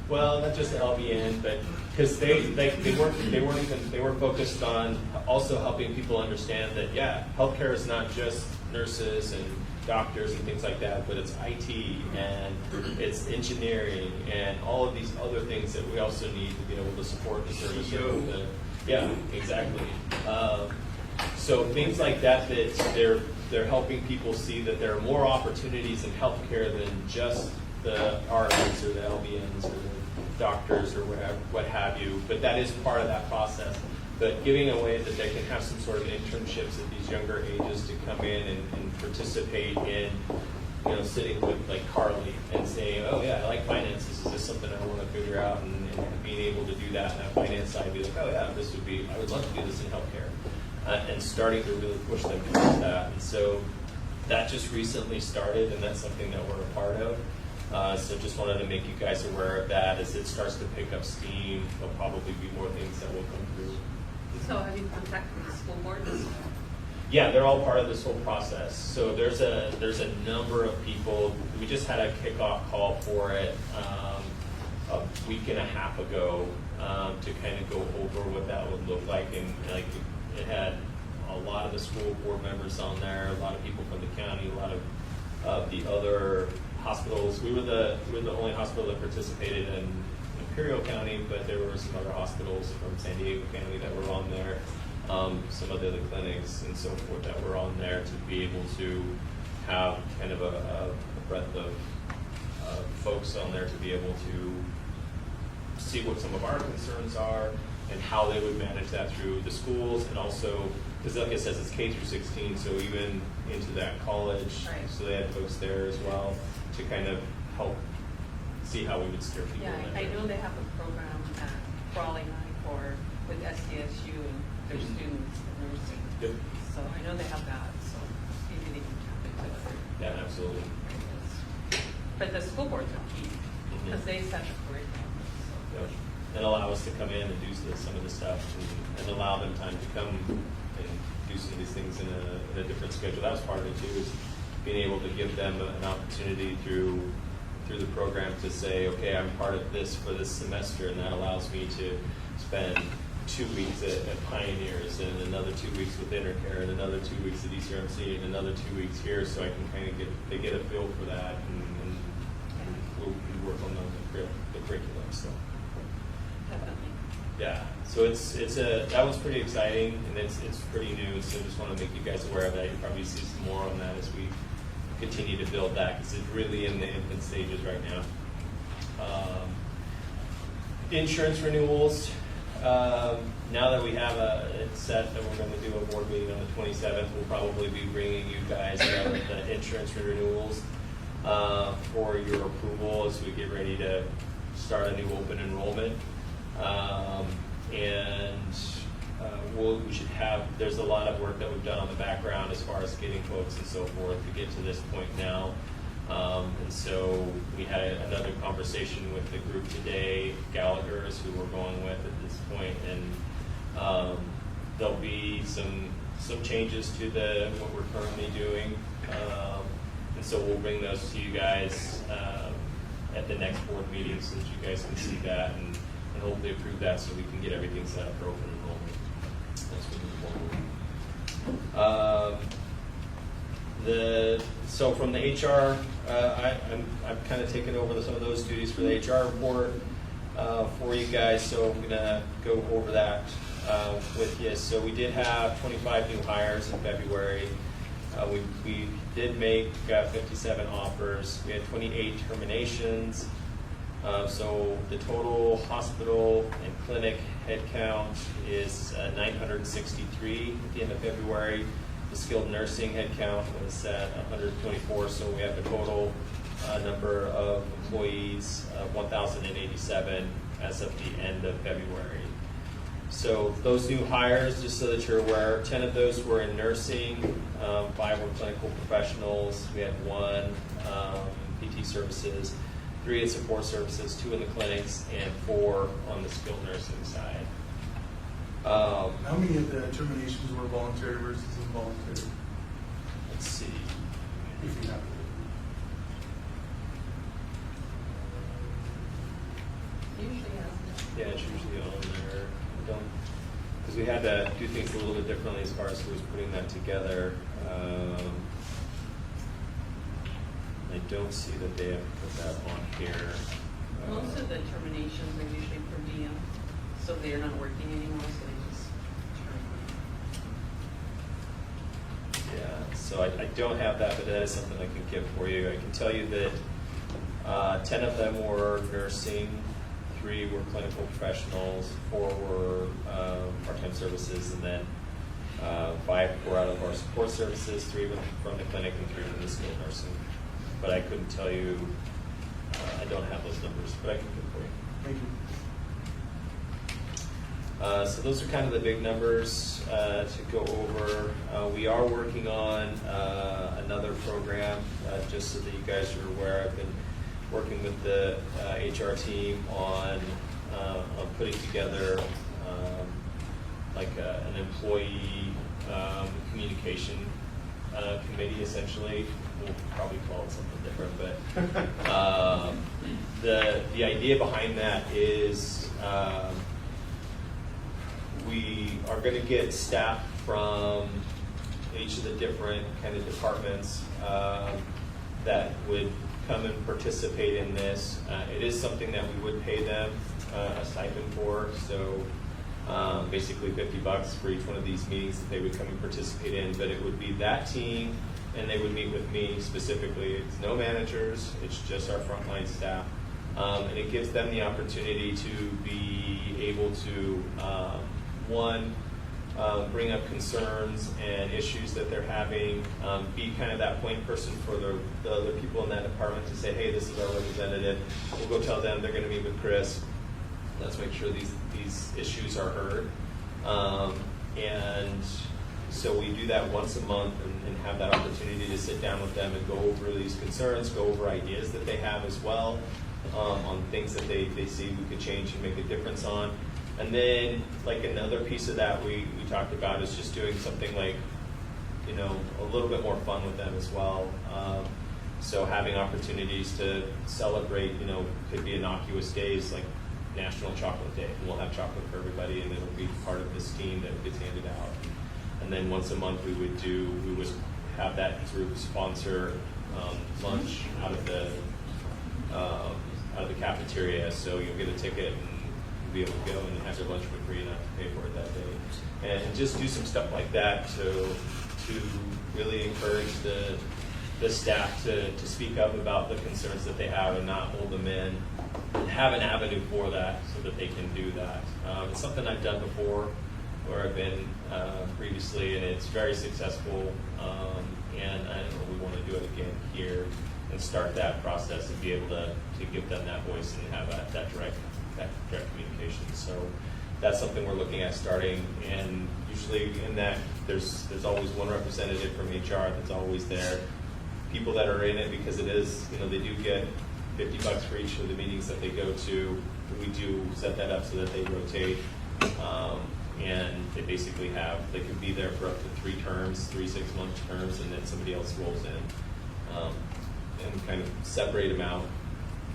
well, not just the LVN, but because they were focused on also helping people understand that healthcare is not just nurses and doctors and things like that, but it's IT and it's engineering and all of these other things that we also need to be able to support the service. Yeah, exactly. So things like that they're helping people see that there are more opportunities in healthcare than just the RNs or the LVNs or the doctors or what have you, but that is part of that process. But giving a way that they can have some sort of internships at these younger ages to come in and participate in, sitting with like Carly and saying, oh yeah, I like finances. Is this something I want to figure out? And being able to do that on that finance side, be like, oh yeah, I would love to do this in healthcare. And starting to really push them towards that. And so that just recently started, and that's something that we're a part of. So just wanted to make you guys aware of that. As it starts to pick up steam, there'll probably be more things that will come through. So have you contacted the school board? Yeah, they're all part of this whole process. So there's a number of people. We just had a kickoff call for it a week and a half ago to kind of go over what that would look like, and like it had a lot of the school board members on there, a lot of people from the county, a lot of the other hospitals. We were the only hospital that participated in Imperial County, but there were some other hospitals from San Diego County that were on there, some of the other clinics and so forth that were on there to be able to have kind of a breadth of folks on there to be able to see what some of our concerns are and how they would manage that through the schools, and also, because like it says, it's K through 16, so even into that college, Right. So they had folks there as well to kind of help see how we would steer people Yeah, in that I know direction. they have a program at Crawley High with SDSU and their students in nursing. Yep. So I know they have that, so maybe they can tap into it. Yeah, absolutely. But the school boards are key, because they set the curriculum. Yep. And allow us to come in and do some of the stuff and allow them time to come and do some of these things in a different schedule. That was part of it too, is being able to give them an opportunity through the program to say, okay, I'm part of this for this semester, and that allows me to spend 2 weeks at Pioneers, and another 2 weeks with Intercare, and another 2 weeks at ECRMC, and another 2 weeks here, so I can kind of get a feel for that, and we'll work on the curriculum. So Definitely. yeah, so that was pretty exciting, and it's pretty new. So just want to make you guys aware of that. You'll probably see some more on that as we continue to build that, because it's really in the infant stages right now. Insurance renewals. Now that we have it set that we're going to do a board meeting on the 27th, we'll probably be bringing you guys the insurance renewals for your approval as we get ready to start a new open enrollment. We should have, there's a lot of work that we've done on the background as far as getting quotes and so forth to get to this point now. And so we had another conversation with the group today, Gallagher's, who we're going with at this point, and there'll be some changes to what we're currently doing. And so we'll bring those to you guys at the next board meeting so that you guys can see that and hopefully approve that so we can get everything set up for open enrollment. That's what we're So from the HR, I'm kind of taking over some of those duties for the HR report for you guys, so I'm going to go over that with you. So we did have 25 new hires in February. We did make 57 offers. We had 28 terminations. So the total hospital and clinic headcount is 963 at the end of February. The skilled nursing headcount was at 124, so we have a total number of employees of 1,087 as of the end of February. So those new hires, just so that you're aware, 10 of those were in nursing, 5 were clinical professionals, we had 1 PT services, 3 in support services, 2 in the clinics, and 4 on the skilled nursing side. How many of the terminations were voluntary versus involuntary? Let's see. If you have Usually has. Yeah, it's usually on there. Because we had to do things a little bit differently as far as who was putting that together. I don't see that they have put that on here. Most of the terminations are usually per diem, so they're not working anymore, so they just terminate. Yeah, so I don't have that, but that is something I can get for you. I can tell you that 10 of them were nursing, 3 were clinical professionals, 4 were part-time services, and then 5 were out of our support services, 3 from the clinic, and 3 from the skilled nursing. But I couldn't tell you, I don't have those numbers, but I can get for you. Thank you. So those are kind of the big numbers to go over. We are working on another program, just so that you guys are aware. I've been working with the HR team on putting together like an employee communication committee, essentially. We'll probably call it something different, but the idea behind that is we are going to get staff from each of the different kind of departments that would come and participate in this. It is something that we would pay them a stipend for, so basically $50 for each one of these meetings that they would come and participate in, but it would be that team and they would meet with me specifically. It's no managers, it's just our frontline staff. And it gives them the opportunity to be able to, bring up concerns and issues that they're having, be kind of that point person for the other people in that department to say, hey, this is our representative. We'll go tell them they're going to meet with Chris. Let's make sure these issues are heard. And so we do that once a month and have that opportunity to sit down with them and go over these concerns, go over ideas that they have as well, on things that they see we could change and make a difference on. And then, like, another piece of that we talked about is just doing something like a little bit more fun with them as well. So having opportunities to celebrate, could be innocuous days like National Chocolate Day. And we'll have chocolate for everybody, and it'll be part of this team that gets handed out. And then once a month we would have that group sponsor lunch out of the cafeteria. So you'll get a ticket and be able to go and have your lunch for free and not to pay for it that day. And just do some stuff like that to really encourage the staff to speak up about the concerns that they have and not hold them in, and have an avenue for that so that they can do that. It's something I've done before where I've been previously, and it's very successful, and I really want to do it again here and start that process and be able to give them that voice and have that direct communication. So that's something we're looking at starting, and usually in that there's always one representative from HR that's always there. People that are in it, because it is, they do get $50 for each of the meetings that they go to. We do set that up so that they rotate, and they basically they can be there for up to 3 terms, 3 6-month terms, and then somebody else rolls in, and kind of separate them out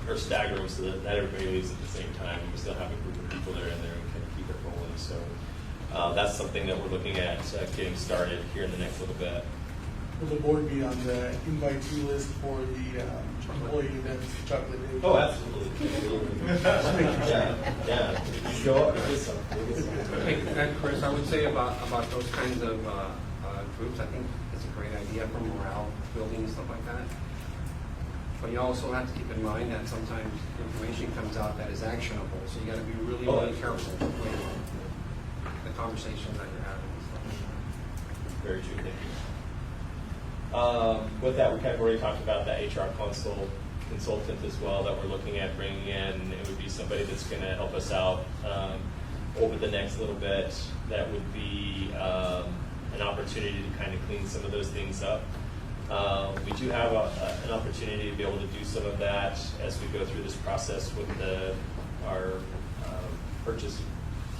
or stagger them so that not everybody leaves at the same time. We still have a group of people that are in there and kind of keep it rolling. So that's something that we're looking at getting started here in the next little bit. Will the board be on the invitee list for the employee events, chocolate day? Oh, absolutely. Yeah. You go up and get some. And Chris, I would say about those kinds of groups, I think it's a great idea for morale building and stuff like that. But you also have to keep in mind that sometimes information comes out that is actionable, so you got to be really, really careful with the conversations that you're having and stuff like that. Very true. Thank you. With that, we kind of already talked about the HR consultant as well that we're looking at bringing in. It would be somebody that's going to help us out over the next little bit. That would be an opportunity to kind of clean some of those things up. We do have an opportunity to be able to do some of that as we go through this process with our purchase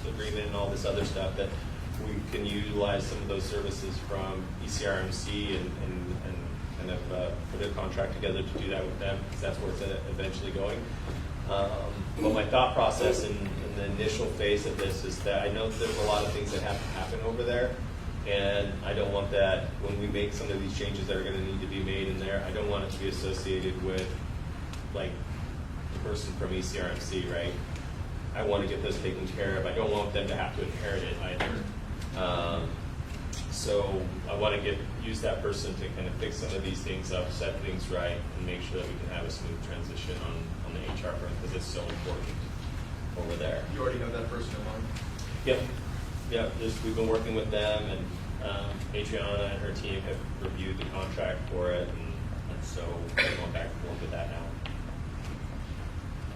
agreement and all this other stuff, that we can utilize some of those services from ECRMC and kind of put a contract together to do that with them, because that's where it's eventually going. But my thought process in the initial phase of this is that I know there's a lot of things that have to happen over there, and I don't want that when we make some of these changes that are going to need to be made in there, I don't want it to be associated with like the person from ECRMC, right? I want to get those taken care of. I don't want them to have to inherit it either. So I want to use that person to kind of fix some of these things up, set things right, and make sure that we can have a smooth transition on the HR front, because it's so important over there. You already have that person in mind? Yep. We've been working with them, and Adriana and her team have reviewed the contract for it, and so we're going back and forth with that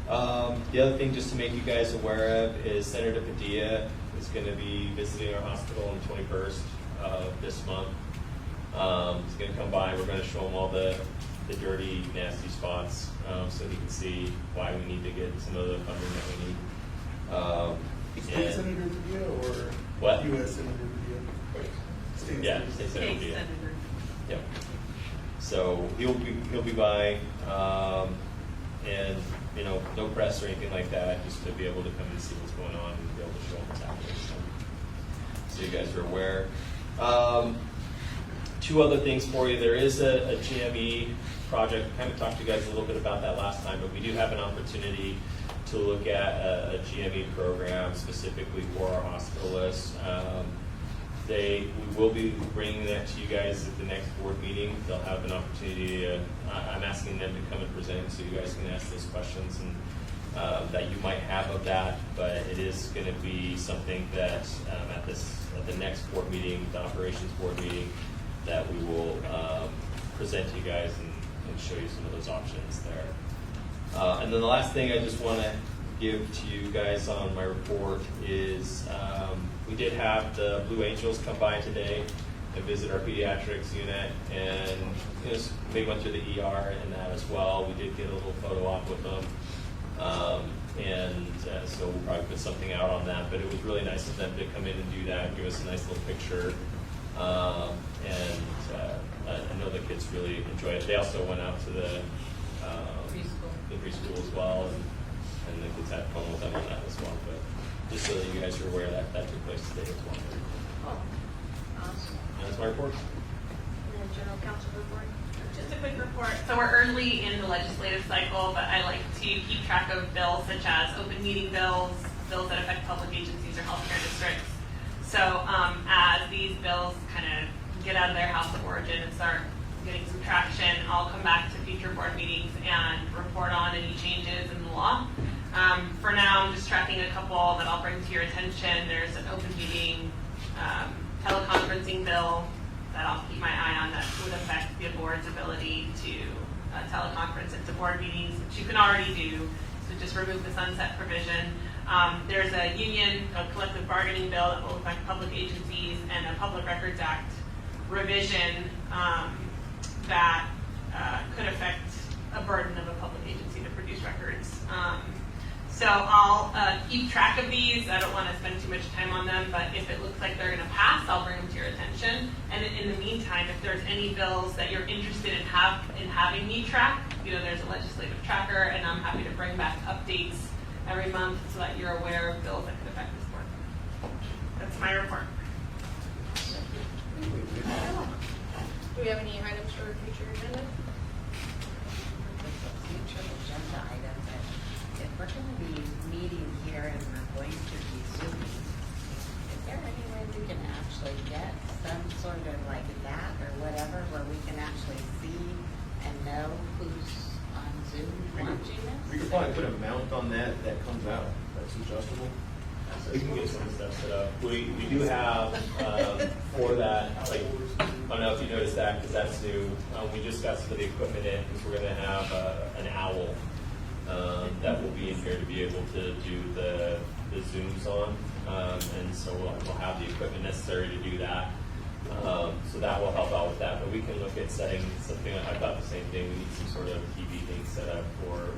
now. The other thing, just to make you guys aware of, is Senator Padilla is going to be visiting our hospital on the 21st of this month. He's going to come by. We're going to show him all the dirty, nasty spots, so he can see why we need to get some of the funding that we need. State Senator Padilla or what? U.S. Senator Padilla? State Senator Padilla. Senator. Yep. So he'll be by, and no press or anything like that, just to be able to come and see what's going on and be able to show them what's happening. So you guys are aware. 2 other things for you. There is a GME project. I kind of talked to you guys a little bit about that last time, but we do have an opportunity to look at a GME program specifically for our hospitalists. We will be bringing that to you guys at the next board meeting. They'll have an opportunity. I'm asking them to come and present so you guys can ask those questions and that you might have of that. But it is going to be something that at the next board meeting, the operations board meeting, that we will present to you guys and show you some of those options there. And then the last thing I just want to give to you guys on my report is we did have the Blue Angels come by today and visit our pediatrics unit, and they went through the ER and that as well. We did get a little photo op with them, so we'll probably put something out on that. But it was really nice of them to come in and do that, give us a nice little picture. I know the kids really enjoy it. They also went out to the preschool as well, and the kids had fun with them on that as well. But just so that you guys are aware that took place today as well. Oh, awesome. That's my report. And then general counsel report. Just a quick report. So we're early in the legislative cycle, but I like to keep track of bills such as open meeting bills, bills that affect public agencies or healthcare districts. So as these bills kind of get out of their house of origin and start getting some traction, I'll come back to future board meetings and report on any changes in the law. For now, I'm just tracking a couple that I'll bring to your attention. There's an open meeting teleconferencing bill that I'll keep my eye on that would affect the board's ability to teleconference into board meetings, which you can already do, so just remove the sunset provision. There's a collective bargaining bill that will affect public agencies, and a Public Records Act revision that could affect a burden of a public agency to produce records. So I'll keep track of these. I don't want to spend too much time on them, but if it looks like they're going to pass, I'll bring them to your attention. And in the meantime, if there's any bills that you're interested in having me track, there's a legislative tracker, and I'm happy to bring back updates every month so that you're aware of bills that could affect this board. That's my report. Do we have any items for future agenda? Future agenda item, but if we're going to be meeting here and we're going to be Zooming, is there any way we can actually get some sort of like that or whatever where we can actually see and know who's on Zoom watching us? We could probably put a mount on that comes out. That's adjustable. So we can get some stuff set up. We do have for that, like, I don't know if you noticed that because that's new. We just got some of the equipment in because we're going to have an owl that will be in here to be able to do the Zooms on. And so we'll have the equipment necessary to do that. So that will help out with that. But we can look at setting something. I thought the same thing. We need some sort of TV thing set up for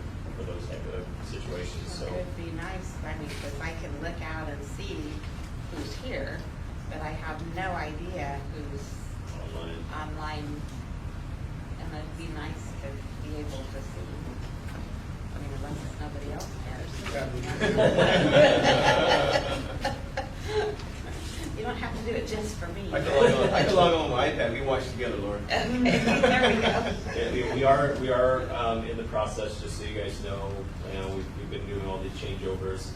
those type of situations. So it would be nice, because I can look out and see who's here, but I have no idea who's online. And it'd be nice to be able to see. I mean, unless nobody else cares. You don't have to do it just for me. I can log on my iPad. We watch together, Laura. Okay, there we go. Yeah, we are in the process. Just so you guys know, we've been doing all the changeovers.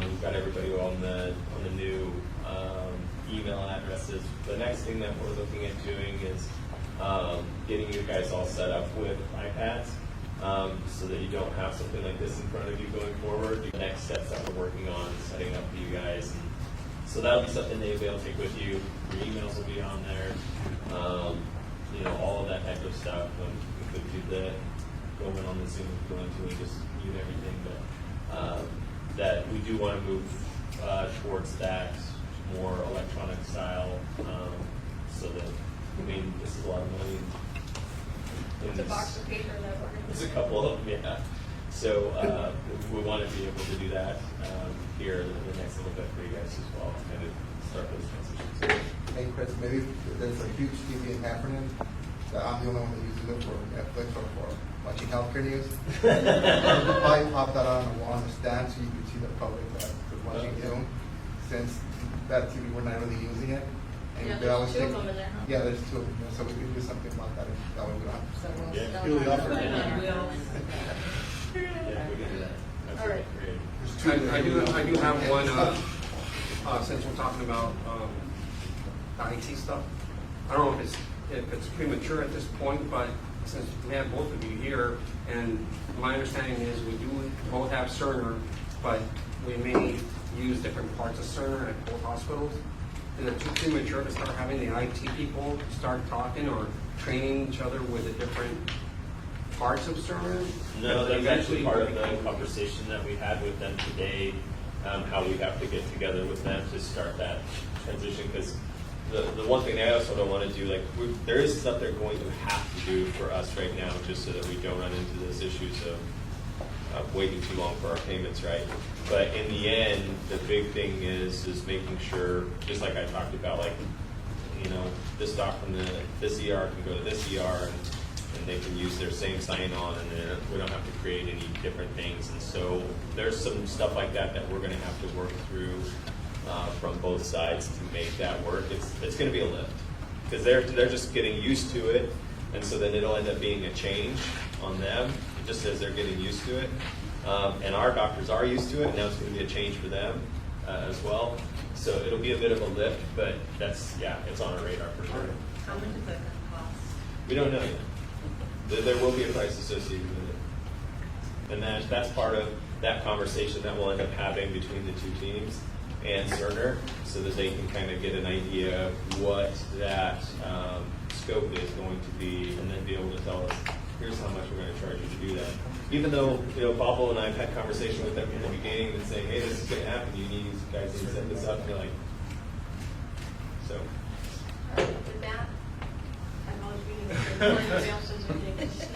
We've got everybody on the new email addresses. The next thing that we're looking at doing is getting you guys all set up with iPads, so that you don't have something like this in front of you going forward. The next steps that we're working on, setting up for you guys. So that'll be something that you'll be able to take with you. Your emails will be on there. All of that type of stuff. We could do the going on the Zoom, going to and just mute everything. But that we do want to move towards that more electronic style. So that, this is a lot of money. It's a box of paper that we're going to. There's a couple of them, yeah. So we want to be able to do that here in the next little bit for you guys as well, kind of start those transitions. Hey Chris, maybe there's a huge TV happening that I'm the only one that uses it for Netflix or for watching healthcare news. Probably pop that on the stand so you can see the public that is watching Zoom, since that TV we're not really using it. And Yeah, they always there's 2 take- of them in there, huh? Yeah, there's 2 of them, so we can do something about that. That way we don't have to. So we'll Yeah. still Really have offer to it. put it on wheels. Yeah, we can do that. All right. Great. I do have one, since we're talking about the IT stuff. I don't know if it's premature at this point, but since we have both of you here, and my understanding is we do both have Cerner, but we may use different parts of Cerner at both hospitals. Is it too premature to start having the IT people start talking or training each other with the different parts of Cerner? No, that's actually part of the conversation that we had with them today, how we have to get together with them to start that transition. Because the one thing I also don't want to do, there is stuff they're going to have to do for us right now, just so that we don't run into those issues of waiting too long for our payments, right? But in the end, the big thing is making sure, just like I talked about, you know, this doc from this ER can go to this ER, and they can use their same sign-on, and then we don't have to create any different things. And so there's some stuff like that that we're going to have to work through from both sides to make that work. It's going to be a lift because they're just getting used to it, and so then it'll end up being a change on them just as they're getting used to it. And our doctors are used to it, and now it's going to be a change for them as well. So it'll be a bit of a lift, but that's, yeah, it's on our radar for sure. How much is that gonna cost? We don't know yet. There will be a price associated with it. And that's part of that conversation that we'll end up having between the two teams and Cerner, so that they can kind of get an idea of what that scope is going to be, and then be able to tell us, here's how much we're going to charge you to do that. Even though, you know, Pablo and I have had conversation with them in the beginning and saying, hey, this is going to happen, you guys need to set this up, and they're like, so. With that, I know it's being recorded, else is ridiculous.